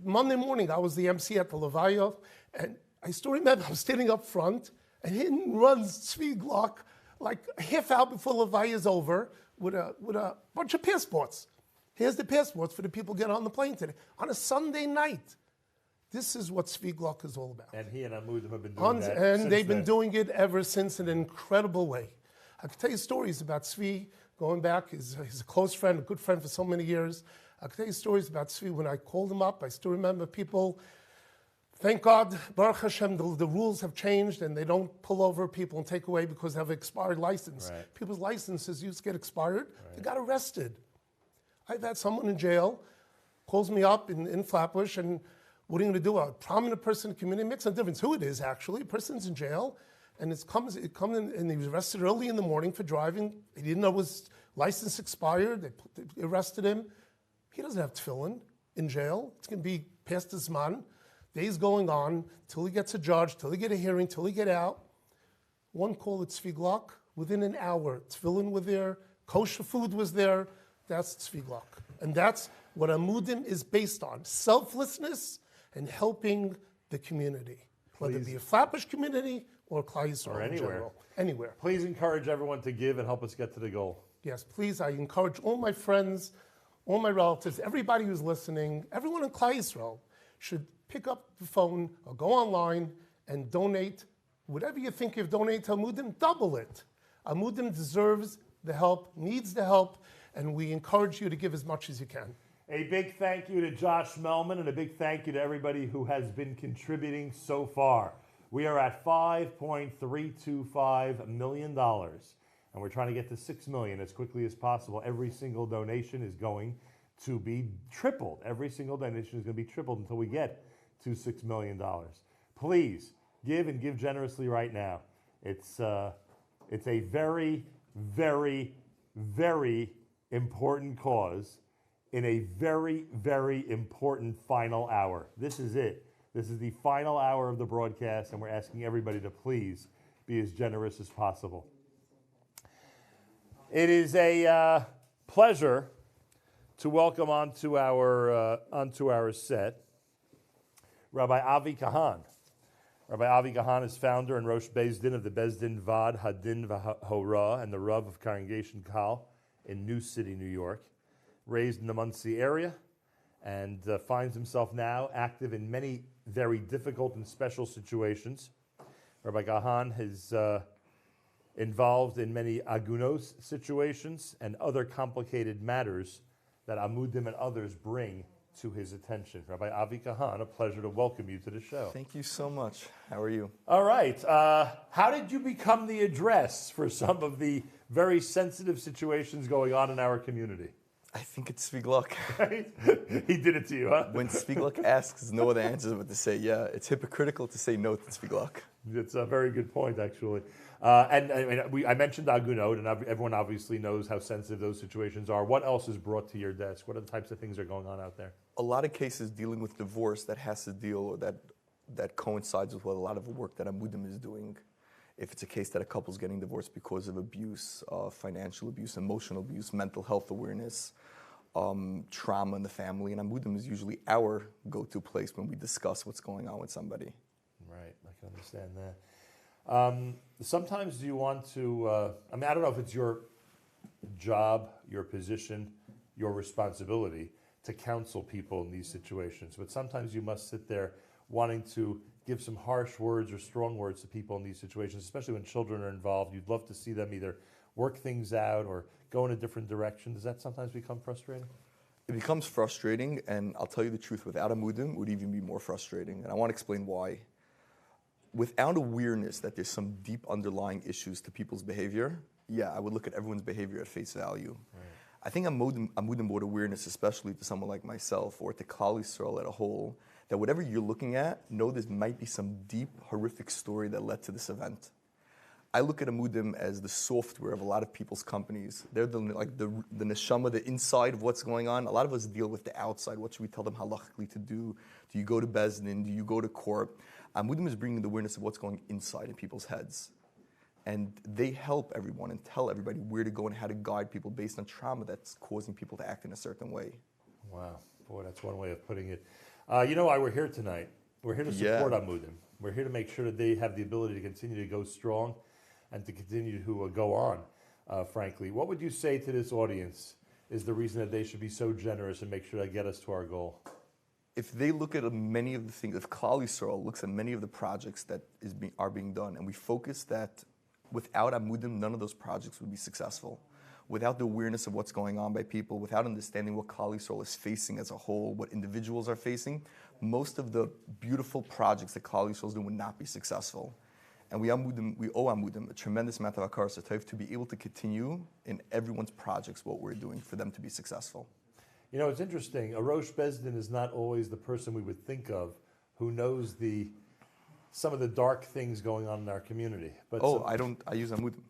Monday morning, I was the MC at the Levaya, and I still remember I was standing up front, and in runs Tzvi Gluck, like a half hour before Levaya is over, with a bunch of passports. Here's the passports for the people getting on the plane today. On a Sunday night. This is what Tzvi Gluck is all about. And he and Amudim have been doing that And they've been doing it ever since in an incredible way. I could tell you stories about Tzvi going back. He's a close friend, a good friend for so many years. I could tell you stories about Tzvi. When I called him up, I still remember people, thank God, Baruch Hashem, the rules have changed and they don't pull over people and take away because they have an expired license. Right. People's licenses used to get expired. Right. They got arrested. I've had someone in jail, calls me up in Flatbush, and What are you going to do? A prominent person in the community makes no difference who it is, actually. A person's in jail, and it comes in, and he was arrested early in the morning for driving. He didn't know his license expired. They arrested him. He doesn't have tefillin in jail. It's going to be past his man. Days going on till he gets a judge, till he get a hearing, till he get out. One call at Tzviglok. Within an hour, tefillin were there, kosher food was there. That's Tzviglok. And that's what Amudim is based on. Selflessness and helping the community. Whether it be a Flatbush community or Klal Yisrael Or in anywhere. general. Anywhere. Please encourage everyone to give and help us get to the goal. Yes, please, I encourage all my friends, all my relatives, everybody who's listening, everyone in Klal Yisrael should pick up the phone or go online and donate. Whatever you think you've donated to Amudim, double it. Amudim deserves the help, needs the help, and we encourage you to give as much as you can. A big thank you to Josh Melman and a big thank you to everybody who has been contributing so far. We are at $5.325 million, and we're trying to get to $6 million as quickly as possible. Every single donation is going to be tripled. Every single donation is going to be tripled until we get to $6 million. Please give and give generously right now. It's a very, very, very important cause in a very, very important final hour. This is it. This is the final hour of the broadcast, and we're asking everybody to please be as generous as possible. It is a pleasure to welcome onto our set Rabbi Avi Kahan. Rabbi Avi Kahan is founder and Rosh Beis Din of the Beis Din Vad Hadin V'Hora and the Rav of Congregation Kal in New City, New York. Raised in the Monsey area and finds himself now active in many very difficult and special situations. Rabbi Kahan is involved in many agunos situations and other complicated matters that Amudim and others bring to his attention. Rabbi Avi Kahan, a pleasure to welcome you to the show. Thank you so much. How are you? All right. How did you become the address for some of the very sensitive situations going on in our community? I think it's Tzviglok. He did it to you, huh? When Tzviglok asks, no other answer but to say, yeah, it's hypocritical to say no to Tzviglok. It's a very good point, actually. I mentioned Agunot, and everyone obviously knows how sensitive those situations are. What else is brought to your desk? What are the types of things that are going on out there? A lot of cases dealing with divorce that has to deal, or that coincides with what a lot of the work that Amudim is doing. If it's a case that a couple's getting divorced because of abuse, financial abuse, emotional abuse, mental health awareness, trauma in the family, and Amudim is usually our go-to place when we discuss what's going on with somebody. Right, I can understand that. Sometimes do you want to, I don't know if it's your job, your position, your responsibility to counsel people in these situations, but sometimes you must sit there wanting to give some harsh words or strong words to people in these situations, especially when children are involved. You'd love to see them either work things out or go in a different direction. Does that sometimes become frustrating? It becomes frustrating, and I'll tell you the truth, without Amudim, it would even be more frustrating. And I want to explain why. Without awareness that there's some deep underlying issues to people's behavior, I would look at everyone's behavior at face value. Right. I think Amudim brought awareness, especially to someone like myself or to Klal Yisrael as a whole, that whatever you're looking at, know there might be some deep, horrific story that led to this event. I look at Amudim as the software of a lot of people's companies. They're the neshama, the inside of what's going on. A lot of us deal with the outside. What should we tell them halachically to do? Do you go to Beis Din? Do you go to court? Amudim is bringing the awareness of what's going inside in people's heads. And they help everyone and tell everybody where to go and how to guide people based on trauma that's causing people to act in a certain way. Wow. Boy, that's one way of putting it. You know why we're here tonight? We're here to support Amudim. We're here to make sure that they have the ability to continue to go strong and to continue to go on, frankly. What would you say to this audience is the reason that they should be so generous and make sure they get us to our goal? If they look at many of the things, if Klal Yisrael looks at many of the projects that are being done, and we focus that without Amudim, none of those projects would be successful. Without the awareness of what's going on by people, without understanding what Klal Yisrael is facing as a whole, what individuals are facing, most of the beautiful projects that Klal Yisrael is doing would not be successful. And we owe Amudim a tremendous amount of Akar Satayv to be able to continue in everyone's projects what we're doing for them to be successful. You know, it's interesting. A Rosh Beis Din is not always the person we would think of who knows some of the dark things going on in our community. But I use Amudim.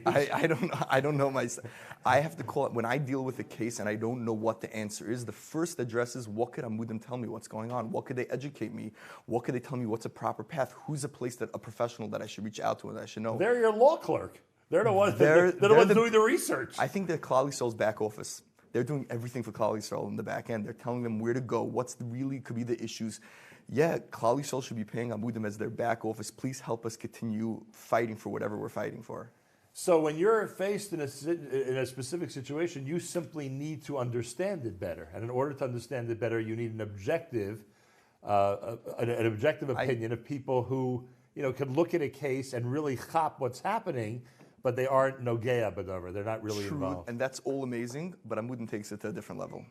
I don't know myself. I have to call it when I deal with a case and I don't know what the answer is. The first address is, what could Amudim tell me what's going on? What could they educate me? What could they tell me what's a proper path? Who's a professional that I should reach out to and that I should know? They're your law clerk. They're the ones. They're the ones doing the research. I think they're Klal Yisrael's back office. They're doing everything for Klal Yisrael in the back end. They're telling them where to go. What's really could be the issues. Yeah, Klal Yisrael should be paying Amudim as their back office. Please help us continue fighting for whatever we're fighting for. So when you're faced in a specific situation, you simply need to understand it better. And in order to understand it better, you need an objective opinion of people who can look at a case and really chop what's happening, but they aren't nogea b'davar. They're not really involved. And that's all amazing, but Amudim takes it to a different level.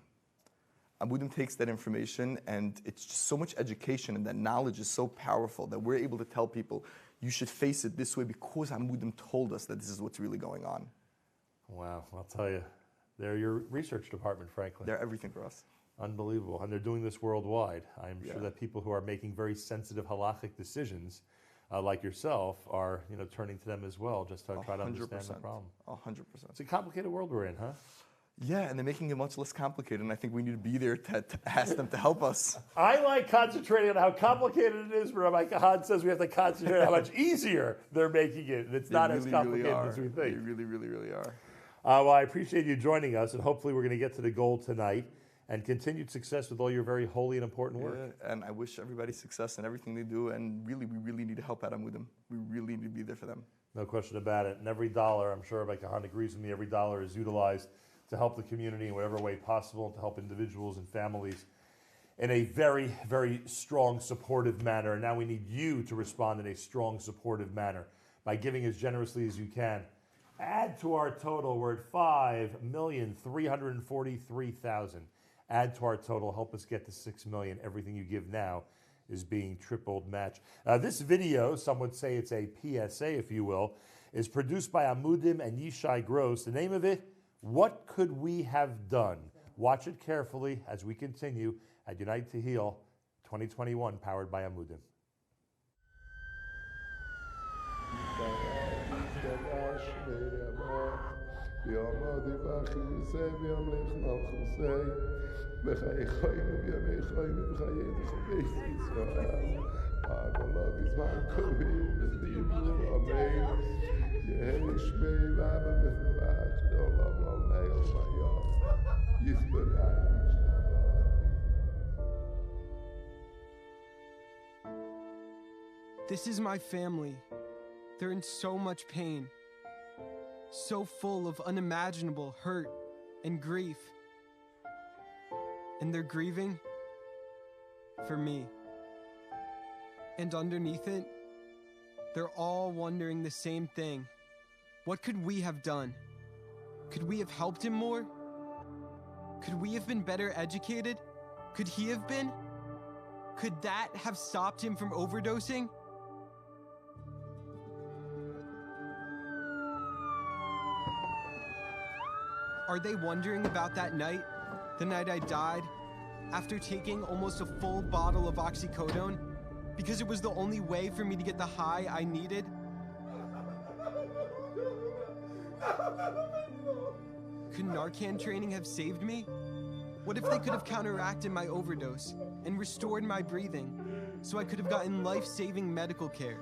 Amudim takes that information, and it's just so much education, and that knowledge is so powerful that we're able to tell people, you should face it this way because Amudim told us that this is what's really going on. Wow, I'll tell you, they're your research department, frankly. They're everything for us. Unbelievable, and they're doing this worldwide. I'm sure that people who are making very sensitive halachic decisions, like yourself, are turning to them as well, just to try to understand the problem. 100%. It's a complicated world we're in, huh? Yeah, and they're making it much less complicated, and I think we need to be there to ask them to help us. I like concentrating on how complicated it is, but Rabbi Kahan says we have to concentrate on how much easier they're making it, and it's not as complicated as we think. They really, really, really are. Well, I appreciate you joining us, and hopefully we're going to get to the goal tonight, and continued success with all your very holy and important work. Yeah, and I wish everybody success in everything they do, and really, we really need to help out Amudim. We really need to be there for them. No question about it. And every dollar, I'm sure Rabbi Kahan agrees with me, every dollar is utilized to help the community in whatever way possible, and to help individuals and families in a very, very strong, supportive manner. And now we need you to respond in a strong, supportive manner by giving as generously as you can. Add to our total, we're at 5,343,000. Add to our total, help us get to 6 million. Everything you give now is being tripled matched. This video, some would say it's a PSA, if you will, is produced by Amudim and Yishai Gross. The name of it, What Could We Have Done? Watch it carefully as we continue at Unite to Heal 2021, powered by Amudim. This is my family. They're in so much pain, so full of unimaginable hurt and grief. And they're grieving for me. And underneath it, they're all wondering the same thing. What could we have done? Could we have helped him more? Could we have been better educated? Could he have been? Could that have stopped him from overdosing? Are they wondering about that night? The night I died? After taking almost a full bottle of oxycodone? Because it was the only way for me to get the high I needed? Could Narcan training have saved me? What if they could have counteracted my overdose and restored my breathing so I could have gotten life-saving medical care?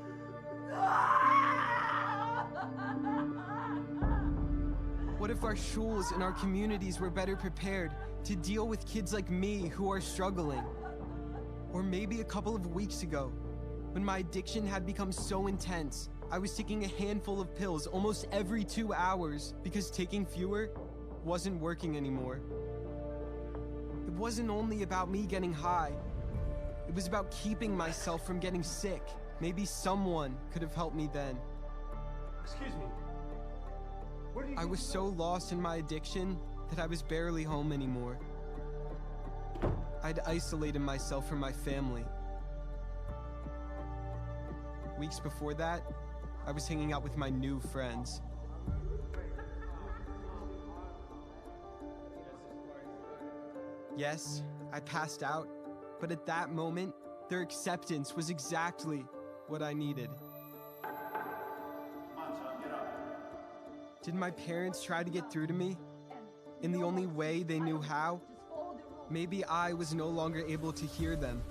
What if our shuls and our communities were better prepared to deal with kids like me who are struggling? Or maybe a couple of weeks ago, when my addiction had become so intense, I was taking a handful of pills almost every 2 hours because taking fewer wasn't working anymore. It wasn't only about me getting high. It was about keeping myself from getting sick. Maybe someone could have helped me then. Excuse me. I was so lost in my addiction that I was barely home anymore. I'd isolated myself from my family. Weeks before that, I was hanging out with my new friends. Yes, I passed out, but at that moment, Their acceptance was exactly what I needed. Did my parents try to get through to me in the only way they knew how? Maybe I was no longer able to hear them.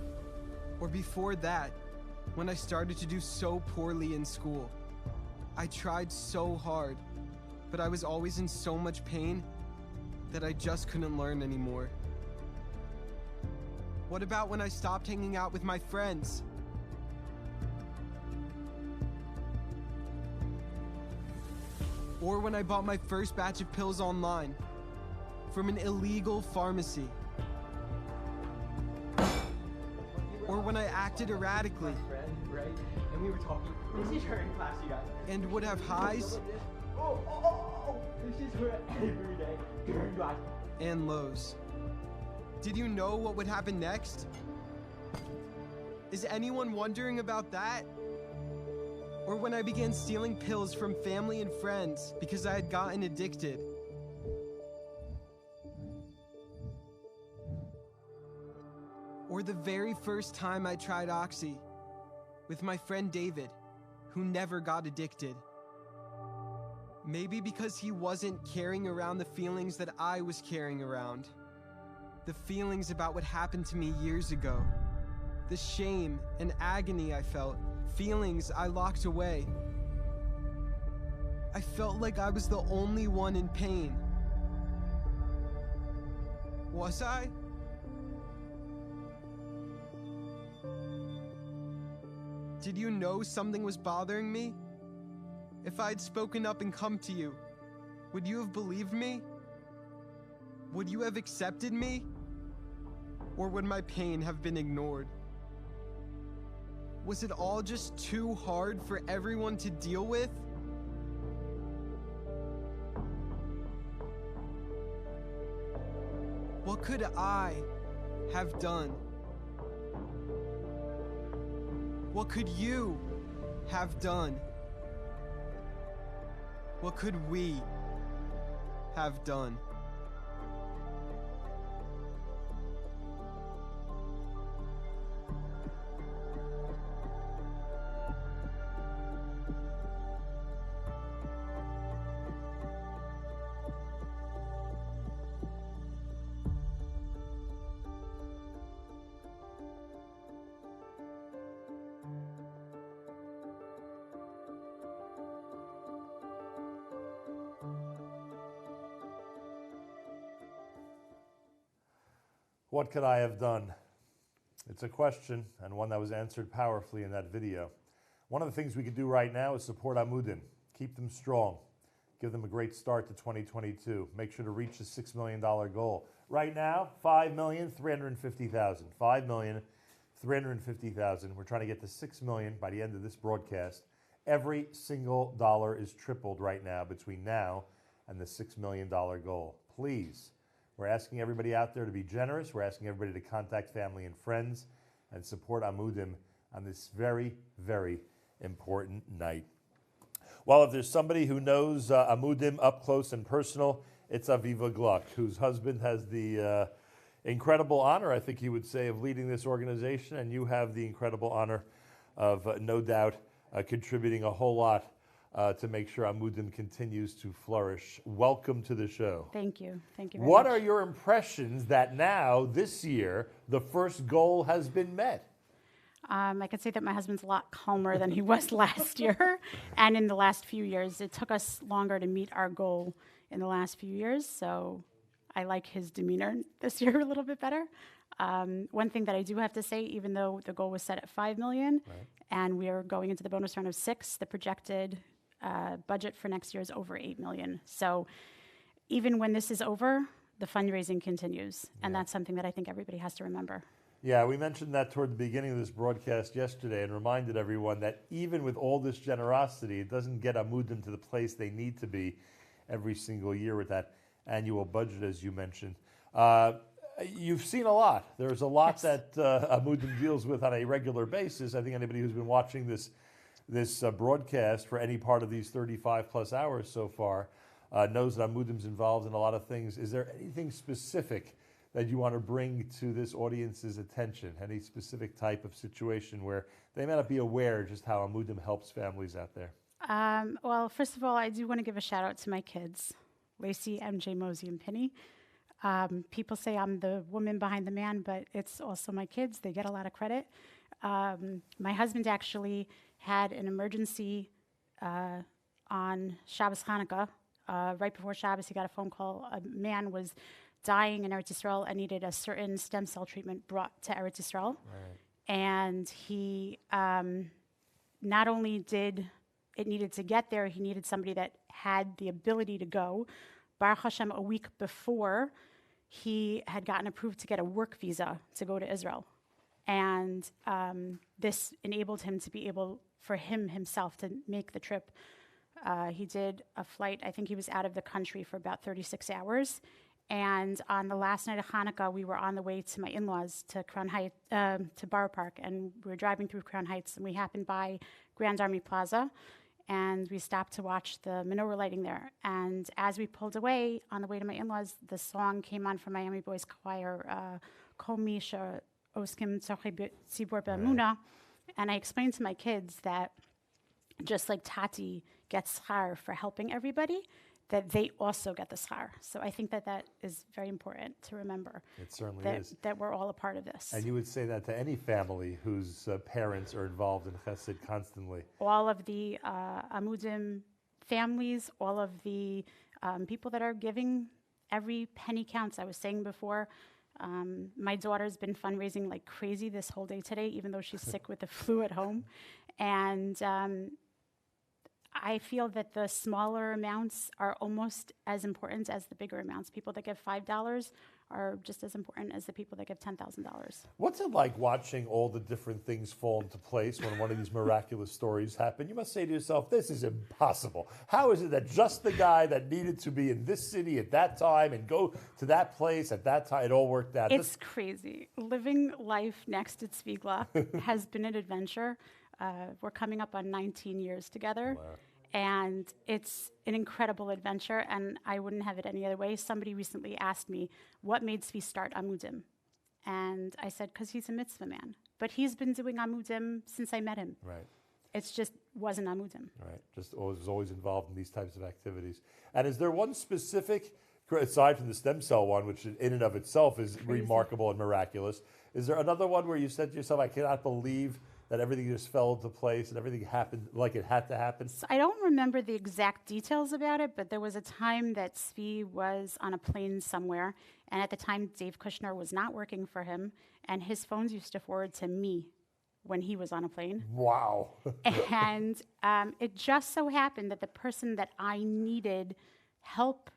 Or before that, when I started to do so poorly in school. I tried so hard, but I was always in so much pain that I just couldn't learn anymore. What about when I stopped hanging out with my friends? Or when I bought my first batch of pills online from an illegal pharmacy? Or when I acted erratically Right? And we were talking. This is her in class, you guys. and would have highs This is her every day. During class. and lows. Did you know what would happen next? Is anyone wondering about that? Or when I began stealing pills from family and friends because I had gotten addicted? Or the very first time I tried Oxy with my friend David, who never got addicted? Maybe because he wasn't carrying around the feelings that I was carrying around. The feelings about what happened to me years ago. The shame and agony I felt. Feelings I locked away. I felt like I was the only one in pain. Was I? Did you know something was bothering me? If I had spoken up and come to you, would you have believed me? Would you have accepted me? Or would my pain have been ignored? Was it all just too hard for everyone to deal with? What could I have done? What could you have done? What could we have done? What could I have done? It's a question, and one that was answered powerfully in that video. One of the things we could do right now is support Amudim. Keep them strong. Give them a great start to 2022. Make sure to reach the $6 million goal. Right now, $5,350,000. $5,350,000. We're trying to get to $6 million by the end of this broadcast. Every single dollar is tripled right now between now and the $6 million goal. Please. We're asking everybody out there to be generous. We're asking everybody to contact family and friends and support Amudim on this very, very important night. Well, if there's somebody who knows Amudim up close and personal, it's Aviva Gluck, whose husband has the incredible honor, I think you would say, of leading this organization, and you have the incredible honor of, no doubt, contributing a whole lot to make sure Amudim continues to flourish. Welcome to the show. Thank you. Thank you very What much. are your impressions that now, this year, the first goal has been met? I could say that my husband's a lot calmer than he was last year and in the last few years. It took us longer to meet our goal in the last few years, so I like his demeanor this year a little bit better. One thing that I do have to say, even though the goal was set at $5 million, and we are going into the bonus round of 6, the projected budget for next year is over $8 million. So even when this is over, the fundraising continues, and that's something that I think everybody has to remember. Yeah, we mentioned that toward the beginning of this broadcast yesterday and reminded everyone that even with all this generosity, it doesn't get Amudim to the place they need to be every single year with that annual budget, as you mentioned. You've seen a lot. There's a lot that Amudim deals with on a regular basis. I think anybody who's been watching this broadcast for any part of these 35 plus hours so far knows that Amudim's involved in a lot of things. Is there anything specific that you want to bring to this audience's attention? Any specific type of situation where they may not be aware just how Amudim helps families out there? Well, first of all, I do want to give a shout out to my kids, Lacey, MJ, Mosey, and Penny. People say I'm the woman behind the man, but it's also my kids. They get a lot of credit. My husband actually had an emergency on Shabbos Hanukkah. Right before Shabbos, he got a phone call. A man was dying in Eretz Yisrael and needed a certain stem cell treatment brought to Eretz Yisrael. Right. And he not only did it needed to get there, he needed somebody that had the ability to go. Baruch Hashem, a week before, he had gotten approved to get a work visa to go to Israel. And this enabled him to be able, for him himself, to make the trip. He did a flight, I think he was out of the country for about 36 hours. And on the last night of Hanukkah, we were on the way to my in-laws to Crown Heights, to Borough Park, and we were driving through Crown Heights, and we happened by Grand Army Plaza, and we stopped to watch the menorah lighting there. And as we pulled away on the way to my in-laws, the song came on from Miami Boys Choir, Kol Mi Oskim Tzorchei Tzibur Be'emunah, and I explained to my kids that just like Tati gets schar for helping everybody, that they also get the schar. So I think that that is very important to remember. It certainly that, is. That we're all a part of this. And you would say that to any family whose parents are involved in chesed constantly. All of the Amudim families, all of the people that are giving, every penny counts. I was saying before, my daughter's been fundraising like crazy this whole day today, even though she's sick with the flu at home. And I feel that the smaller amounts are almost as important as the bigger amounts. People that give $5 are just as important as the people that give $10,000. What's it like watching all the different things fall into place when one of these miraculous stories happen? You must say to yourself, this is impossible. How is it that just the guy that needed to be in this city at that time and go to that place at that time, it all worked out? It's crazy. Living life next to Tzvi has been an adventure. We're coming up on 19 years together. Wow. And it's an incredible adventure, and I wouldn't have it any other way. Somebody recently asked me, what made Tzvi start Amudim? And I said, because he's a mitzvah man. But he's been doing Amudim since I met him. Right. It's just wasn't Amudim. Right. Just was always involved in these types of activities. And is there one specific, aside from the stem cell one, which in and of itself is remarkable and miraculous, is there another one where you said to yourself, I cannot believe that everything just fell into place and everything happened like it had to happen? So I don't remember the exact details about it, but there was a time that Tzvi was on a plane somewhere, and at the time Dave Kushner was not working for him, and his phones used to forward to me when he was on a plane. Wow. And it just so happened that the person that I needed help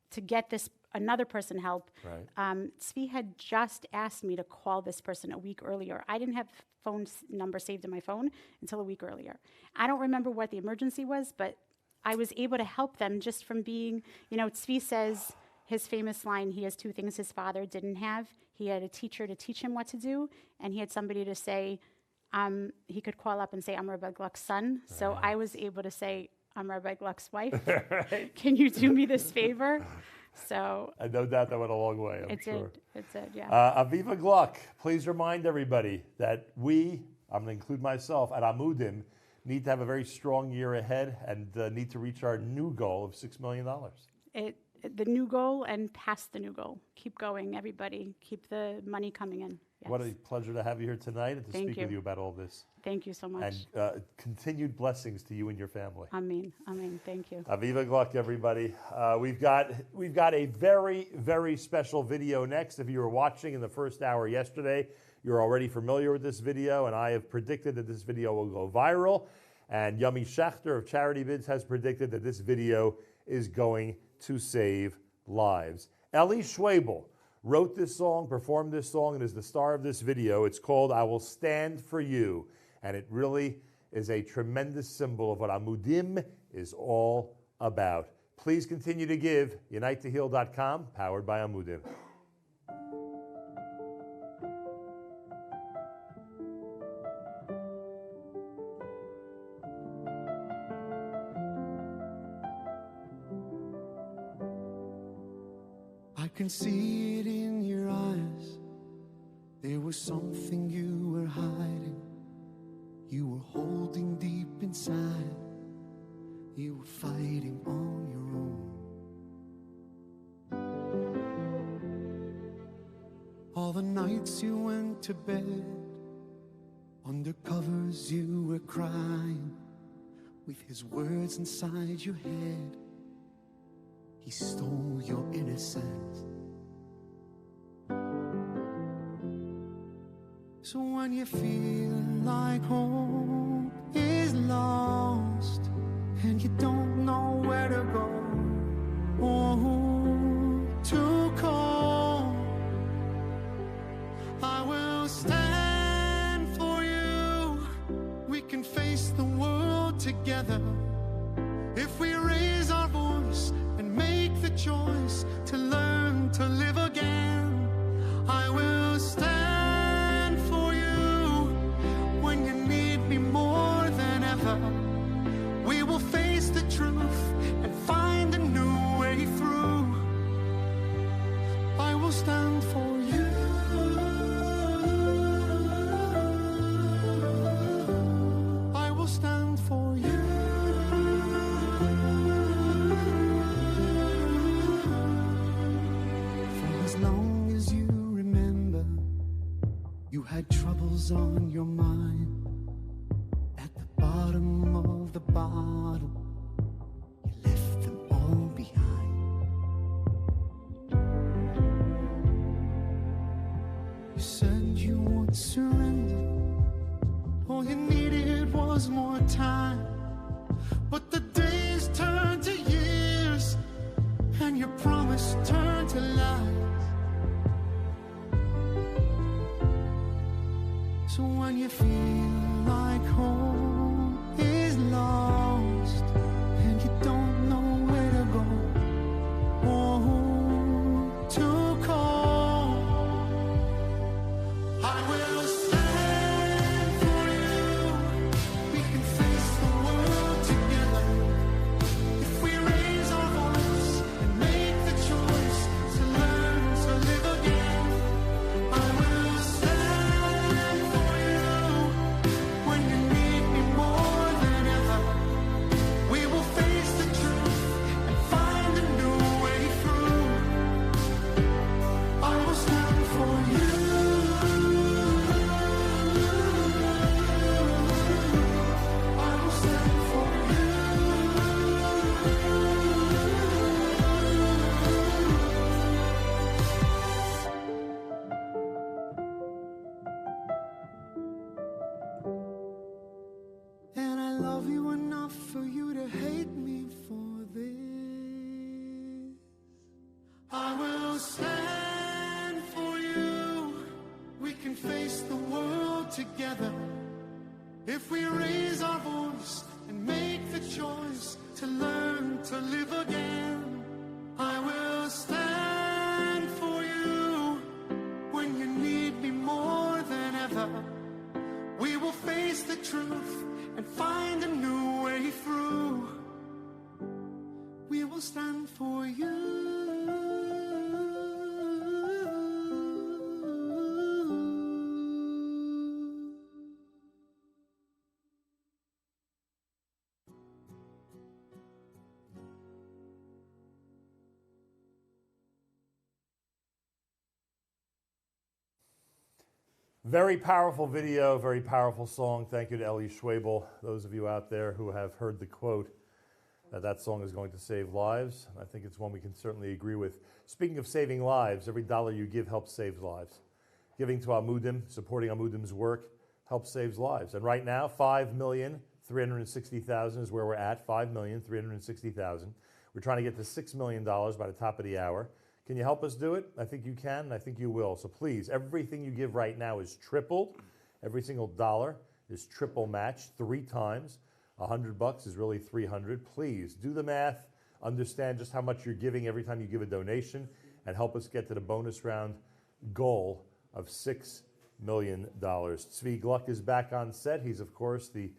to get this another person help, Tzvi had just asked me to call this person a week earlier. I didn't have phone number saved in my phone until a week earlier. I don't remember what the emergency was, but I was able to help them just from being, Tzvi says his famous line, he has two things his father didn't have. He had a teacher to teach him what to do, and he had somebody to say, he could call up and say, I'm Rabbi Gluck's son. So I was able to say, I'm Rabbi Gluck's wife. Can you do me this favor? So I no doubt that went a long way, I'm sure. It did, yeah. Aviva Gluck, please remind everybody that I'm going to include myself, at Amudim, need to have a very strong year ahead and need to reach our new goal of $6 million. The new goal and past the new goal. Keep going, everybody. Keep the money coming in. Yes. What a pleasure to have you here tonight and to Thank speak you. with you about all this. Thank you so much. And continued blessings to you and your family. Amen. Thank you. Aviva Gluck, everybody. We've got a very, very special video next. If you were watching in the first hour yesterday, you're already familiar with this video, and I have predicted that this video will go viral. And Yummy Schachter of Charity Bids has predicted that this video is going to save lives. Ellie Schwabel wrote this song, performed this song, and is the star of this video. It's called I Will Stand For You. And it really is a tremendous symbol of what Amudim is all about. Please continue to give. UniteToHeal.com, powered by Amudim. I can see it in your eyes. was something you were hiding, you were holding deep inside, you were fighting on your own. All the nights you went to bed, under covers you were crying, with his words inside your head, he stole your innocence. So when you feel like hope is lost and you don't know where to go or who to call, I will stand for you. We can face the world together if we raise our voice and make the choice to learn to live again. I will stand for you when you need me more than ever. We will face the truth and find a new way through. I will stand for you. I will stand for you. For as long as you remember, you had troubles on your mind. At the bottom of the bottle, you left them all behind. You said you would surrender, all you needed was more time. But the days turned to years, and your promise turned to lies. So when you feel like hope is lost and you don't know where to go or who to call, I will stand for you. We can face the world together if we raise our voice and make the choice to learn to live again. I will stand for you when you need me more than ever. We will face the truth and find a new way through. I will stand for you. I will stand for you. And I love you enough for you to hate me for this. I will stand for you. We can face the world together if we raise our voice and make the choice to learn to live again. I will stand for you when you need me more than ever. We will face the truth and find a new way through. We will stand for you. Very powerful video, very powerful song. Thank you to Ellie Schwabel. Those of you out there who have heard the quote that that song is going to save lives, I think it's one we can certainly agree with. Speaking of saving lives, every dollar you give helps save lives. Giving to Amudim, supporting Amudim's work, helps save lives. And right now, 5,360,000 is where we're at, 5,360,000. We're trying to get to $6 million by the top of the hour. Can you help us do it? I think you can, and I think you will. So please, everything you give right now is tripled. Every single dollar is triple matched 3 times. $100 is really 300. Please do the math. Understand just how much you're giving every time you give a donation, and help us get to the bonus round goal of $6 million. Tzvi Gluck is back on set. He's, of course, the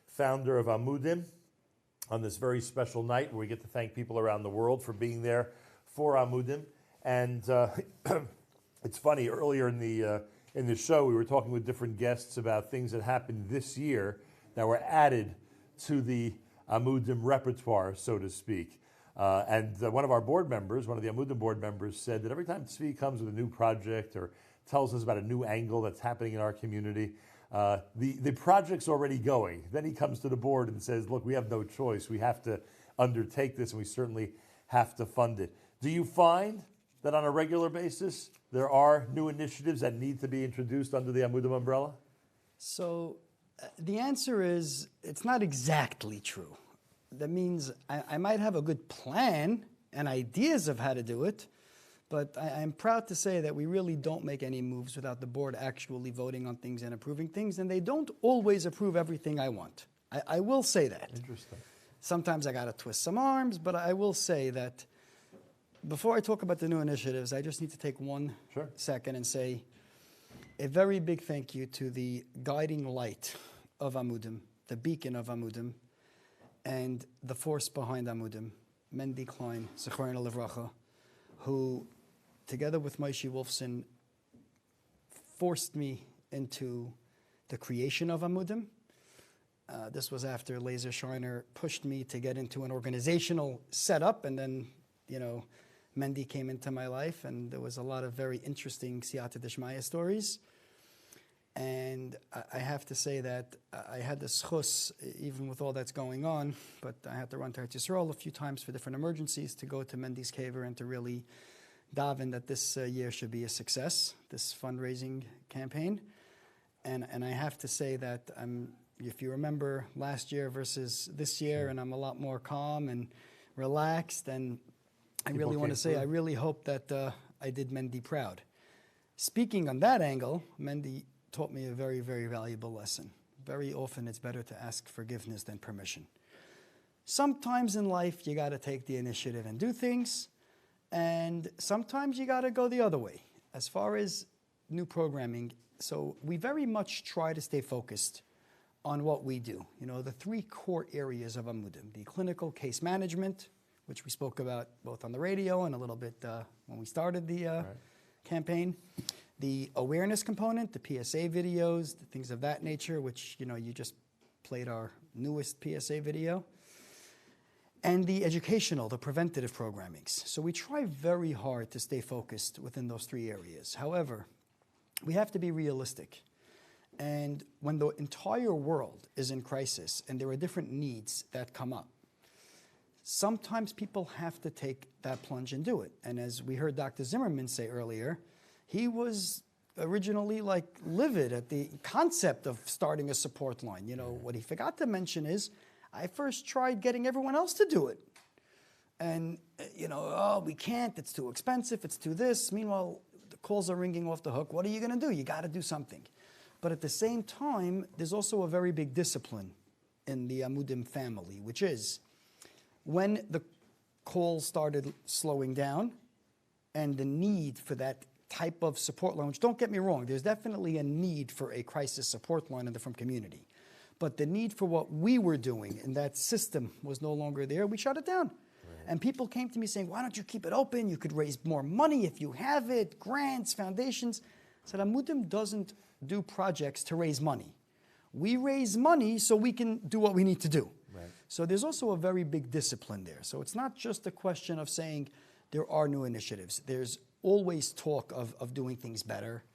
founder of Amudim on this very special night where we get to thank people around the world for being there for Amudim. And it's funny, earlier in the in the show, we were talking with different guests about things that happened this year that were added to the Amudim repertoire, so to speak. And one of our board members, one of the Amudim board members, said that every time Tzvi comes with a new project or tells us about a new angle that's happening in our community, the project's already going. Then he comes to the board and says, look, we have no choice. We have to undertake this, and we certainly have to fund it. Do you find that on a regular basis there are new initiatives that need to be introduced under the Amudim umbrella? So the answer is it's not exactly true. That means I might have a good plan and ideas of how to do it, but I'm proud to say that we really don't make any moves without the board actually voting on things and approving things, and they don't always approve everything I want. I will say that. Interesting. Sometimes I got to twist some arms, but I will say that before I talk about the new initiatives, I just need to take one second and say a very big thank you to the guiding light of Amudim, the beacon of Amudim, and the force behind Amudim, Mendy Klein, Zecharna Livracha, who, together with Moshe Wolfson, forced me into the creation of Amudim. This was after Laser Shiner pushed me to get into an organizational setup, and then, Mendy came into my life, and there was a lot of very interesting Siyata Dishmaya stories. And I have to say that I had the schus, even with all that's going on, but I had to run to Eretz Yisrael a few times for different emergencies to go to Mendy's Caver and to really daven that this year should be a success, this fundraising campaign. And I have to say that if you remember last year versus this year, and I'm a lot more calm and relaxed, and I really want to say, I really hope that I did Mendy proud. Speaking on that angle, Mendy taught me a very, very valuable lesson. Very often it's better to ask forgiveness than permission. Sometimes in life you got to take the initiative and do things, and sometimes you got to go the other way. As far as new programming, so we very much try to stay focused on what we do. The three core areas of Amudim: the clinical case management, which we spoke about both on the radio and a little bit when we started the campaign. The awareness component, the PSA videos, the things of that nature, which, you just played our newest PSA video. And the educational, the preventative programmings. So we try very hard to stay focused within those three areas. However, we have to be realistic. And when the entire world is in crisis and there are different needs that come up, sometimes people have to take that plunge and do it. And as we heard Dr. Zimmerman say earlier, he was originally livid at the concept of starting a support line. What he forgot to mention is, I first tried getting everyone else to do it. And, we can't, it's too expensive, it's too this. Meanwhile, the calls are ringing off the hook. What are you going to do? You got to do something. But at the same time, there's also a very big discipline in the Amudim family, which is when the calls started slowing down and the need for that type of support line, which don't get me wrong, there's definitely a need for a crisis support line in the Frum community. But the need for what we were doing in that system was no longer there. We shut it down. Right. And people came to me saying, why don't you keep it open? You could raise more money if you have it, grants, foundations. I said, Amudim doesn't do projects to raise money. We raise money so we can do what we need to do. Right. So there's also a very big discipline there. So it's not just a question of saying there are new initiatives. There's always talk of doing things better,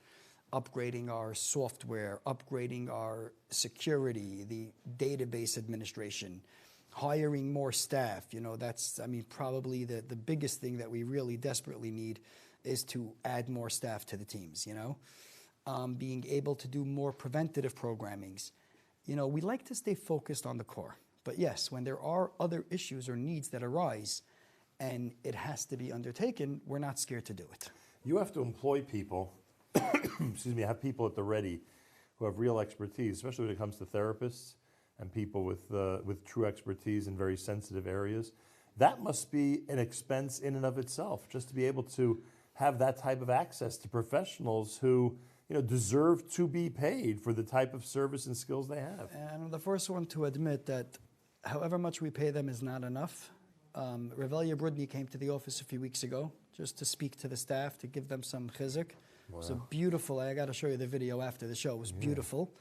upgrading our software, upgrading our security, the database administration, hiring more staff. That's, probably the biggest thing that we really desperately need is to add more staff to the teams, being able to do more preventative programmings. We like to stay focused on the core. But yes, when there are other issues or needs that arise, and it has to be undertaken, we're not scared to do it. You have to employ people, have people at the ready who have real expertise, especially when it comes to therapists and people with true expertise in very sensitive areas. That must be an expense in and of itself, just to be able to have that type of access to professionals who deserve to be paid for the type of service and skills they have. And I'm the first one to admit that however much we pay them is not enough. Revelia Brudny came to the office a few weeks ago just to speak to the staff, to give them some chizuk. It was a beautiful, I got to show you the video after the show. It was beautiful.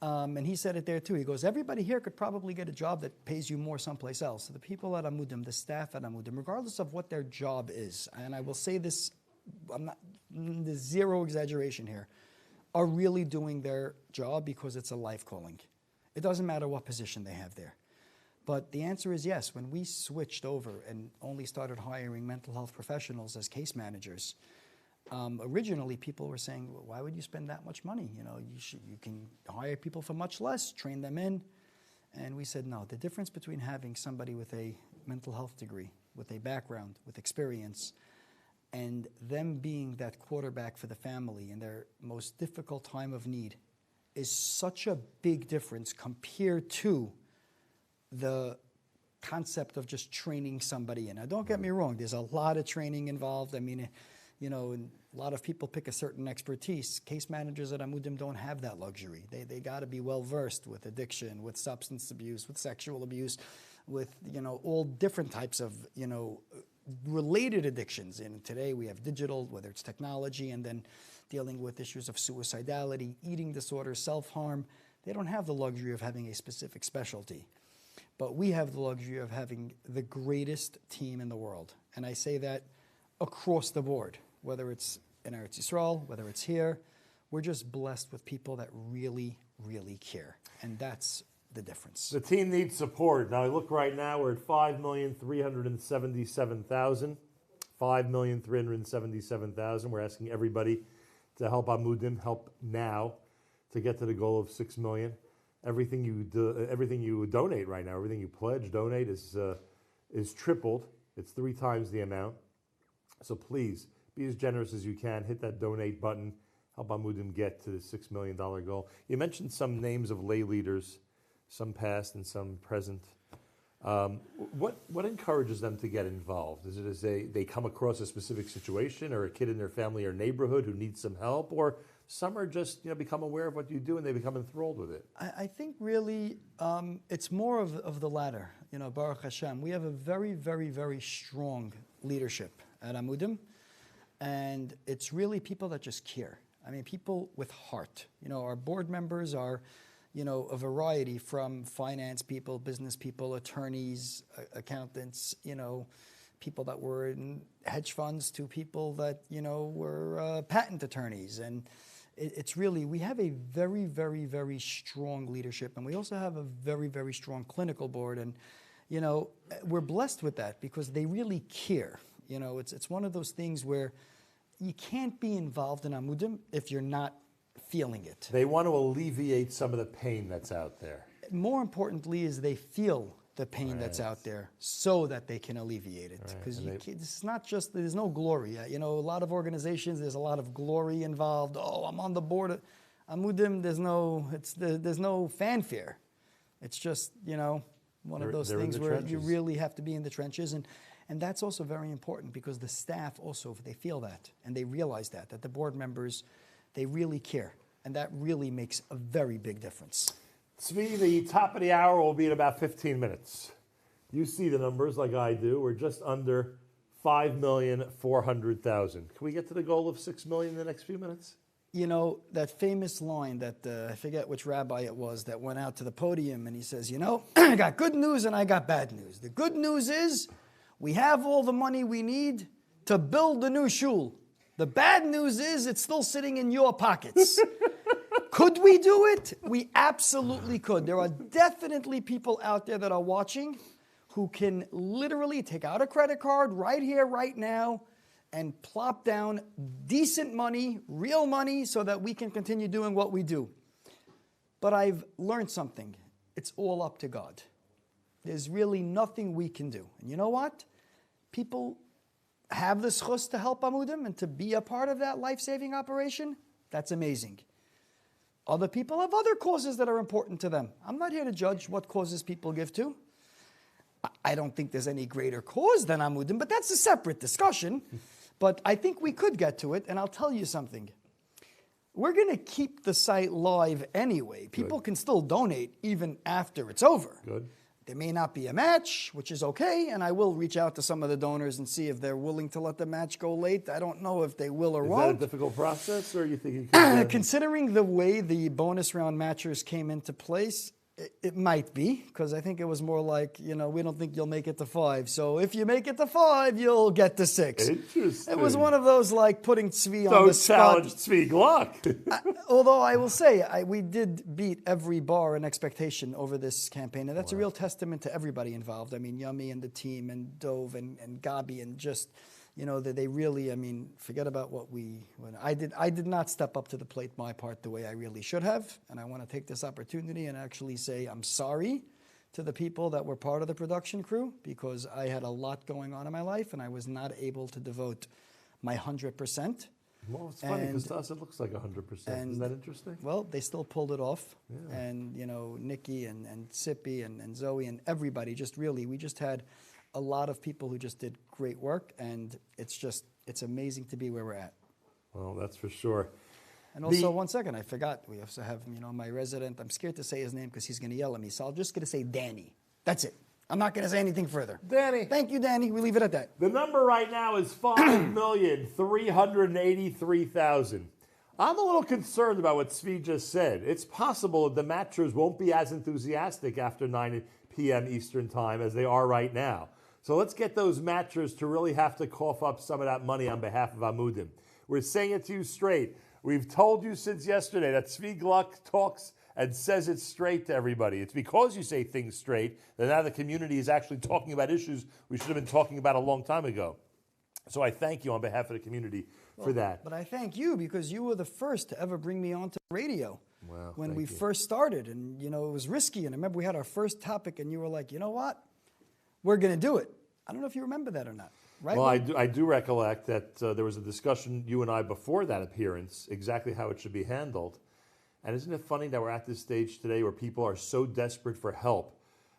And he said it there too. He goes, everybody here could probably get a job that pays you more someplace else. So the people at Amudim, the staff at Amudim, regardless of what their job is, and I will say this, there's zero exaggeration here, are really doing their job because it's a life calling. It doesn't matter what position they have there. But the answer is yes. When we switched over and only started hiring mental health professionals as case managers, originally people were saying, well, why would you spend that much money? You know, you can hire people for much less, train them in. And we said, no, the difference between having somebody with a mental health degree, with a background, with experience, and them being that quarterback for the family in their most difficult time of need is such a big difference compared to the concept of just training somebody in. Now, don't get me wrong, there's a lot of training involved. I mean, you know, and a lot of people pick a certain expertise. Case managers at Amudim don't have that luxury. They got to be well-versed with addiction, with substance abuse, with sexual abuse, with, you know, all different types of, you know, related addictions. And today we have digital, whether it's technology, and then dealing with issues of suicidality, eating disorders, self-harm. They don't have the luxury of having a specific specialty. But we have the luxury of having the greatest team in the world. And I say that across the board, whether it's in Eretz Yisrael, whether it's here. We're just blessed with people that really, really care. And that's the difference. The team needs support. Now, I look right now, we're at 5,377,000. 5,377,000. We're asking everybody to help Amudim, help now, to get to the goal of 6 million. Everything you donate right now, everything you pledge, donate is tripled. It's 3 times the amount. So please be as generous as you can. Hit that donate button. Help Amudim get to the $6 million goal. You mentioned some names of lay leaders, some past and some present. What encourages them to get involved? Is it as they come across a specific situation, or a kid in their family or neighborhood who needs some help, or some are just become aware of what you do and they become enthralled with it? I think really it's more of the latter. You know, Baruch Hashem, we have a very, very, very strong leadership at Amudim, and it's really people that just care. I mean, people with heart. You know, our board members are, you know, a variety from finance people, business people, attorneys, accountants, you know, people that were in hedge funds to people that, you know, were patent attorneys. And it's really, we have a very, very, very strong leadership. And we also have a very, very strong clinical board. And, you know, we're blessed with that because they really care. You know, it's one of those things where you can't be involved in Amudim if you're not feeling it. They want to alleviate some of the pain that's out there. More importantly is they feel the pain that's out there so that they can alleviate it. Because it's not just, there's no glory. You know, a lot of organizations, there's a lot of glory involved. Oh, I'm on the board of Amudim, there's no fanfare. It's just, you know, one of those things where you really have to be in the trenches. And that's also very important because the staff also, they feel that and they realize that the board members, they really care. And that really makes a very big difference. Tzvi, the top of the hour will be in about 15 minutes. You see the numbers like I do. We're just under 5,400,000. Can we get to the goal of 6 million in the next few minutes? You know, that famous line that, I forget which rabbi it was, that went out to the podium and he says, you know, I got good news and I got bad news. The good news is we have all the money we need to build the new shul. The bad news is it's still sitting in your pockets. Could we do it? We absolutely could. There are definitely people out there that are watching who can literally take out a credit card right here, right now, and plop down decent money, real money, so that we can continue doing what we do. But I've learned something. It's all up to God. There's really nothing we can do. And you know what? People have the schus to help Amudim and to be a part of that life-saving operation. That's amazing. Other people have other causes that are important to them. I'm not here to judge what causes people give to. I don't think there's any greater cause than Amudim, but that's a separate discussion. But I think we could get to it, and I'll tell you something. We're going to keep the site live anyway. People can still donate even after it's over. Good. There may not be a match, which is okay, and I will reach out to some of the donors and see if they're willing to let the match go late. I don't know if they will or Is won't. that a difficult process, or you think you could? Considering the way the bonus round matchers came into place, it might be, because I think it was more like, we don't think you'll make it to 5. So if you make it to 5, you'll get to 6. Interesting. It was one of those like putting Tzvi on Don't the spot. challenge Tzvi Gluck. Although I will say, we did beat every bar and expectation over this campaign, and that's a real testament to everybody involved. I mean, Yummy and the team, and Dove and Gabi, and just, they really, forget about I did not step up to the plate my part the way I really should have, and I want to take this opportunity and actually say I'm sorry to the people that were part of the production crew, because I had a lot going on in my life, and I was not able to devote my 100%. Well, it's funny, because to us it looks like 100%. Isn't that interesting? Well, they still pulled it off. Yeah. And, Nikki and Sippy and Zoe and everybody, we just had a lot of people who just did great work, and it's amazing to be where we're at. Well, that's for sure. And also, one second, I forgot, we also have, my resident, I'm scared to say his name because he's going to yell at me, so I'm just going to say Danny. That's it. I'm not going to say anything further. Danny. Thank you, Danny. We leave it at that. The number right now is 5,383,000. I'm a little concerned about what Tzvi just said. It's possible the matchers won't be as enthusiastic after 9 p.m. Eastern Time as they are right now. So let's get those matchers to really have to cough up some of that money on behalf of Amudim. We're saying it to you straight. We've told you since yesterday that Tzvi Gluck talks and says it straight to everybody. It's because you say things straight that now the community is actually talking about issues we should have been talking about a long time ago. So I thank you on behalf of the community for that. But I thank you, because you were the first to ever bring me onto the radio. Wow, when we you. first started, and it was risky, and I remember we had our first topic, and you were like, you know what, we're going to do it. I don't know if you remember that or not, right? Well, I do recollect that there was a discussion, you and I, before that appearance, exactly how it should be handled. And isn't it funny that we're at this stage today where people are so desperate for help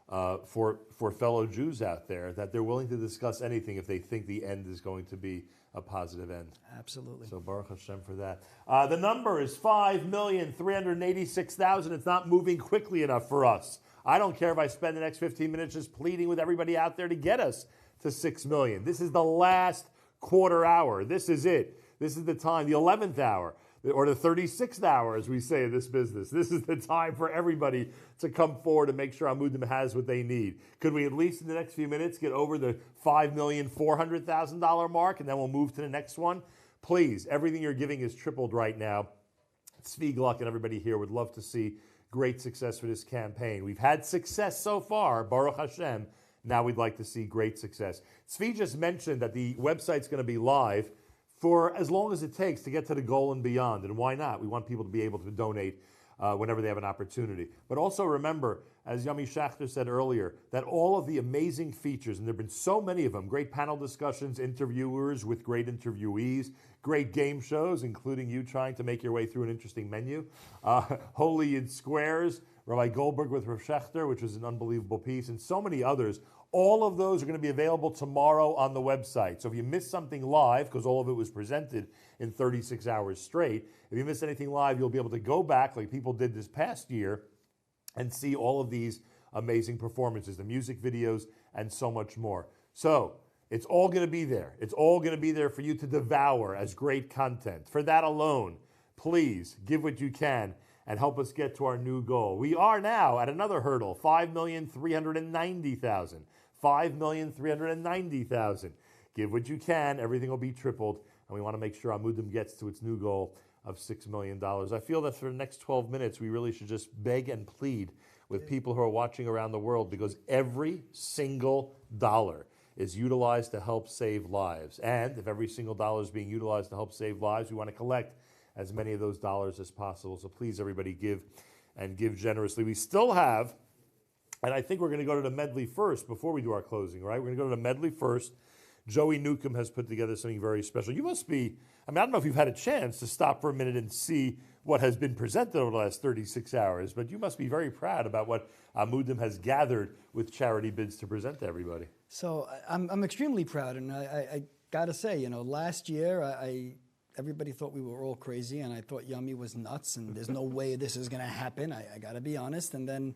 for fellow Jews out there that they're willing to discuss anything if they think the end is going to be a positive end. Absolutely. So Baruch Hashem for that. The number is 5,386,000. It's not moving quickly enough for us. I don't care if I spend the next 15 minutes just pleading with everybody out there to get us to 6 million. This is the last quarter hour. This is it. This is the time, the 11th hour, or the 36th hour, as we say in this business. This is the time for everybody to come forward and make sure Amudim has what they need. Could we at least in the next few minutes get over the $5,400,000 mark, and then we'll move to the next one? Please, everything you're giving is tripled right now. Tzvi Gluck and everybody here would love to see great success for this campaign. We've had success so far, Baruch Hashem. Now we'd like to see great success. Tzvi just mentioned that the website's going to be live for as long as it takes to get to the goal and beyond. And why not? We want people to be able to donate whenever they have an opportunity. But also remember, as Yami Schachter said earlier, that all of the amazing features, and there have been so many of them, great panel discussions, interviewers with great interviewees, great game shows, including you trying to make your way through an interesting menu, Holy in Squares, Rabbi Goldberg with Rav Schachter, which was an unbelievable piece, and so many others. All of those are going to be available tomorrow on the website. So if you missed something live, because all of it was presented in 36 hours straight, if you missed anything live, you'll be able to go back like people did this past year and see all of these amazing performances, the music videos, and so much more. So it's all going to be there. It's all going to be there for you to devour as great content. For that alone, please give what you can and help us get to our new goal. We are now at another hurdle, 5,390,000. 5,390,000. Give what you can. Everything will be tripled. And we want to make sure Amudim gets to its new goal of $6 million. I feel that for the next 12 minutes, we really should just beg and plead with people who are watching around the world, because every single dollar is utilized to help save lives. And if every single dollar is being utilized to help save lives, we want to collect as many of those dollars as possible. So please, everybody, give and give generously. We still have, and I think we're going to go to the medley first before we do our closing, right? We're going to go to the medley first. Joey Newcomb has put together something very special. You must be, I don't know if you've had a chance to stop for a minute and see what has been presented over the last 36 hours, but you must be very proud about what Amudim has gathered with charity bids to present to everybody. So I'm extremely proud, and I got to say, last year everybody thought we were all crazy, and I thought Yummy was nuts, and there's no way this is going to happen. I got to be honest. And then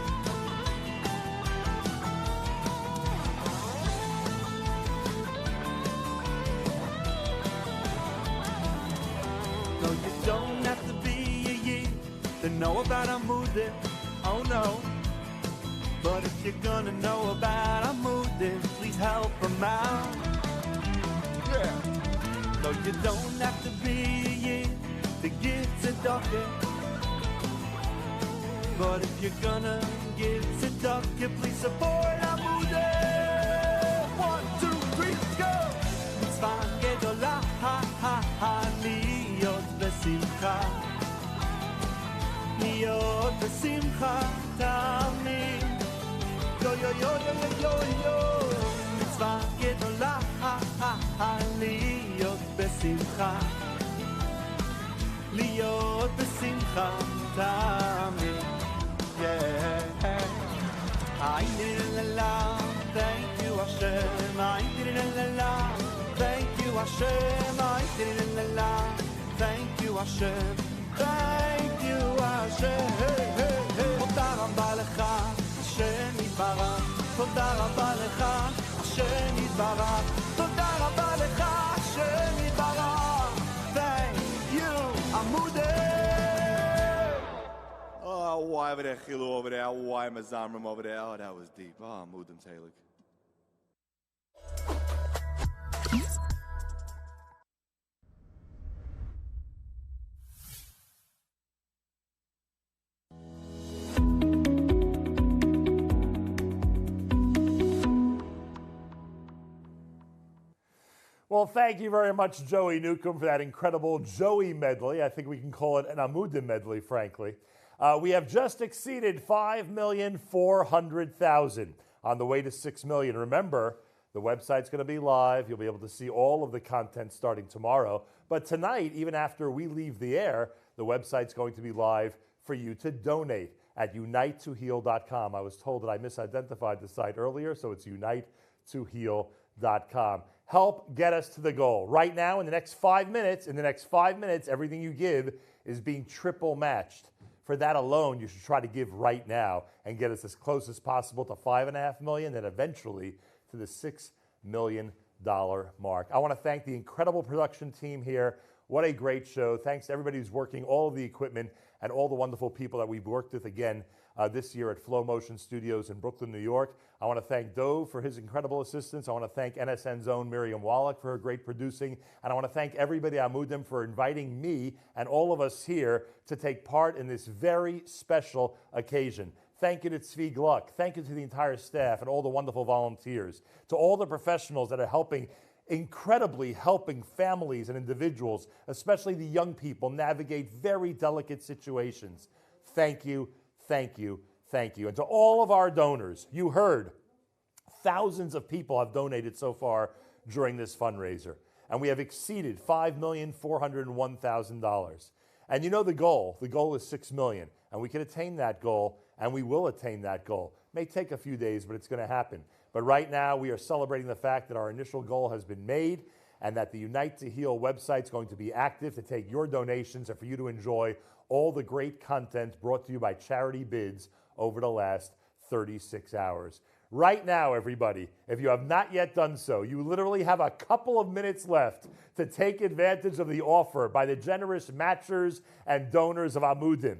Thank you. know about Amudim, oh no. But if you're gonna know about Amudim, please help them out. Yeah. No, you don't have to be a Yid to give tzedakah. But if you're gonna give tzedakah, please support Amudim. 1, 2, 3, let's go. Mitzvah gedolah, להיות בשמחה. להיות בשמחה תמיד. יו יו יו יו יו יו. מצווה גדולה, להיות בשמחה. להיות בשמחה תמיד. Yeah. I did la, thank you Hashem. I did la, thank you Hashem. I did la, thank you Hashem. Thank you Hashem. תודה רבה לך, השם יתברך. תודה רבה לך, השם יתברך. תודה רבה לך, השם יתברך. Thank you, Amudim. Oh, why over there, Chilu over there? Why Mazamrim over there? Oh, that was deep. Oh, Amudim Talik. Well, thank you very much, Joey Newcomb, for that incredible Joey medley. I think we can call it an Amudim medley, frankly. We have just exceeded 5,400,000 on the way to 6 million. Remember, the website's going to be live. You'll be able to see all of the content starting tomorrow. But tonight, even after we leave the air, the website's going to be live for you to donate at unitetoheal.com. I was told that I misidentified the site earlier, so it's unitetoheal.com. Help get us to the goal. Right now, in the next 5 minutes, everything you give is being triple matched. For that alone, you should try to give right now and get us as close as possible to $5.5 million, and eventually to the $6 million mark. I want to thank the incredible production team here. What a great show. Thanks to everybody who's working all of the equipment and all the wonderful people that we've worked with again this year at Flow Motion Studios in Brooklyn, New York. I want to thank Dove for his incredible assistance. I want to thank NSN's own Miriam Wallach for her great producing. And I want to thank everybody at Amudim for inviting me and all of us here to take part in this very special occasion. Thank you to Tzvi Gluck. Thank you to the entire staff and all the wonderful volunteers. To all the professionals that are incredibly helping families and individuals, especially the young people, navigate very delicate situations. Thank you, thank you, thank you. And to all of our donors, you heard thousands of people have donated so far during this fundraiser. And we have exceeded $5,401,000. And you know the goal. The goal is 6 million. And we can attain that goal, and we will attain that goal. It may take a few days, but it's going to happen. But right now, we are celebrating the fact that our initial goal has been made and that the Unite to Heal website is going to be active to take your donations and for you to enjoy all the great content brought to you by Charity Bids over the last 36 hours. Right now, everybody, if you have not yet done so, you literally have a couple of minutes left to take advantage of the offer by the generous matchers and donors of Amudim.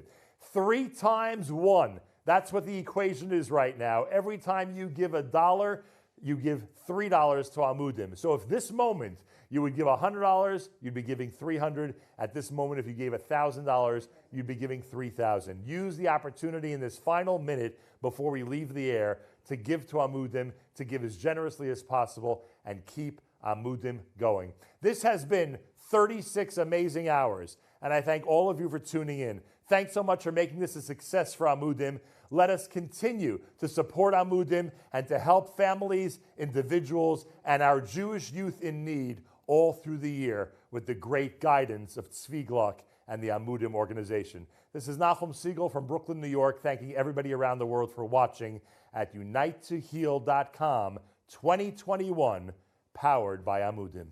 3 times 1. That's what the equation is right now. Every time you give $1, you give $3 to Amudim. So if this moment you would give $100, you'd be giving $300. At this moment, if you gave $1,000, you'd be giving $3,000. Use the opportunity in this final minute before we leave the air to give to Amudim, to give as generously as possible, and keep Amudim going. This has been 36 amazing hours, and I thank all of you for tuning in. Thanks so much for making this a success for Amudim. Let us continue to support Amudim and to help families, individuals, and our Jewish youth in need all through the year with the great guidance of Tzvi Gluck and the Amudim organization. This is Nachum Siegel from Brooklyn, New York, thanking everybody around the world for watching at unitetoheal.com 2021, powered by Amudim.